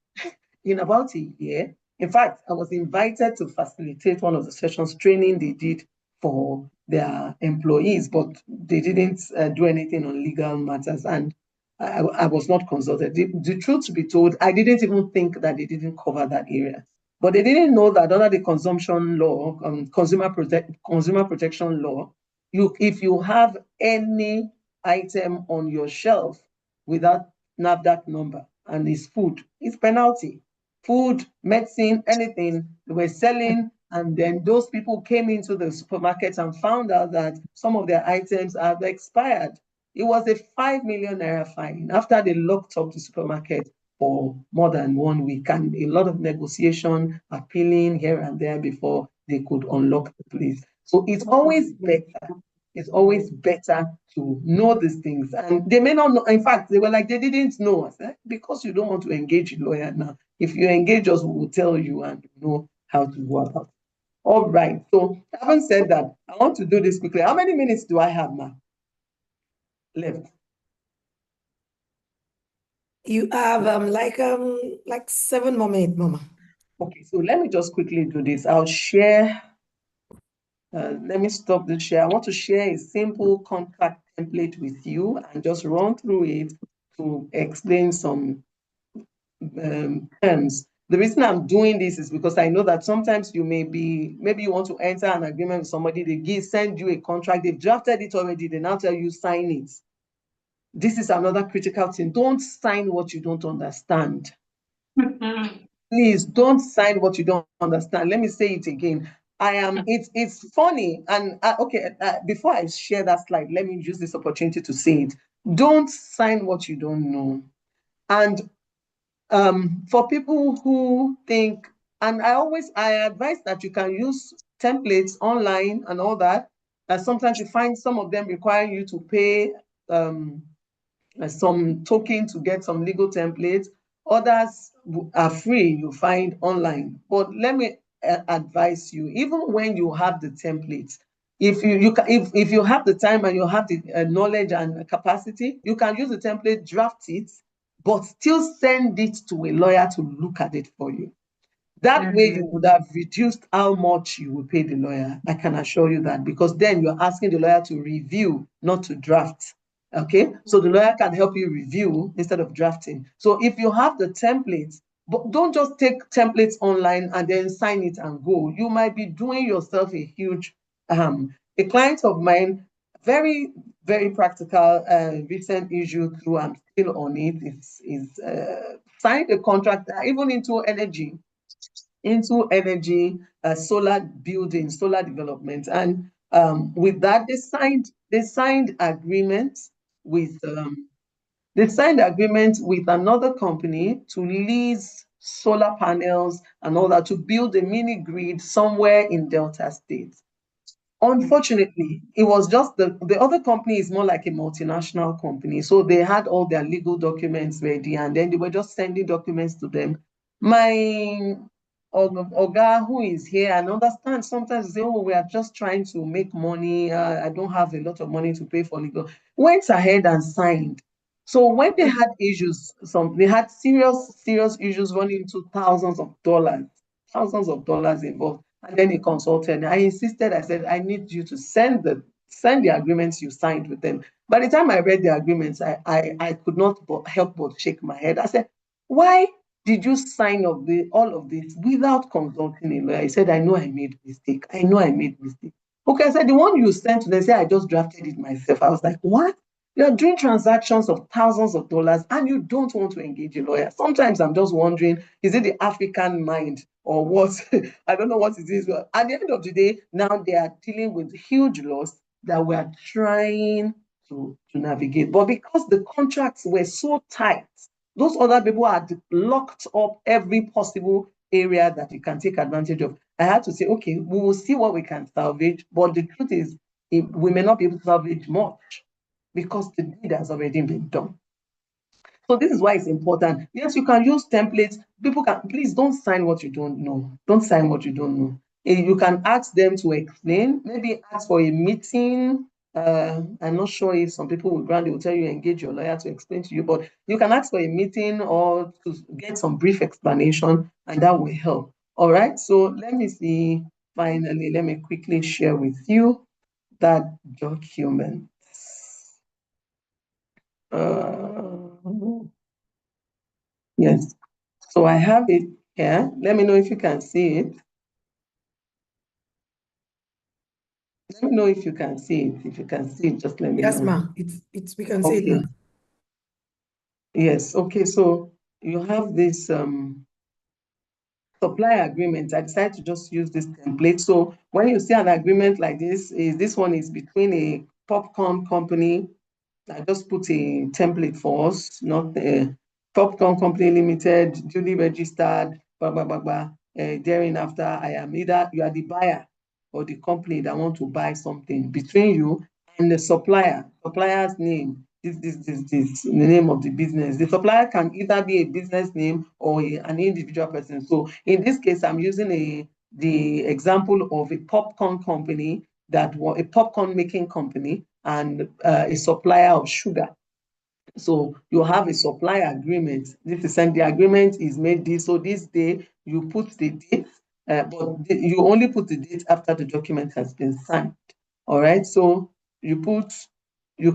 in about a year. In fact, I was invited to facilitate one of the sessions training they did for their employees, but they didn't do anything on legal matters, and I was not consulted. The truth to be told, I didn't even think that they didn't cover that area. But they didn't know that under the consumption law, consumer protection law, if you have any item on your shelf without NAFDAC number and it's food, it's penalty. Food, medicine, anything they were selling, and then those people came into the supermarket and found out that some of their items have expired. It was a 5 million naira fine after they locked up the supermarket for more than 1 week, and a lot of negotiation, appealing here and there before they could unlock the place. So it's always better to know these things. And they may not know. In fact, they were like, they didn't know. I said, because you don't want to engage a lawyer now. If you engage us, we will tell you and you know how to go about it. All right. So having said that, I want to do this quickly. How many minutes do I have now left? You have like 7 more minutes, Mama. Okay, so let me just quickly do this. I'll share. Let me stop the share. I want to share a simple contract template with you and just run through it to explain some terms. The reason I'm doing this is because I know that sometimes maybe you want to enter an agreement with somebody, they send you a contract, they've drafted it already, they now tell you sign it. This is another critical thing. Don't sign what you don't understand. Please don't sign what you don't understand. Let me say it again. It's funny. And before I share that slide, let me use this opportunity to say it. Don't sign what you don't know. And for people who think, and I advise that you can use templates online and all that. Sometimes you find some of them require you to pay some token to get some legal templates. Others are free, you find online. But let me advise you, even when you have the templates, if you have the time and you have the knowledge and capacity, you can use the template, draft it, but still send it to a lawyer to look at it for you. That way you would have reduced how much you will pay the lawyer. I can assure you that, because then you're asking the lawyer to review, not to draft. Okay, so the lawyer can help you review instead of drafting. So if you have the templates, but don't just take templates online and then sign it and go. You might be doing yourself a huge harm. A client of mine, very, very practical, recent issue through, I'm still on it, is signed a contract, even into energy, solar building, solar development. And with that, they signed agreements with another company to lease solar panels and all that, to build a mini grid somewhere in Delta State. Unfortunately, it was just the other company is more like a multinational company. So they had all their legal documents ready, and then they were just sending documents to them. My Oga, who is here, and understand, sometimes they say, oh, we are just trying to make money. I don't have a lot of money to pay for legal. Went ahead and signed. So when they had issues, they had serious issues running into thousands of dollars involved. And then he consulted. I insisted, I said, I need you to send the agreements you signed with them. By the time I read the agreements, I could not help but shake my head. I said, why did you sign all of this without consulting a lawyer? He said, I know I made mistake. I know I made mistake. Okay, I said, the one you sent to them, say, I just drafted it myself. I was like, what? You're doing transactions of thousands of dollars and you don't want to engage a lawyer. Sometimes I'm just wondering, is it the African mind or what? I don't know what it is. But at the end of the day, now they are dealing with huge loss that we are trying to navigate. But because the contracts were so tight, those other people had locked up every possible area that you can take advantage of. I had to say, okay, we will see what we can salvage. But the truth is, we may not be able to salvage much, because the deed has already been done. So this is why it's important. Yes, you can use templates. People can, please don't sign what you don't know. Don't sign what you don't know. You can ask them to explain, maybe ask for a meeting. I'm not sure if some people will grant, they will tell you engage your lawyer to explain to you, but you can ask for a meeting or to get some brief explanation, and that will help. All right, so let me see. Finally, let me quickly share with you that document. Yes, so I have it here. Let me know if you can see it. Let me know if you can see it. If you can see it, just let me Yes, know. ma. It's we can see it Okay. now. Yes. Okay. So you have this supply agreement. I decided to just use this template. So when you see an agreement like this one is between a popcorn company. I just put a template for us, not Popcorn Company Limited, duly registered, blah, blah, blah, blah. Thereafter, I am either you are the buyer or the company that want to buy something between you and the supplier's name, this, the name of the business. The supplier can either be a business name or an individual person. So in this case, I'm using the example of a popcorn company that was a popcorn making company and a supplier of sugar. So you have a supply agreement. This is the agreement is made this. So this day you put the date, but you only put the date after the document has been signed. All right. So you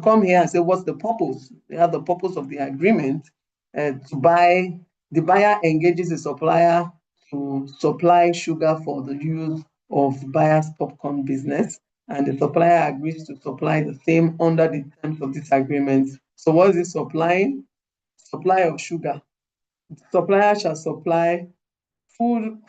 come here and say, what's the purpose? You have the purpose of the agreement to buy. The buyer engages the supplier to supply sugar for the use of buyer's popcorn business, and the supplier agrees to supply the same under the terms of this agreement. So what is it supplying? Supply of sugar. The supplier shall supply food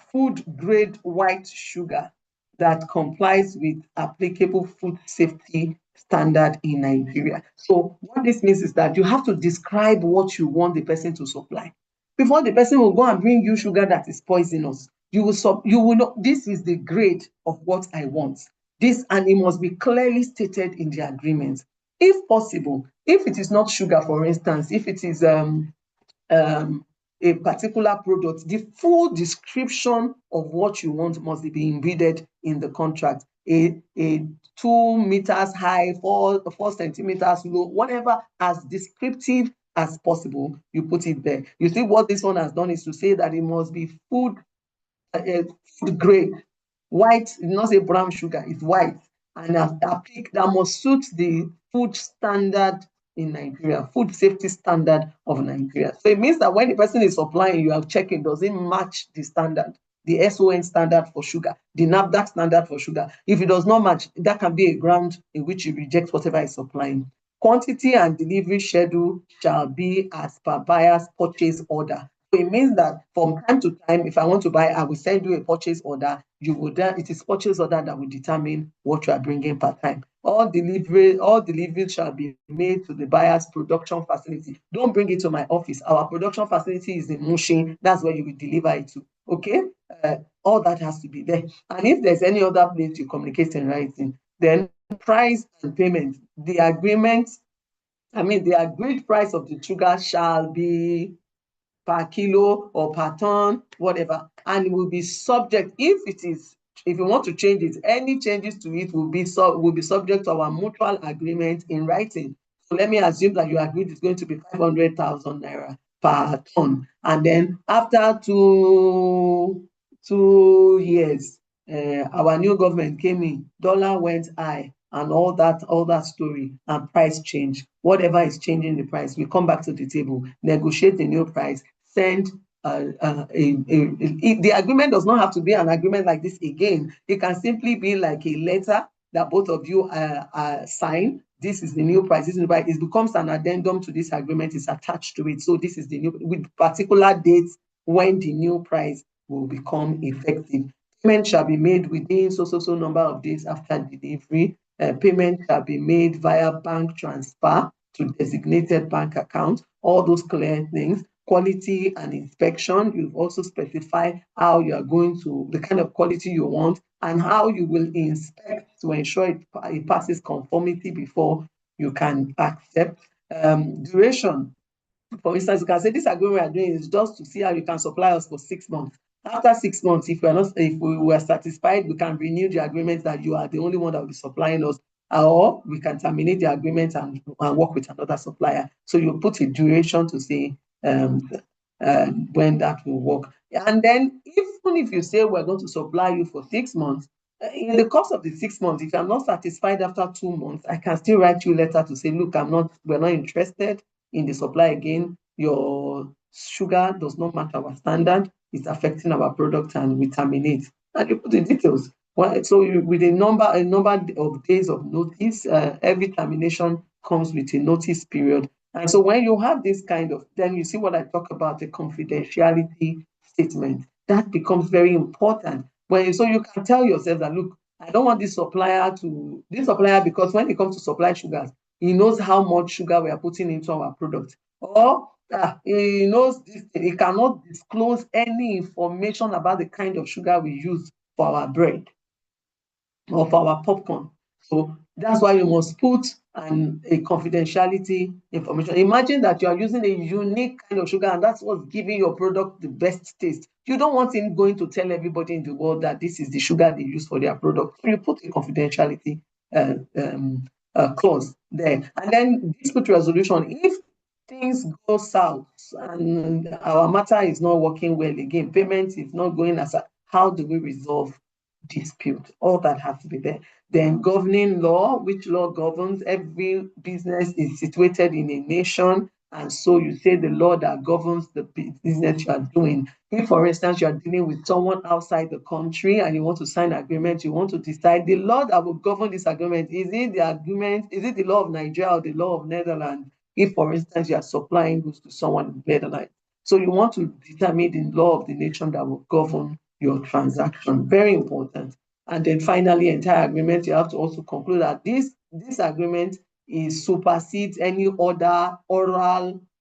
grade white sugar that complies with applicable food safety standard in Nigeria. So what this means is that you have to describe what you want the person to supply. Before the person will go and bring you sugar that is poisonous, you will know this is the grade of what I want. This, and it must be clearly stated in the agreement. If possible, if it is not sugar, for instance, if it is a particular product, the full description of what you want must be embedded in the contract. A 2 meters high, 4 centimeters low, whatever, as descriptive as possible, you put it there. You see what this one has done is to say that it must be food grade, white, not say brown sugar, it's white, and that must suit the food standard in Nigeria, food safety standard of Nigeria. So it means that when the person is supplying, you are checking, does it match the standard, the SON standard for sugar, the NAFDAC standard for sugar? If it does not match, that can be a ground in which you reject whatever is supplying. Quantity and delivery schedule shall be as per buyer's purchase order. So it means that from time to time, if I want to buy, I will send you a purchase order. It is purchase order that will determine what you are bringing per time. All deliveries shall be made to the buyer's production facility. Don't bring it to my office. Our production facility is in Mushin. That's where you will deliver it to. Okay? All that has to be there. And if there's any other place you communicate in writing, then price and payment. The agreed price of the sugar shall be per kilo or per ton, whatever, and it will be subject, if you want to change it, any changes to it will be subject to our mutual agreement in writing. So let me assume that you agreed it's going to be 500,000 naira per ton, and then after two years, our new government came in, dollar went high, and all that story, and price change. Whatever is changing the price, we come back to the table, negotiate the new price, send the agreement does not have to be an agreement like this again. It can simply be like a letter that both of you sign. This is the new price. This is the price. It becomes an addendum to this agreement. It's attached to it. So this is the new, with particular dates when the new price will become effective. Payment shall be made within so number of days after delivery. Payment shall be made via bank transfer to designated bank account. All those clear things. Quality and inspection, you also specify how you are going to, the kind of quality you want, and how you will inspect to ensure it passes conformity before you can accept. Duration, for instance, you can say this agreement we are doing is just to see how you can supply us for 6 months. After 6 months, if we were satisfied, we can renew the agreement that you are the only one that will be supplying us, or we can terminate the agreement and work with another supplier. So you put a duration to say when that will work. And then even if you say we're going to supply you for 6 months, in the course of the 6 months, if I'm not satisfied after 2 months, I can still write you a letter to say, look, we're not interested in the supply again. Your sugar does not match our standard. It's affecting our product, and we terminate. And you put the details. Well, so with a number of days of notice, every termination comes with a notice period. And so when you have this kind of, then you see what I talk about, the confidentiality statement. That becomes very important. So you can tell yourself that, look, I don't want this supplier, because when it comes to supply sugars, he knows how much sugar we are putting into our product. Or he knows this thing. He cannot disclose any information about the kind of sugar we use for our bread or for our popcorn. So that's why you must put a confidentiality information. Imagine that you are using a unique kind of sugar, and that's what's giving your product the best taste. You don't want him going to tell everybody in the world that this is the sugar they use for their product. So you put a confidentiality clause there. And then dispute resolution. If things go south and our matter is not working well again, payment is not going how do we resolve dispute? All that has to be there. Then governing law, which law governs? Every business is situated in a nation, and so you say the law that governs the business you are doing. If, for instance, you are dealing with someone outside the country and you want to sign an agreement, you want to decide the law that will govern this agreement. Is it the law of Nigeria or the law of Netherlands? If, for instance, you are supplying goods to someone in Netherlands. So you want to determine the law of the nation that will govern your transaction. Very important. And then finally, entire agreement, you have to also conclude that this agreement supersedes any other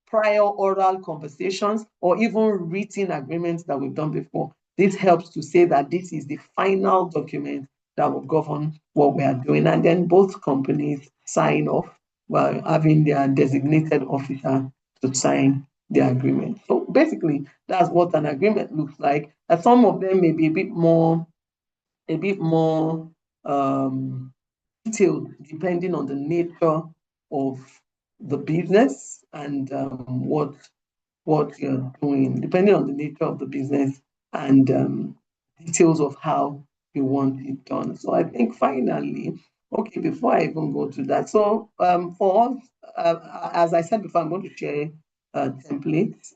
prior oral conversations or even written agreements that we've done before. This helps to say that this is the final document that will govern what we are doing. And then both companies sign off while having their designated officer to sign the agreement. So basically, that's what an agreement looks like. And some of them may be a bit more detailed, depending on the nature of the business and what you're doing, depending on the nature of the business and details of how you want it done. So I think finally, okay, before I even go to that, so for us, as I said before, I'm going to share templates.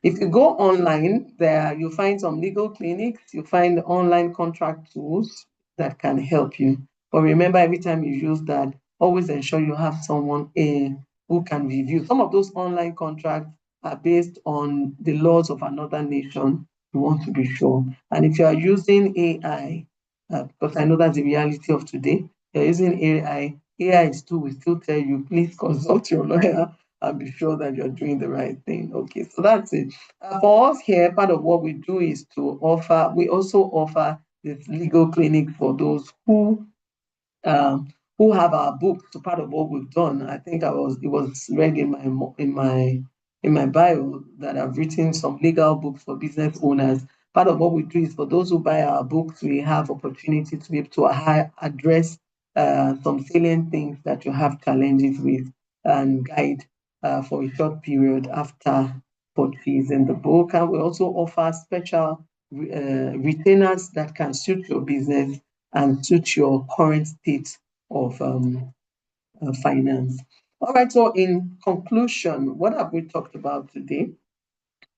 If you go online, there you'll find some legal clinics, you find online contract tools that can help you. But remember, every time you use that, always ensure you have someone who can review. Some of those online contracts are based on the laws of another nation. You want to be sure. And if you are using AI, because I know that's the reality of today, you're using AI is too will still tell you, please consult your lawyer and be sure that you're doing the right thing. Okay, so that's it. For us here, part of what we do is we also offer this legal clinic for those who have our book. So part of what we've done, I think it was read in my bio that I've written some legal books for business owners. Part of what we do is for those who buy our books, we have opportunity to be able to address some salient things that you have challenges with and guide for a short period after purchasing the book. And we also offer special retainers that can suit your business and suit your current state of finance. All right, so in conclusion, what have we talked about today?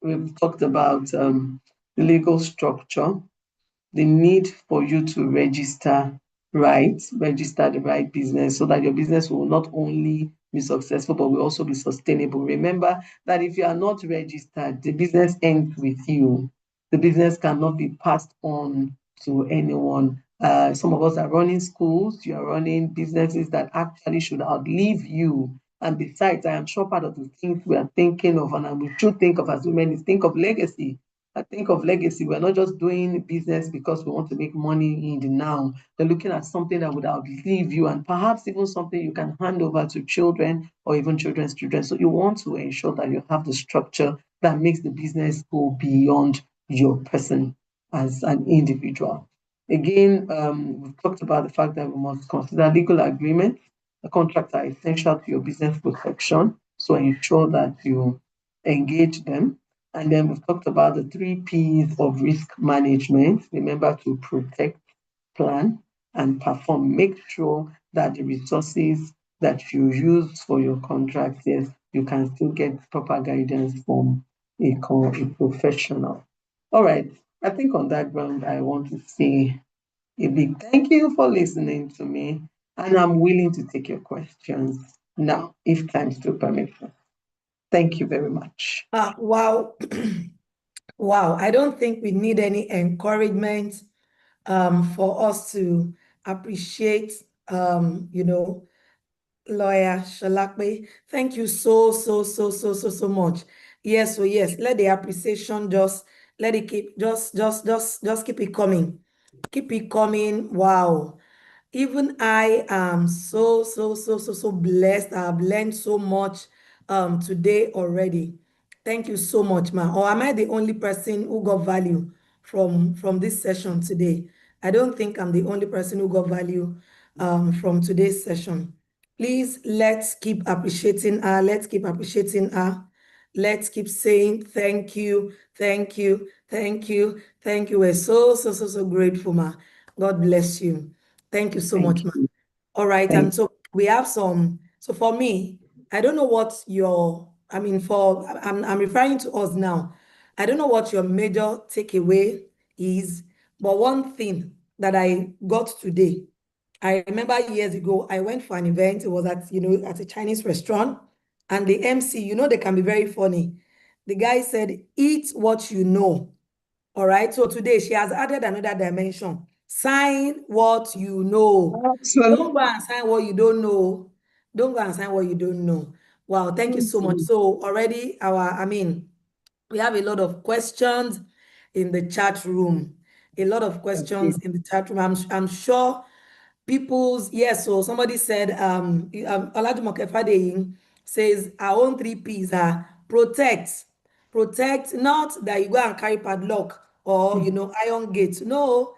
We've talked about the legal structure, the need for you to register the right business so that your business will not only be successful, but will also be sustainable. Remember that if you are not registered, the business ends with you. The business cannot be passed on to anyone. Some of us are running schools, you are running businesses that actually should outlive you. And besides, I am sure part of the things we are thinking of and we should think of as women is think of legacy. I think of legacy. We're not just doing business because we want to make money in the now. We're looking at something that would outlive you and perhaps even something you can hand over to children or even children's children. So you want to ensure that you have the structure that makes the business go beyond your person as an individual. Again, we've talked about the fact that we must consider legal agreements. The contracts are essential to your business protection, so ensure that you engage them. And then we've talked about the 3 Ps of risk management. Remember to protect, plan, and perform. Make sure that the resources that you use for your contract, yes, you can still get proper guidance from a professional. All right. I think on that ground, I want to say a big thank you for listening to me. And I'm willing to take your questions now, if time still permits. Thank you very much. Wow. Wow. I don't think we need any encouragement for us to appreciate, Lawyer Shalakbe. Thank you so much. Yes, so yes, let the appreciation just let it keep just keep it coming. Keep it coming. Wow. Even I am so blessed. I've learned so much today already. Thank you so much, ma. Or am I the only person who got value from this session today? I don't think I'm the only person who got value from today's session. Please, let's keep appreciating her. Let's keep appreciating her. Let's keep saying thank you, thank you, thank you, thank you. We're so grateful, ma. God bless you. Thank you so Thank much, ma. you. All right, Thank and so we have some. So for me, I don't know what your. I mean, I'm referring to us now. I don't know what your major takeaway is, but one thing that I got today, I remember years ago, I went for an event. It was at a Chinese restaurant, and the MC, they can be very funny. The guy said, "Eat what you know." All right. So today she has added another dimension. Sign what you know. Don't Absolutely. go and sign what you don't know. Don't go and sign what you don't know. Wow, thank you so much. So already we have a lot of questions in the chat room. A lot of questions in the chat room. I'm sure yes, so somebody said Olajumoke Fadeyin says our own 3 Ps are protect, not that you go and carry padlock or iron gate. No,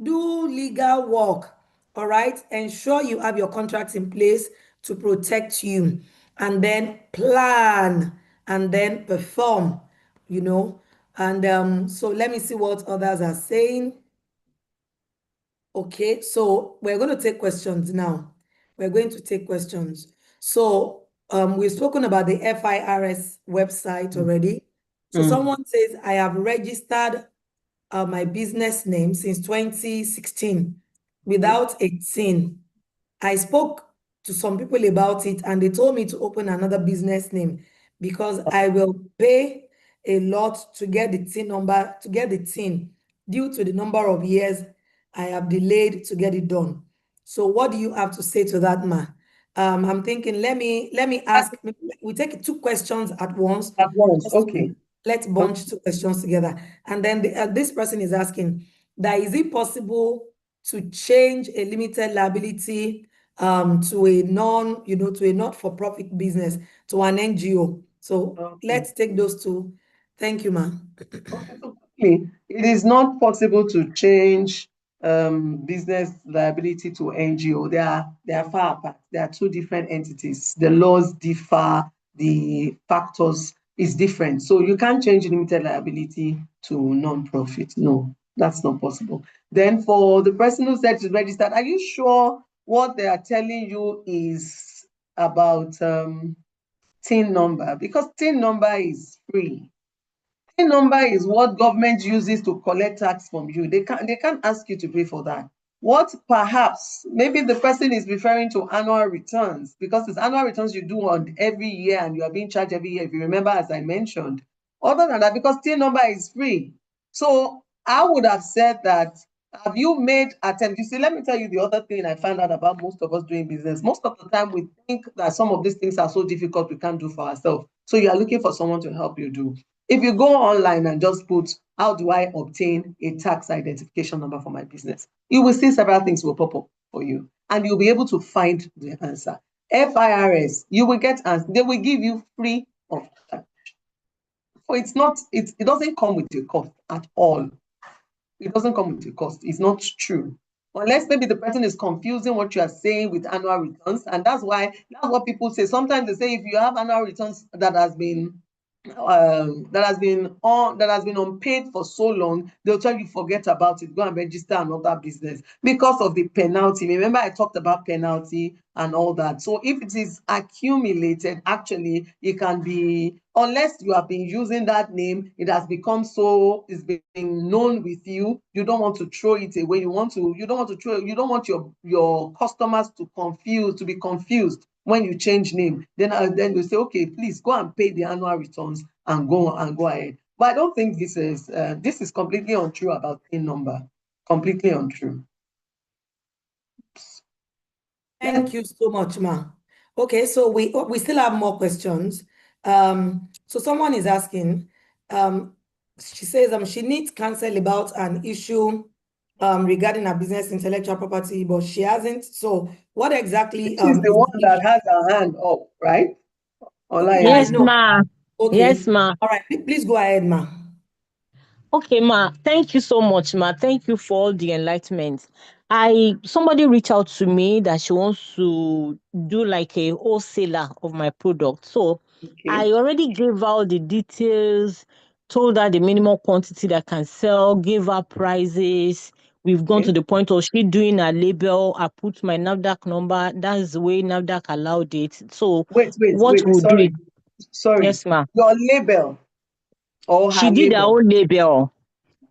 do legal work. All right, ensure you have your contracts in place to protect you, and then plan and then perform. And so let me see what others are saying. Okay, so we're going to take questions now. We're going to take questions. So we've spoken about the FIRS website already. So someone says, I have registered my business name since 2016 without a TIN. I spoke to some people about it and they told me to open another business name because I will pay a lot to get the TIN number, to get the TIN due to the number of years I have delayed to get it done. So what do you have to say to that, ma? I'm thinking, let me ask, we take 2 questions at once. At once. Just Okay. let's bunch 2 questions together. And then this person is asking that is it possible to change a limited liability to a not-for-profit business, to an NGO? So let's take those 2. Thank you, ma'am. Okay, so quickly, it is not possible to change business liability to NGO. They are far apart. They are 2 different entities. The laws differ. The factors is different. So you can't change limited liability to non-profit. No, that's not possible. Then for the person who said to register, are you sure what they are telling you is about TIN number? Because TIN number is free. TIN number is what government uses to collect tax from you. They can't ask you to pay for that. What perhaps maybe the person is referring to annual returns, because it's annual returns you do on every year and you are being charged every year, if you remember, as I mentioned. Other than that, because TIN number is free. So I would have said that, have you made attempts? You see, let me tell you the other thing I found out about most of us doing business. Most of the time we think that some of these things are so difficult we can't do for ourselves. So you are looking for someone to help you do. If you go online and just put, how do I obtain a tax identification number for my business? You will see several things will pop up for you and you'll be able to find the answer. FIRS, you will get answers. They will give you free of charge it's not, it doesn't come with a cost at all. It doesn't come with a cost. It's not true. Unless maybe the person is confusing what you are saying with annual returns. And that's what people say. Sometimes they say if you have annual returns that has been unpaid for so long, they'll tell you forget about it, go and register another business because of the penalty. Remember I talked about penalty and all that. So if it is accumulated, actually it can be, unless you have been using that name, it has become so, it's been known with you, you don't want to throw it away, you don't want your customers to be confused when you change name. Then you say, okay, please go and pay the annual returns and go ahead. But I don't think this is completely untrue about PIN number. Completely untrue. Thank you so much, Ma. Okay, so we still have more questions. So someone is asking, she says she needs counsel about an issue regarding her business intellectual property, but she hasn't. So what exactly She's the one that has her hand up, right? Yeah, I Yes, know. ma. Yes, Okay. ma. All right, please go ahead, Ma. Okay, ma. Thank you so much, ma. Thank you for all the enlightenment. Somebody reached out to me that she wants to do like a wholesaler of my product. So Okay. I already gave her all the details, told her the minimum quantity that I can sell, gave her prices. We've gone Okay. to the point of she doing a label. I put my NAFDAC number. That's the way NAFDAC allowed it. So Wait, what we'll do is, sorry. yes, ma. Your label or She her did her label. own label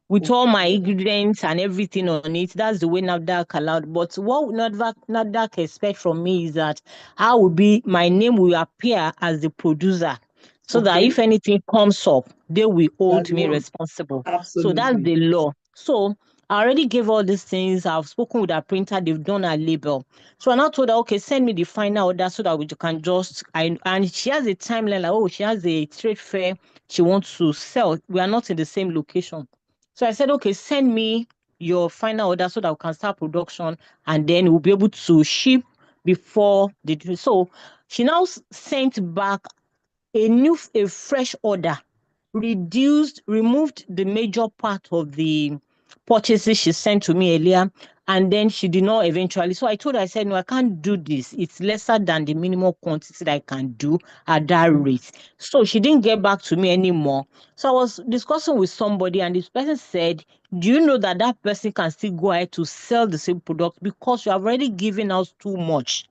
with all my Okay. ingredients and everything on it. That's the way NAFDAC allowed. But what NAFDAC expect from me is that my name will appear as the producer, so that Okay. if anything comes up, they will That's hold the me one. responsible. So that's Absolutely. the law. So I already gave all these things. I've spoken with our printer. They've done a label. So I now told her, okay, send me the final order so that we can and she has a timeline, like, oh, she has a trade fair she wants to sell. We are not in the same location. So I said, okay, send me your final order so that we can start production, and then we'll be able to ship before the. So she now sent back a fresh order, removed the major part of the purchases she sent to me earlier, and then she did not eventually. So I told her, I said, no, I can't do this. It's lesser than the minimum quantity that I can do at that rate. So she didn't get back to me anymore. So I was discussing with somebody, and this person said, do you know that that person can still go ahead to sell the same product because you have already given out too much?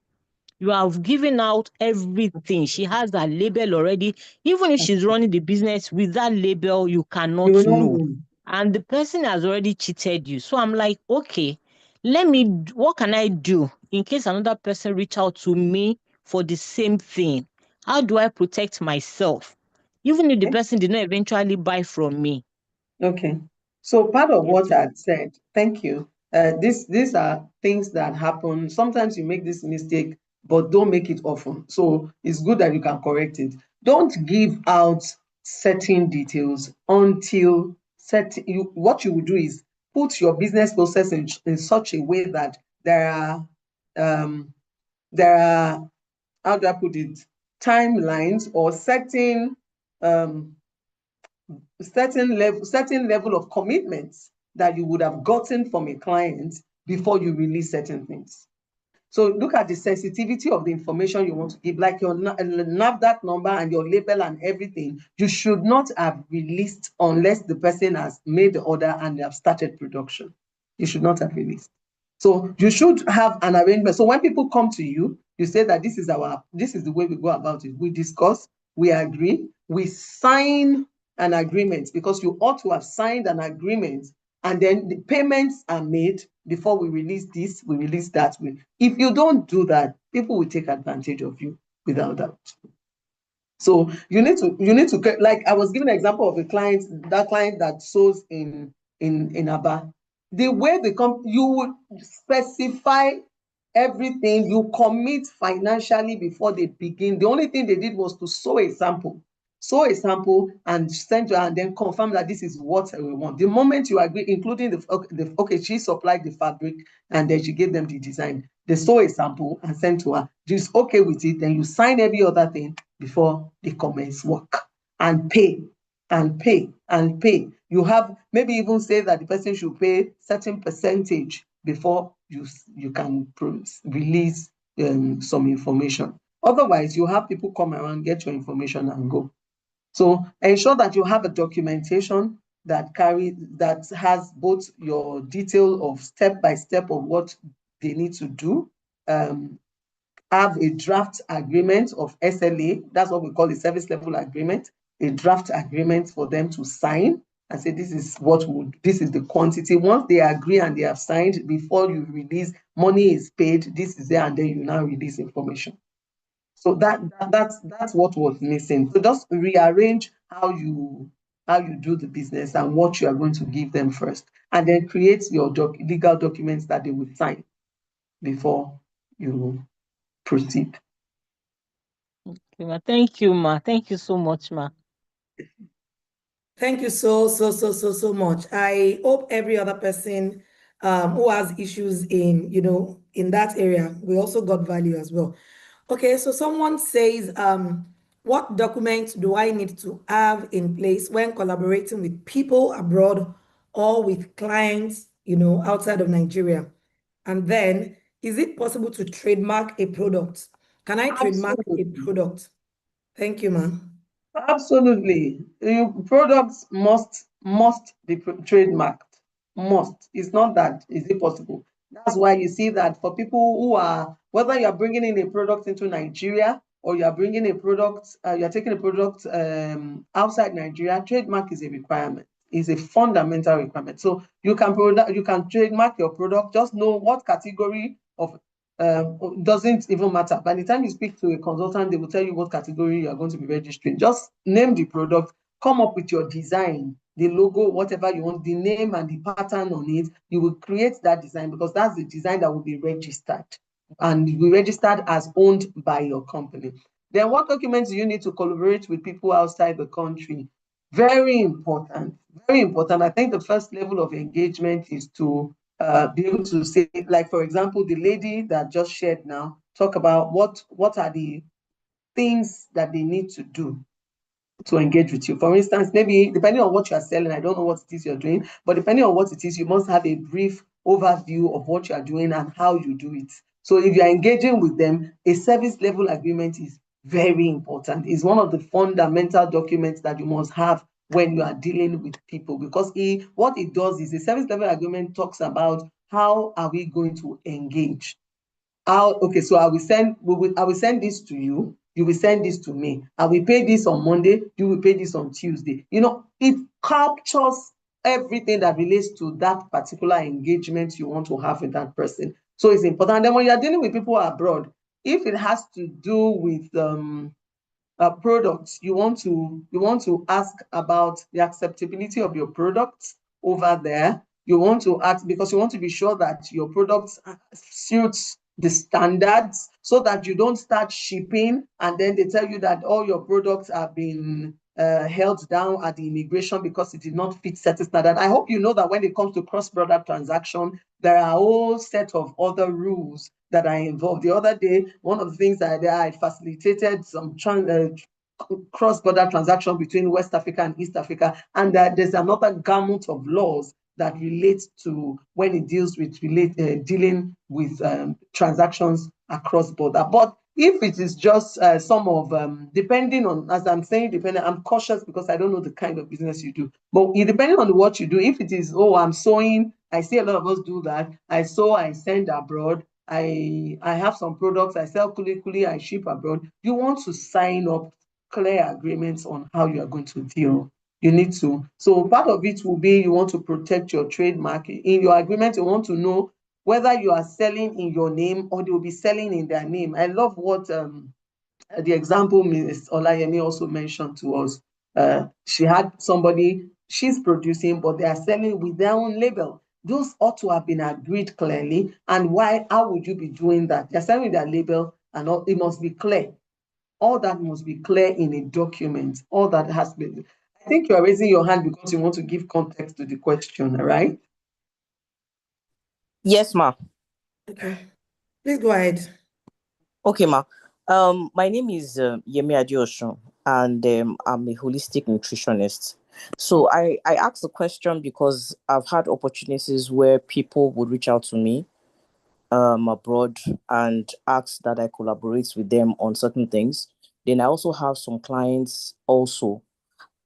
You have given out everything. She has a label already. Even if she's running the business with that label, you You will cannot not know. know. And the person has already cheated you. So I'm like, okay, what can I do in case another person reach out to me for the same thing? How do I protect myself? Even if the Okay. person did not eventually buy from me. Okay. So part of Yes. what I said, thank you. These are things that happen. Sometimes you make this mistake, but don't make it often. So it's good that you can correct it. Don't give out certain details until what you will do is put your business process in such a way that there are um, there are, how do I put it, timelines or um, certain level of commitments that you would have gotten from a client before you release certain things. So look at the sensitivity of the information you want to give, like your NAFDAC number and your label and everything. You should not have released unless the person has made the order and they have started production. You should not have released. So you should have an arrangement. So when people come to you, you say that this is the way we go about it. We discuss, we agree, we sign an agreement, because you ought to have signed an agreement, and then the payments are made before we release this, we release that. If you don't do that, people will take advantage of you without doubt. So you need to, like I was giving an example of that client that sows in Aba. The way you would specify everything, you commit financially before they begin. The only thing they did was to sow a sample and send you, and then confirm that this is what we want. The moment you agree, including okay, she supplied the fabric and then she gave them the design. They sow a sample and send to her. She's okay with it, then you sign every other thing before they commence work and pay. and pay and pay. You have maybe even say that the person should pay certain percentage before you can release some information. Otherwise, you have people come around, get your information and go. So ensure that you have a documentation that has both your detail of step by step of what they need to do. Have a draft agreement of SLA. That's what we call a service level agreement. A draft agreement for them to sign and say this is the quantity. Once they agree and they have signed, before you release, money is paid. This is there, and then you now release information. So that's what was missing. So just rearrange how you do the business and what you are going to give them first, and then create your legal documents that they will sign before you proceed. Okay, ma. Thank you, ma. Thank you so much, ma. Thank you so much. I hope every other person who has issues in that area, we also got value as well. Okay, so someone says, what documents do I need to have in place when collaborating with people abroad or with clients, outside of Nigeria? And then, is it possible to trademark a product? Can I trademark a Absolutely. product? Thank you, ma'am. Absolutely. Products must be trademarked. Must. It's not that is it possible. That's why you see that for people who are, whether you are bringing in a product into Nigeria or you are bringing a product, you are taking a product outside Nigeria, trademark is a requirement. Is a fundamental requirement. So you can trademark your product. Just know what category of doesn't even matter. By the time you speak to a consultant, they will tell you what category you are going to be registering. Just name the product, come up with your design, the logo, whatever you want, the name and the pattern on it. You will create that design because that's the design that will be registered and will be registered as owned by your company. Then what documents do you need to collaborate with people outside the country? Very important, very important. I think the first level of engagement is to be able to say, like, for example, the lady that just shared now, talk about what are the things that they need to do to engage with you. For instance, maybe depending on what you are selling, I don't know what it is you're doing, but depending on what it is, you must have a brief overview of what you are doing and how you do it. So if you are engaging with them, a service level agreement is very important. It's one of the fundamental documents that you must have when you are dealing with people, because what it does is a service level agreement talks about how are we going to engage. So I will send this to you, you will send this to me. I will pay this on Monday, you will pay this on Tuesday. It captures everything that relates to that particular engagement you want to have with that person. So it's important. And then when you're dealing with people abroad, if it has to do with products, you want to ask about the acceptability of your products over there. You want to ask because you want to be sure that your products suits the standards, so that you don't start shipping and then they tell you that all your products have been held down at the immigration because it did not fit certain standard. I hope you know that when it comes to cross-border transaction, there are a whole set of other rules that are involved. The other day, one of the things that I facilitated some cross-border transaction between West Africa and East Africa, and there's another gamut of laws that relates to when it deals with dealing with transactions across border. But if it is just some of depending on, as I'm saying, I'm cautious because I don't know the kind of business you do. But depending on what you do, if it is, I'm sewing, I see a lot of us do that. I sew, I send abroad. I have some products, I sell kuli, I ship abroad. You want to sign up clear agreements on how you are going to deal. You need to. So part of it will be you want to protect your trademark. In your agreement, you want to know whether you are selling in your name or they will be selling in their name. I love what the example Ms. Olayemi also mentioned to us. She had somebody, she's producing, but they are selling with their own label. Those ought to have been agreed clearly. And why? How would you be doing that? They're selling with their label, and it must be clear. All that must be clear in a document. All that has been. I think you are raising your hand because you want to give context to the question, right? Yes, ma. Okay. Please go ahead. Okay, ma. My name is Yemi Adioshun. and I'm a holistic nutritionist. So I asked the question because I've had opportunities where people would reach out to me abroad and ask that I collaborate with them on certain things. Then I also have some clients also,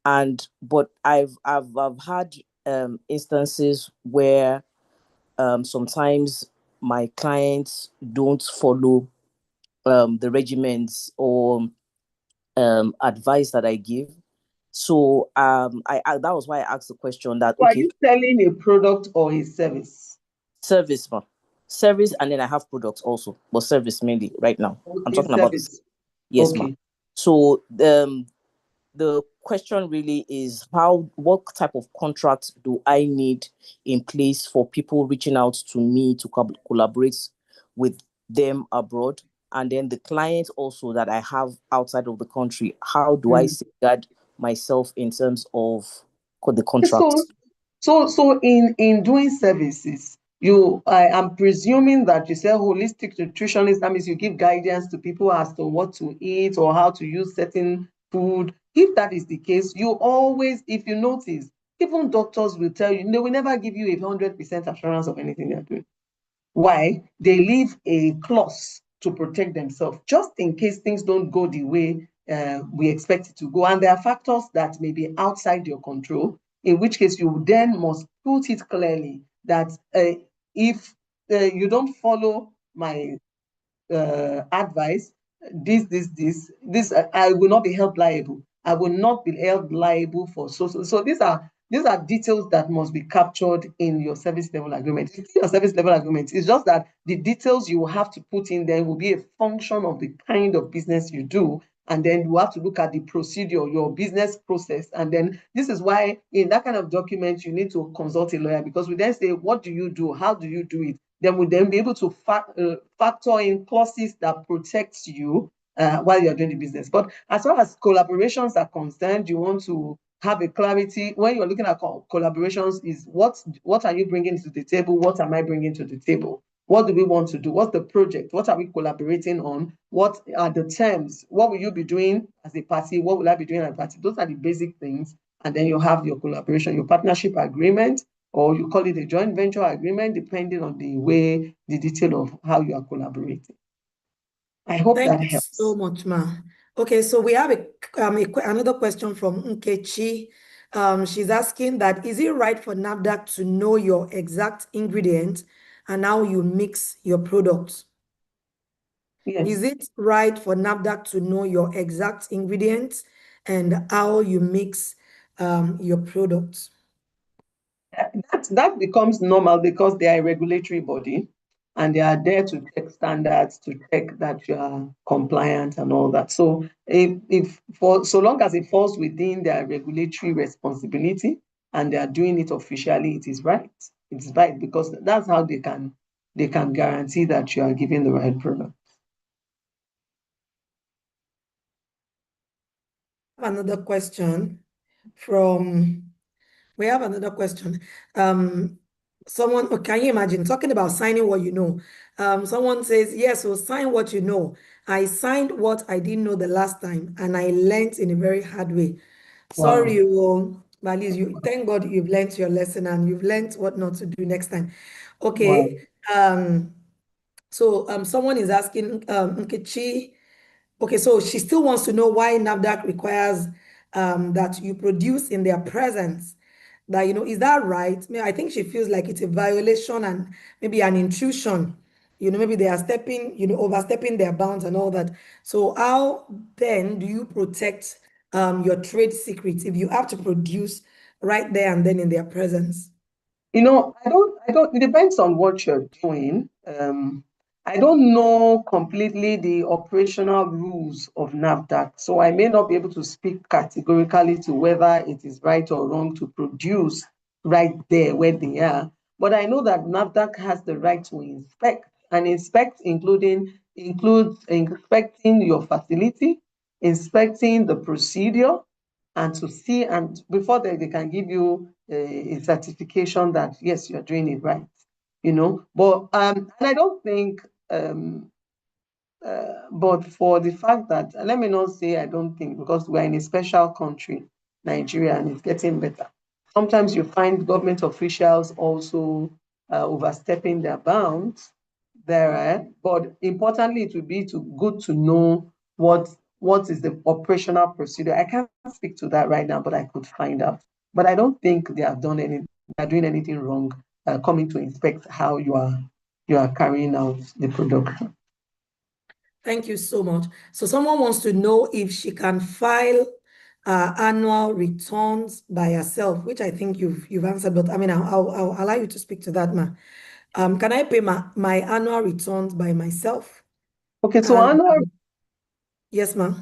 and but I've had instances where sometimes my clients don't follow the regimens or advice that I give. So I that was why I asked the question that So are okay, you selling a product or a service? service ma. Service, and then I have products also, but service mainly right now. I'm Okay, talking about this. service. Yes, ma. Okay. So the question really is what type of contract do I need in place for people reaching out to me to collaborate with them abroad, and then the clients also that I have outside of the country, how do I Mm. safeguard myself in terms of the So, contracts? in doing services, I am presuming that you say holistic nutritionist. That means you give guidance to people as to what to eat or how to use certain food. If that is the case, you always, if you notice, even doctors will tell you they will never give you 100% assurance of anything they're doing. Why? They leave a clause to protect themselves, just in case things don't go the way we expect it to go. And there are factors that may be outside your control, in which case you then must put it clearly that if you don't follow my advice, this, I will not be held liable. I will not be held liable for so these are details that must be captured in your service level agreement. It's still your service level agreement. It's just that the details you will have to put in there will be a function of the kind of business you do. And then you have to look at the procedure, your business process. And then this is why in that kind of document, you need to consult a lawyer, because we then say, what do you do? How do you do it? Then we then be able to factor in clauses that protects you while you're doing the business. But as far as collaborations are concerned, you want to have a clarity when you're looking at collaborations is what are you bringing to the table? What am I bringing to the table? What do we want to do? What's the project? What are we collaborating on? What are the terms? What will you be doing as a party? What will I be doing as a party? Those are the basic things. And then you have your collaboration, your partnership agreement, or you call it a joint venture agreement, depending on the way, the detail of how you are collaborating. I hope Thank that you so helps. much, ma. Okay, so we have another question from Nkechi. She's asking that, is it right for NAFDAC to know your exact ingredient and how you mix your products? Is Yes. it right for NAFDAC to know your exact ingredients and how you mix your products? That becomes normal because they are a regulatory body and they are there to check standards, to check that you are compliant and all that. So if for so long as it falls within their regulatory responsibility and they are doing it officially, it is right. It's right because that's how they can guarantee that you are giving the right product. Another question from We have another question. Someone, can you imagine talking about signing what you know? Someone says, yes, so sign what you know. I signed what I didn't know the last time, and I learned in a very hard way. Wow. Sorry, but at least thank God you've learned your lesson and you've learned what not to do next time. Wow. Okay. So someone is asking Nkechi. Okay, so she still wants to know why NAFDAC requires that you produce in their presence. That, is that right? I think she feels like it's a violation and maybe an intrusion. Maybe they are overstepping their bounds and all that. So how then do you protect your trade secrets if you have to produce right there and then in their presence? It depends on what you're doing. I don't know completely the operational rules of NAFDAC, so I may not be able to speak categorically to whether it is right or wrong to produce right there where they are. But I know that NAFDAC has the right to inspect, and inspect includes inspecting your facility, inspecting the procedure, and to see, and before they can give you a certification that yes, you're doing it right. But and I don't think but for the fact that, let me not say I don't think, because we're in a special country, Nigeria, and it's getting better. Sometimes you find government officials also overstepping their bounds there, but importantly, it would be good to know what is the operational procedure. I can't speak to that right now, but I could find out. But I don't think they are doing anything wrong coming to inspect how you are carrying out the production. Thank you so much. So someone wants to know if she can file annual returns by herself, which I think you've answered, but I mean, I'll allow you to speak to that, ma. Can I pay my annual returns by myself? Okay, so And yes, ma.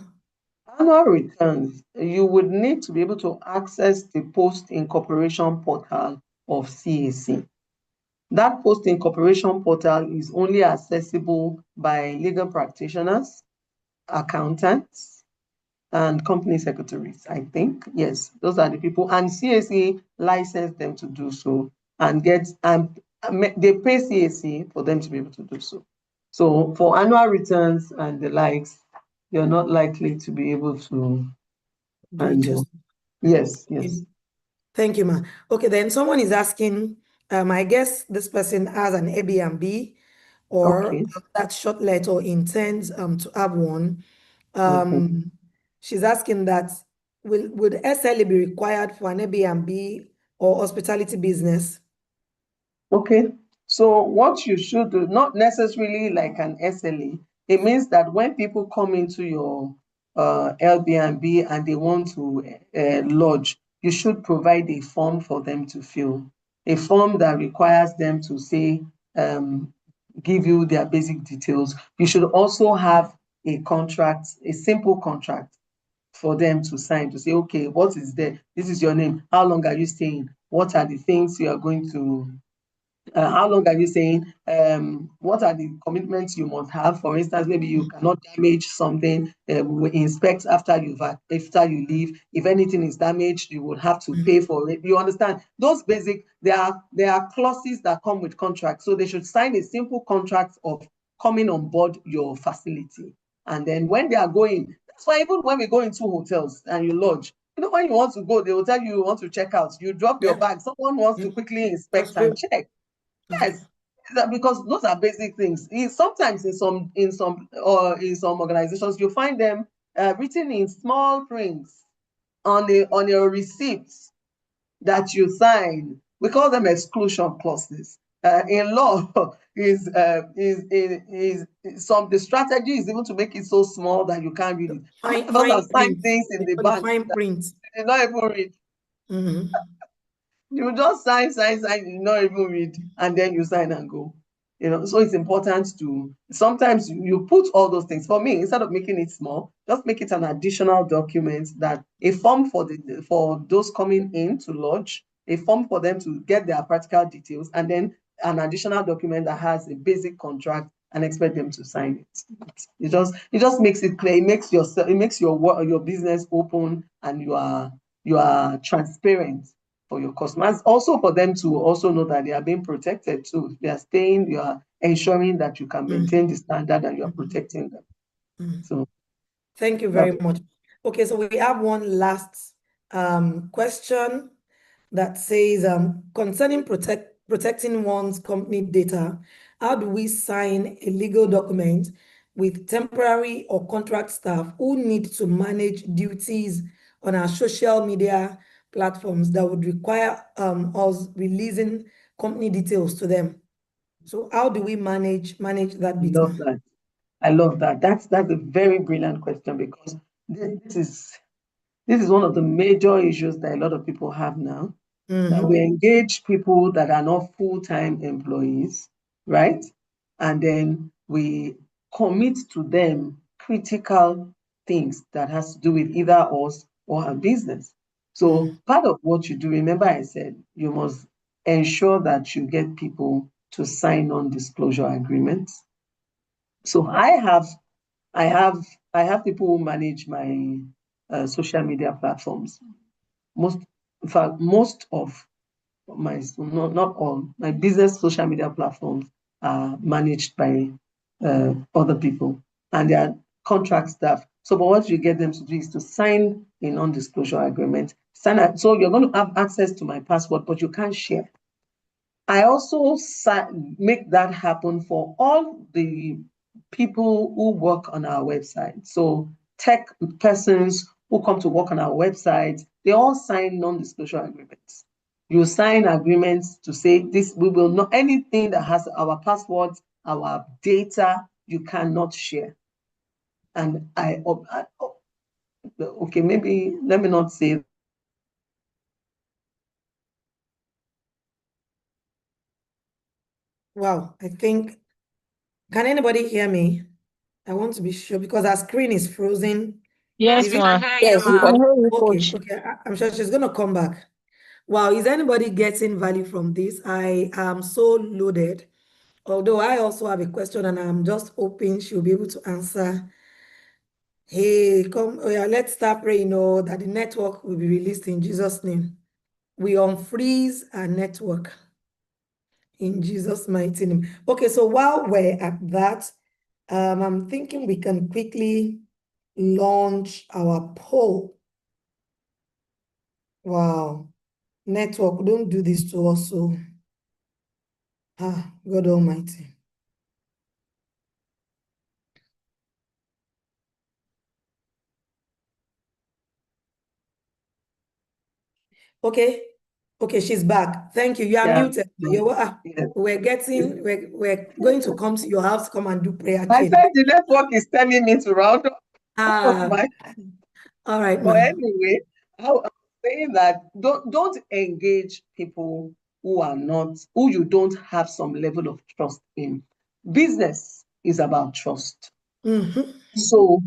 annual returns, you would need to be able to access the post incorporation portal of CAC. That post incorporation portal is only accessible by legal practitioners, accountants, and company secretaries, I think. Yes, those are the people. And CAC license them to do so and they pay CAC for them to be able to do so. So for annual returns and the likes, you're not likely to be able to Do it yourself. Yes. Thank you, ma. Okay, then someone is asking, I guess this person has an Airbnb or Okay. that short letter intends to have one. Mhm. She's asking that would SLA be required for an Airbnb or hospitality business? Okay. So what you should do, not necessarily like an SLA, it means that when people come into your Airbnb and they want to lodge, you should provide a form for them to fill, a form that requires them to say, give you their basic details. You should also have a contract, a simple contract for them to sign to say, okay, what is there? This is your name. How long are you staying? What are the things you are going to how long are you saying? What are the commitments you must have? For instance, maybe you cannot damage something. We will inspect after you leave. If anything is damaged, you would have to pay for it. You understand? Those basic, there are clauses that come with contracts. So they should sign a simple contract of coming on board your facility. And then when they are going, that's why even when we go into hotels and you lodge, when you want to go, they will tell you want to check out. You drop your Yeah. bag. Someone wants to quickly That's inspect true. and check. Okay. Yes, because those are basic things. Sometimes in some organizations, you find them written in small prints on your receipts that you sign. We call them exclusion clauses. In law, the strategy is even to make it so small that you can't read it. How many of us have Fine signed print. things in They the call it bank fine that print. you did not even read? You just sign, you not even read, and then you sign and go. So it's important to sometimes you put all those things. For me, instead of making it small, just make it an additional document, that a form for those coming in to lodge, a form for them to get their practical details, and then an additional document that has a basic contract and expect them to sign it. It just makes it clear. It makes your business open, and you are transparent for your customers. Also for them to also know that they are being protected too. If they are staying, you are ensuring that you can maintain the standard and you are protecting them. So Thank you very much. Okay, so we have one last question that says, concerning protecting one's company data, how do we sign a legal document with temporary or contract staff who need to manage duties on our social media platforms that would require us releasing company details to them? So how do we manage that bit? I love that. That's a very brilliant question, because this is one of the major issues that a lot of people have now. That we engage people that are not full-time employees, right? And then we commit to them critical things that has to do with either us or our business. So part of what you do, remember I said, you must ensure that you get people to sign on disclosure agreements. So I have people who manage my social media platforms. In fact, most of not all, my business social media platforms are managed by other people. and they are contract staff. So, but what you get them to do is to sign a non-disclosure agreement. So you're going to have access to my password, but you can't share. I also make that happen for all the people who work on our website. So tech persons who come to work on our website, they all sign non-disclosure agreements. You sign agreements to say this, we will not, anything that has our passwords, our data, you cannot share. And okay, maybe let me not say. Wow, I think, can anybody hear me? I want to be sure because our screen is frozen. Yes, Is it? ma. Yes, I hear you, Okay, coach. okay. I'm sure she's gonna come back. Wow, is anybody getting value from this? I am so loaded. Although I also have a question and I'm just hoping she'll be able to answer. Hey, come, oh yeah, let's start praying, that the network will be released in Jesus' name. We unfreeze our network in Jesus' mighty name. Okay, so while we're at that, I'm thinking we can quickly launch our poll. Wow, network, don't do this to us, so God Almighty. Okay, okay, she's back. Thank you. You are Yeah, muted. yes. We're going to come to your house, come and do prayer I chain. said the network is telling me to round up Ah, my. all right, But ma'am. anyway, I'm saying that don't engage people who you don't have some level of trust in. Business is about trust. So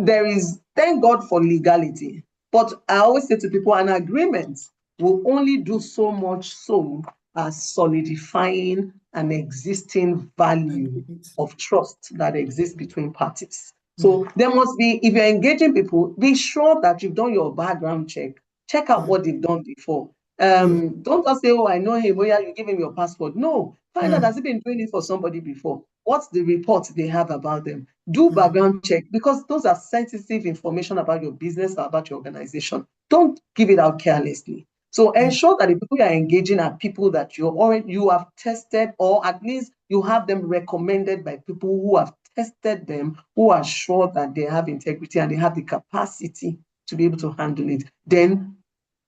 thank God for legality. But I always say to people, an agreement will only do so much so as solidifying an existing value of trust that exists between parties. So there must be, if you're engaging people, be sure that you've done your background check. Check out what they've done before. Don't just say, oh, I know him, oh yeah, you give him your passport. No, find out, has he been doing it for somebody before? What's the report they have about them? Do background check, because those are sensitive information about your business or about your organization. Don't give it out carelessly. So ensure that the people you are engaging are people that you have tested, or at least you have them recommended by people who have tested them, who are sure that they have integrity and they have the capacity to be able to handle it. Then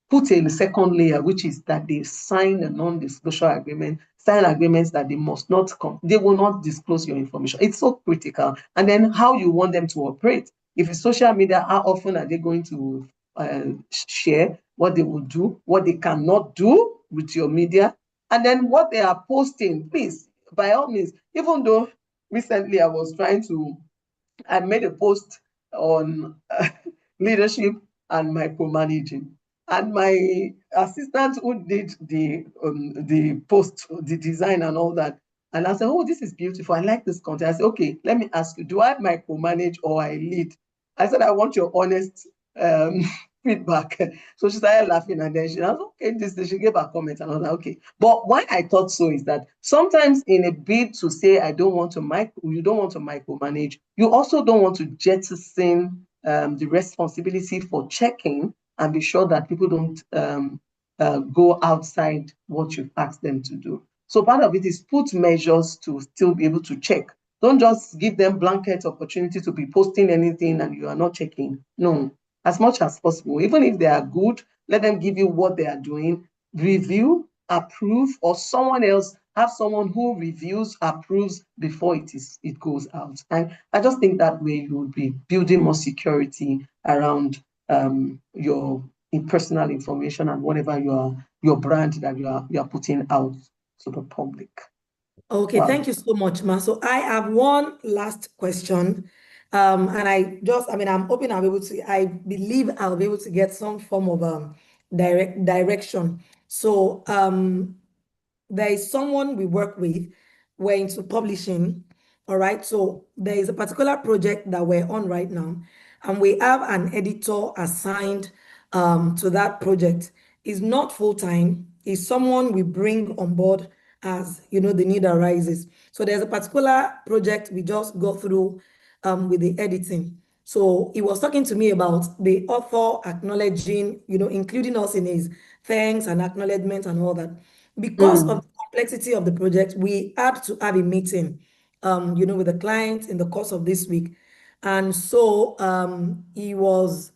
put a second layer, which is that they sign a non-disclosure agreement, sign agreements that they will not disclose your information. It's so critical. And then how you want them to operate. If it's social media, how often are they going to share what they will do, what they cannot do with your media, and then what they are posting? Please, by all means, even though recently I made a post on leadership and micromanaging. And my assistant who did the post, the design and all that, and I said, oh, this is beautiful. I like this content. I said, okay, let me ask you, do I micromanage or I lead? I said, I want your honest um, feedback. So she started laughing, and then she was okay, she gave her comment, and I was like, okay. But why I thought so is that sometimes in a bid to say you don't want to micromanage, you also don't want to jettison the responsibility for checking and be sure that people don't go outside what you've asked them to do. So part of it is put measures to still be able to check. Don't just give them blanket opportunity to be posting anything and you are not checking. No, as much as possible. Even if they are good, let them give you what they are doing, review, approve, or someone else have someone who reviews, approves before it goes out. And I just think that way you will be building more security around your personal information and whatever your brand that you are putting out to the public. Okay, Wow. thank you so much, Ma. So I have one last question. And I'm hoping I believe I'll be able to get some form of direction. So there is someone we work with, we're into publishing, all right? So there is a particular project that we're on right now, and we have an editor assigned to that project. Is not full-time, is someone we bring on board as the need arises. So there's a particular project we just go through with the editing. So he was talking to me about the author acknowledging, including us in his thanks and acknowledgement and all that. Because of the complexity of the project, we had to have a meeting, with the client in the course of this week. And so he was,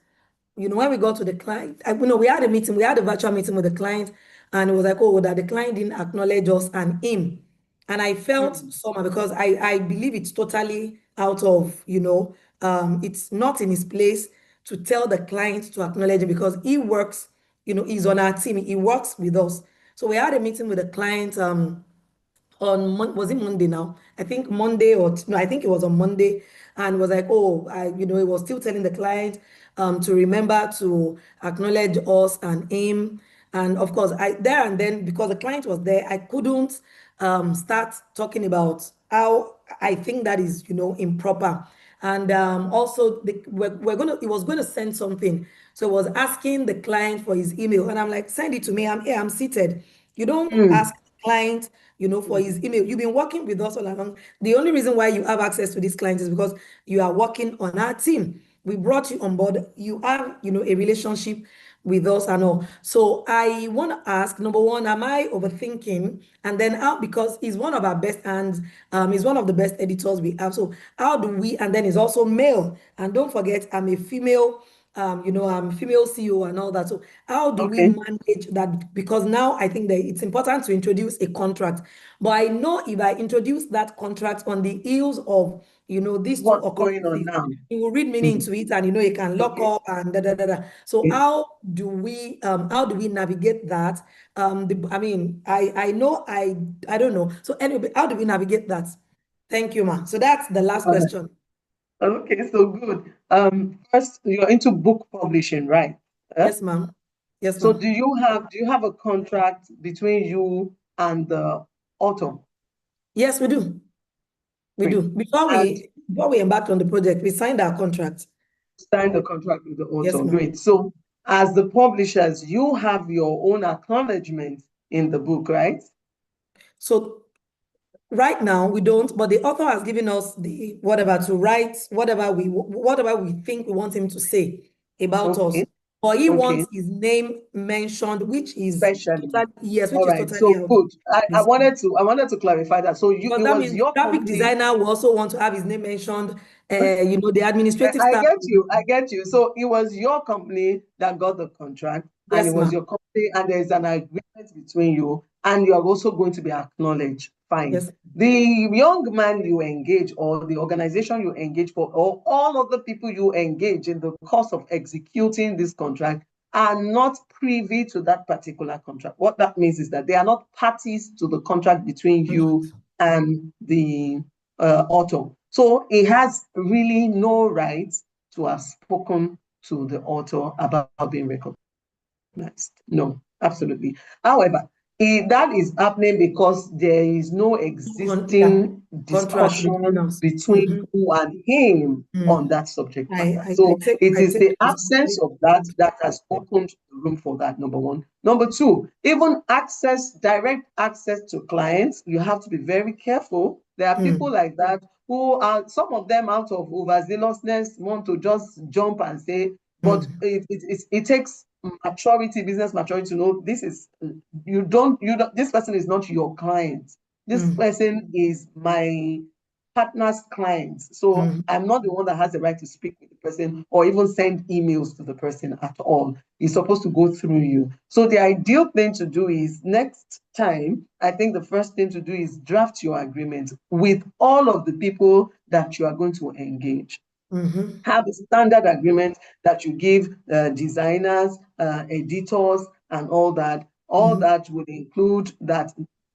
when we got to the client, we had a meeting, we had a virtual meeting with the client, and it was like, oh, that the client didn't acknowledge us and him. And I felt somehow because I believe it's totally out of, it's not in his place to tell the client to acknowledge him because he works, he's on our team, he works with us. So we had a meeting with the client on was it Monday now? I think Monday or no, I think it was on Monday, and was like, oh, it was still telling the client to remember to acknowledge us and him. And of course, I there and then because the client was there, I couldn't start talking about how I think that is, improper. And also, we're gonna. It was going to send something, so it was asking the client for his email, and I'm like, send it to me. I'm here. I'm seated. You don't ask the client, for his email. You've been working with us all along. The only reason why you have access to this client is because you are working on our team. We brought you on board. You have, a relationship with us and all. So I want to ask, number one, am I overthinking? And then how, because he's one of our best and he's one of the best editors we have. So how do we, and then he's also male. And don't forget, I'm a female, I'm female CEO and all that. So how do we Okay. manage that? Because now I think that it's important to introduce a contract. But I know if I introduce that contract on the heels of, these two What's going on occurrences, now? you will read meaning into it and you can lock Okay. up and da da da da. So Okay. how do we navigate that? I mean, I know I don't know. So anyway, how do we navigate that? Thank you, ma. So that's the last All right. question. Okay, so good. First, you're into book publishing, right? Yes, ma'am. Yes, So ma'am. do you have a contract between you and the author? Yes, we do. We Great. do. And Before we embarked on the project, we signed our contract. sign the contract with the Yes, author. ma'am. Great. So as the publishers, you have your own acknowledgement in the book, right? So right now we don't, but the author has given us the whatever to write, whatever we think we want him to say about us. Okay. But he Okay. wants his name mentioned, which is Especially. totally, yes, which All is right. totally So out of good. I this. wanted to clarify that. So Because it that was means your graphic company. designer will also want to have his name mentioned, the administrative I staff. get you. I get you. So it was your company that got the contract, and it Yes, was ma'am. your company, and there's an agreement between you, and you are also going to be acknowledged. Fine. Yes. The young man you engage, or the organization you engage for, or all of the people you engage in the course of executing this contract are not privy to that particular contract. What that means is that they are not parties to the contract between you and the author. So he has really no right to have spoken to the author about being recognized. No, absolutely. However, that is happening because there is no Yeah, existing contract between discussion us. between you and him on that subject matter. I So it take is the absence responsibility. of that that has opened the room for that, number one. Number two, even direct access to clients, you have to be very careful. There are people like that who are, some of them out of overzealousness, want to just jump and say, but it takes maturity, business maturity, to know this is, this person is not your client. This person is my partner's client. So I'm not the one that has the right to speak with the person or even send emails to the person at all. It's supposed to go through you. So the ideal thing to do is, next time, I think the first thing to do is draft your agreement with all of the people that you are going to engage. Have a standard agreement that you give designers, editors, and all that. All that would include that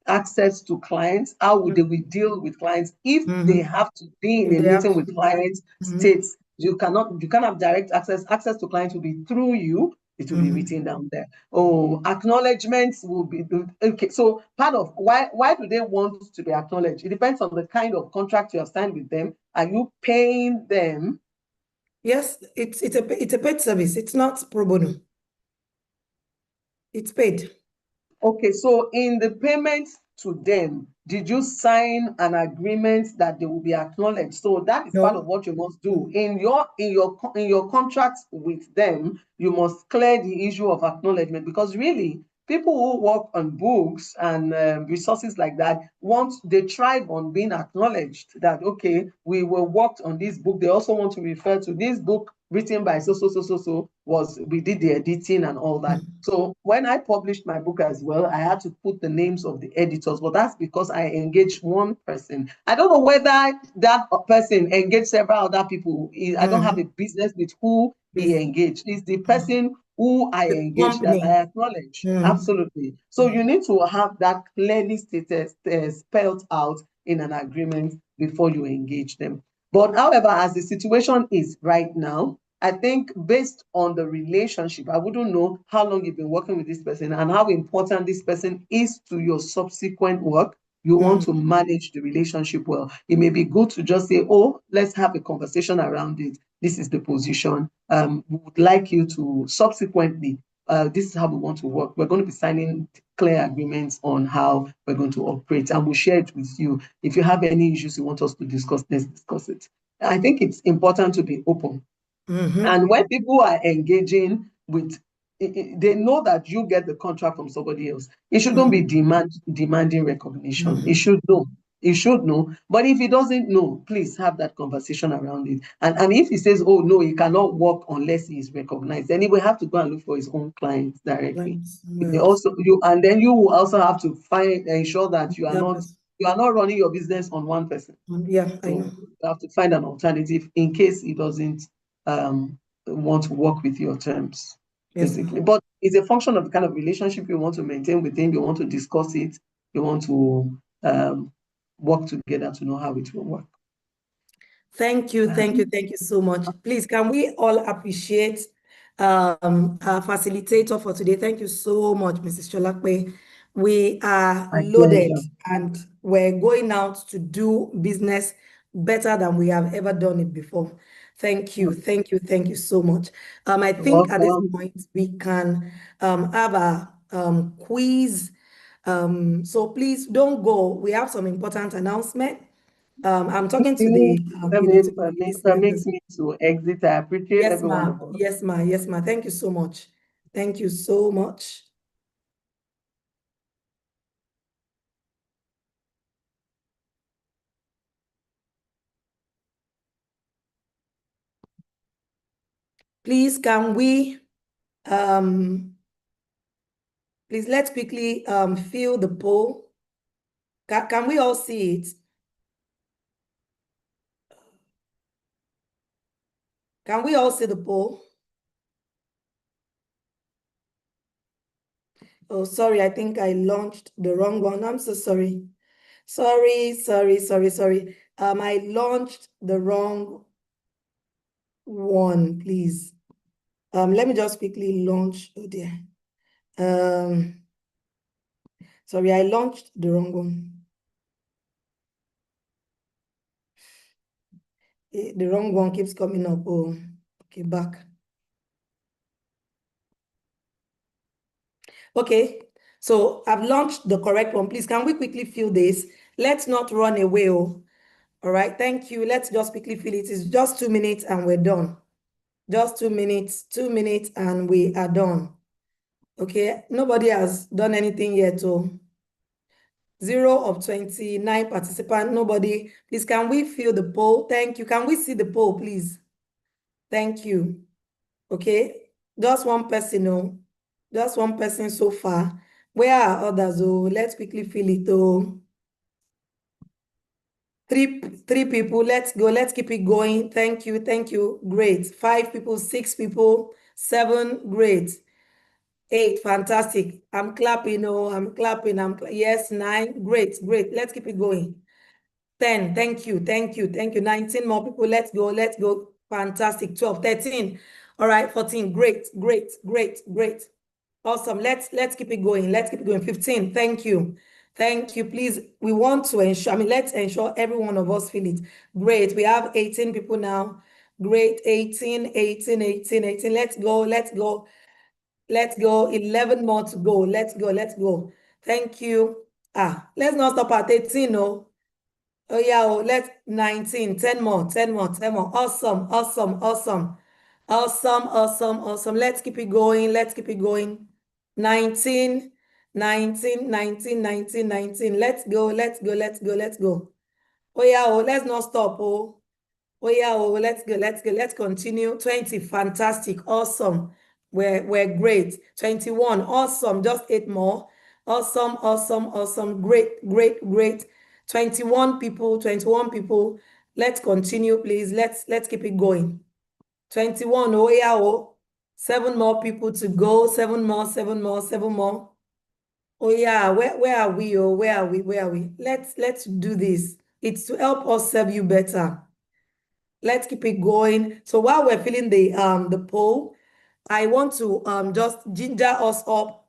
access to clients. How would they deal with clients if they have to be in If a they have meeting to. with clients? States you can't have direct access. Access to clients will be through you. It will be written down there. Oh, acknowledgements will be okay. So part of why do they want to be acknowledged? It depends on the kind of contract you have signed with them. Are you paying them? Yes, it's a paid service. It's not pro bono. It's paid. Okay, so in the payment to them? Did you sign an agreement that they will be acknowledged? So that is part of No. what you must do in your contract with them. You must clear the issue of acknowledgement, because really, people who work on books and resources like that they thrive on being acknowledged that, okay, we were worked on this book. They also want to refer to this book written by so we did the editing and all that. So when I published my book as well, I had to put the names of the editors, but that's because I engaged one person. I don't know whether that person engaged several other people. I don't have a business with who he engaged. It's the person who I The engaged that company. I acknowledge. Absolutely. So you need to have that clearly stated, spelled out in an agreement before you engage them. But however, as the situation is right now, I think based on the relationship, I wouldn't know how long you've been working with this person and how important this person is to your subsequent work. You want to manage the relationship well. It may be good to just say, oh, let's have a conversation around it. This is the position. We would like you to subsequently, this is how we want to work. We're going to be signing clear agreements on how we're going to operate, and we'll share it with you. If you have any issues you want us to discuss, let's discuss it. I think it's important to be open. And when people are engaging with, they know that you get the contract from somebody else. It shouldn't be demanding recognition. It should know. It should know. But if he doesn't know, please have that conversation around it. And if he says, oh, no, he cannot work unless he is recognized, then he will have to go and look for his own clients directly. And then you will also have to ensure that you are not running your business on one person. Yeah, I know. You have to find an alternative in case he doesn't want to work with your terms, basically. But it's a function of the kind of relationship you want to maintain with him. You want to discuss it. You want to work together to know how it will work. Thank you so much. Please, can we all appreciate our facilitator for today? Thank you so much, Mrs. Cholakwe. We are loaded and we're going out to do business better than we have ever done it before. Thank you so much. I think at this point we can have a quiz. So please don't go. We have some important announcement. I'm talking to the permit me to exit. I appreciate everyone of us. Yes, ma. Thank you so much. Thank you so much. Please, can we please let's quickly fill the poll. Can we all see it? Can we all see the poll? Oh, sorry, I think I launched the wrong one. I'm so sorry. Sorry. I launched the wrong one, please. Let me just quickly launch. Oh dear. Sorry, I launched the wrong one. The wrong one keeps coming up. Oh, okay, back. Okay, so I've launched the correct one. Please, can we quickly fill this? Let's not run away. Oh, all right, thank you. Let's just quickly fill it. It's just 2 minutes and we're done. Just 2 minutes, and we are done. Okay, nobody has done anything yet. Oh, 0 of 29 participants, nobody. Please, can we fill the poll? Thank you. Can we see the poll, please? Thank you. Okay, just one person, oh, just one person so far. Where are others? Oh, let's quickly fill it. Oh, three people. Let's go. Let's keep it going. Thank you. Great. 5 people, 6 people, 7. Great. 8. Fantastic. I'm clapping. Oh, I'm clapping. Yes. 9. Great. Let's keep it going. 10. Thank you. 19 more people. Let's go. Fantastic. 12. 13. All right. 14. Great. Awesome. Let's keep it going. 15. Thank you. Please, we want to ensure, let's ensure every one of us feel it. Great. We have 18 people now. Great. 18. Let's go. 11 more to go. Let's go. Thank you. Let's not stop at 18, no. Oh yeah, let's 19, 10 more, 10 more, 10 more. Awesome, awesome, awesome. Awesome, awesome, awesome. Let's keep it going. Let's keep it going. 19, 19, 19, 19, 19. Let's go, let's go, let's go, let's go. Oh yeah, let's not stop. Oh yeah, let's go, let's go, let's continue. 20, fantastic, awesome. We're great. 21, awesome, just 8 more. Awesome, awesome, awesome, great, great, great. 21 people, 21 people. Let's continue, please. Let's keep it going. 21, oh yeah, 7 more people to go. 7 more, 7 more, 7 more. Oh yeah, where are we? Oh, where are we? Where are we? Let's do this. It's to help us serve you better. Let's keep it going. So while we're filling the poll, I want to just ginger us up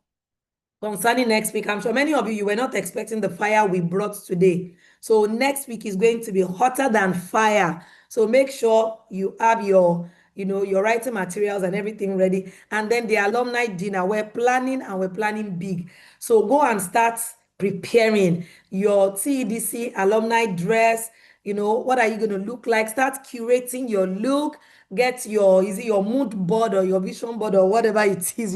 concerning next week. I'm sure many of you were not expecting the fire we brought today. So next week is going to be hotter than fire. So make sure you have your writing materials and everything ready. And then the alumni dinner, we're planning big. So go and start preparing your TEDC alumni dress. What are you going to look like? Start curating your look. Get is it your mood board or your vision board or whatever it is,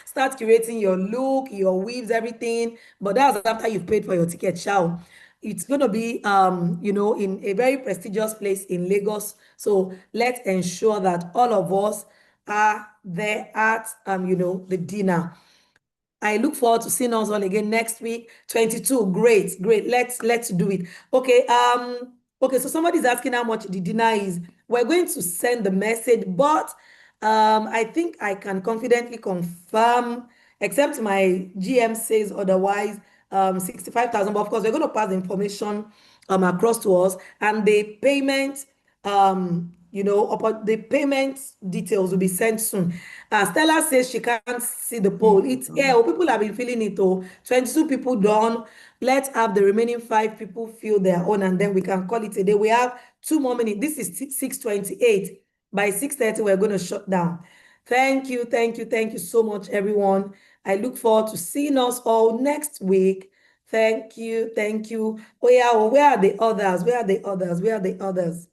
start curating your look, your weaves, everything. But that's after you've paid for your ticket, shall. It's going to be, in a very prestigious place in Lagos. So let's ensure that all of us are there at, the dinner. I look forward to seeing us all again next week. 22, great, great. Let's do it. Okay, okay, so somebody's asking how much the dinner is. We're going to send the message, but I think I can confidently confirm, except my GM says otherwise, 65,000. But of course, we're going to pass the information across to us, and the payment the payment details will be sent soon. Stella says she can't see the poll. It's people have been feeling it. 22 people done. Let's have the remaining 5 people fill their own, and then we can call it a day. We have 2 more minutes. This is 6:28. By 6:30, we're going to shut down. Thank you, thank you, thank you so much, everyone. I look forward to seeing us all next week. Thank you, thank you. Oh yeah, where are the others? Where are the others? Where are the others?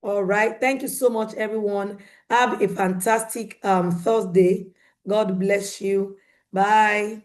All right. Thank you so much, everyone. Have a fantastic Thursday. God bless you. Bye.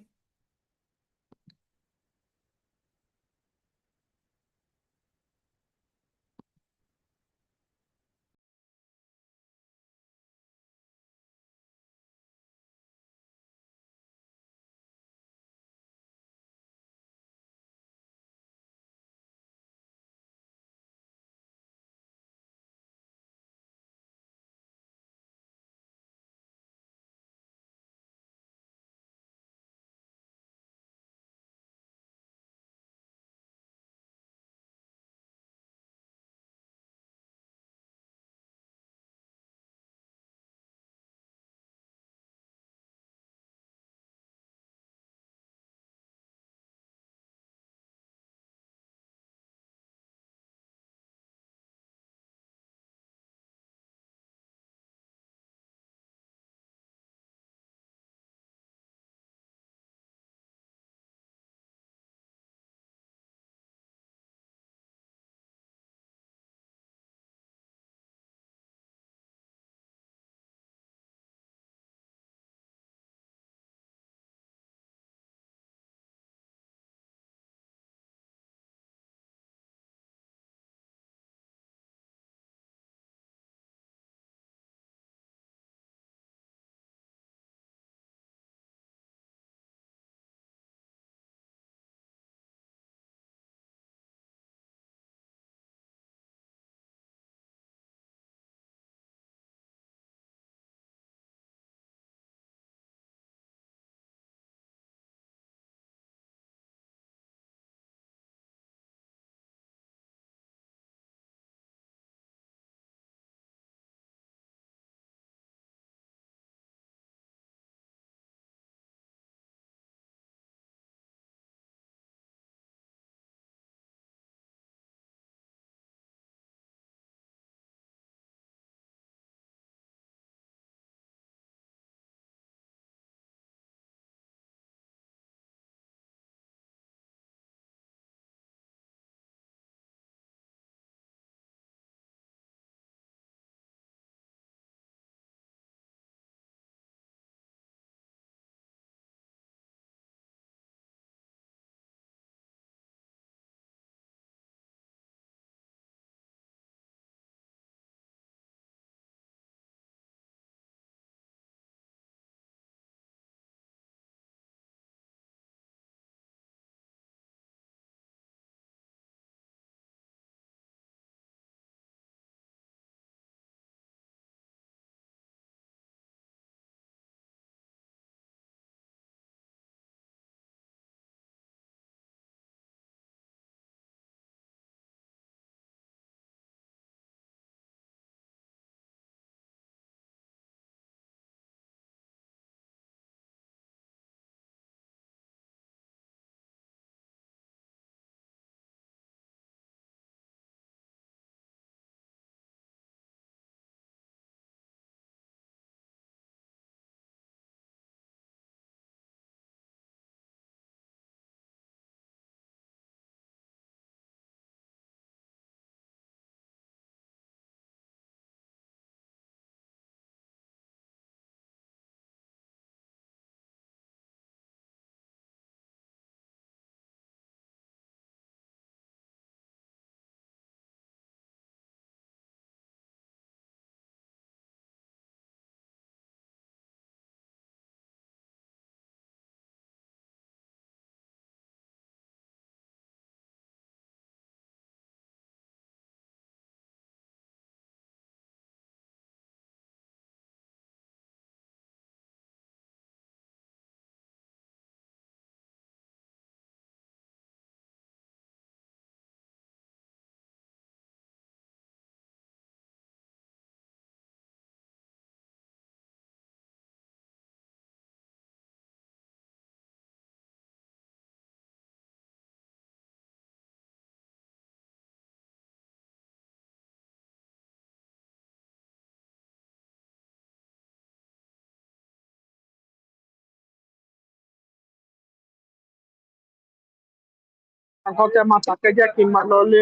nǹkan tẹ́ máa tà kẹ́ jẹ́ kí n máa lọlé.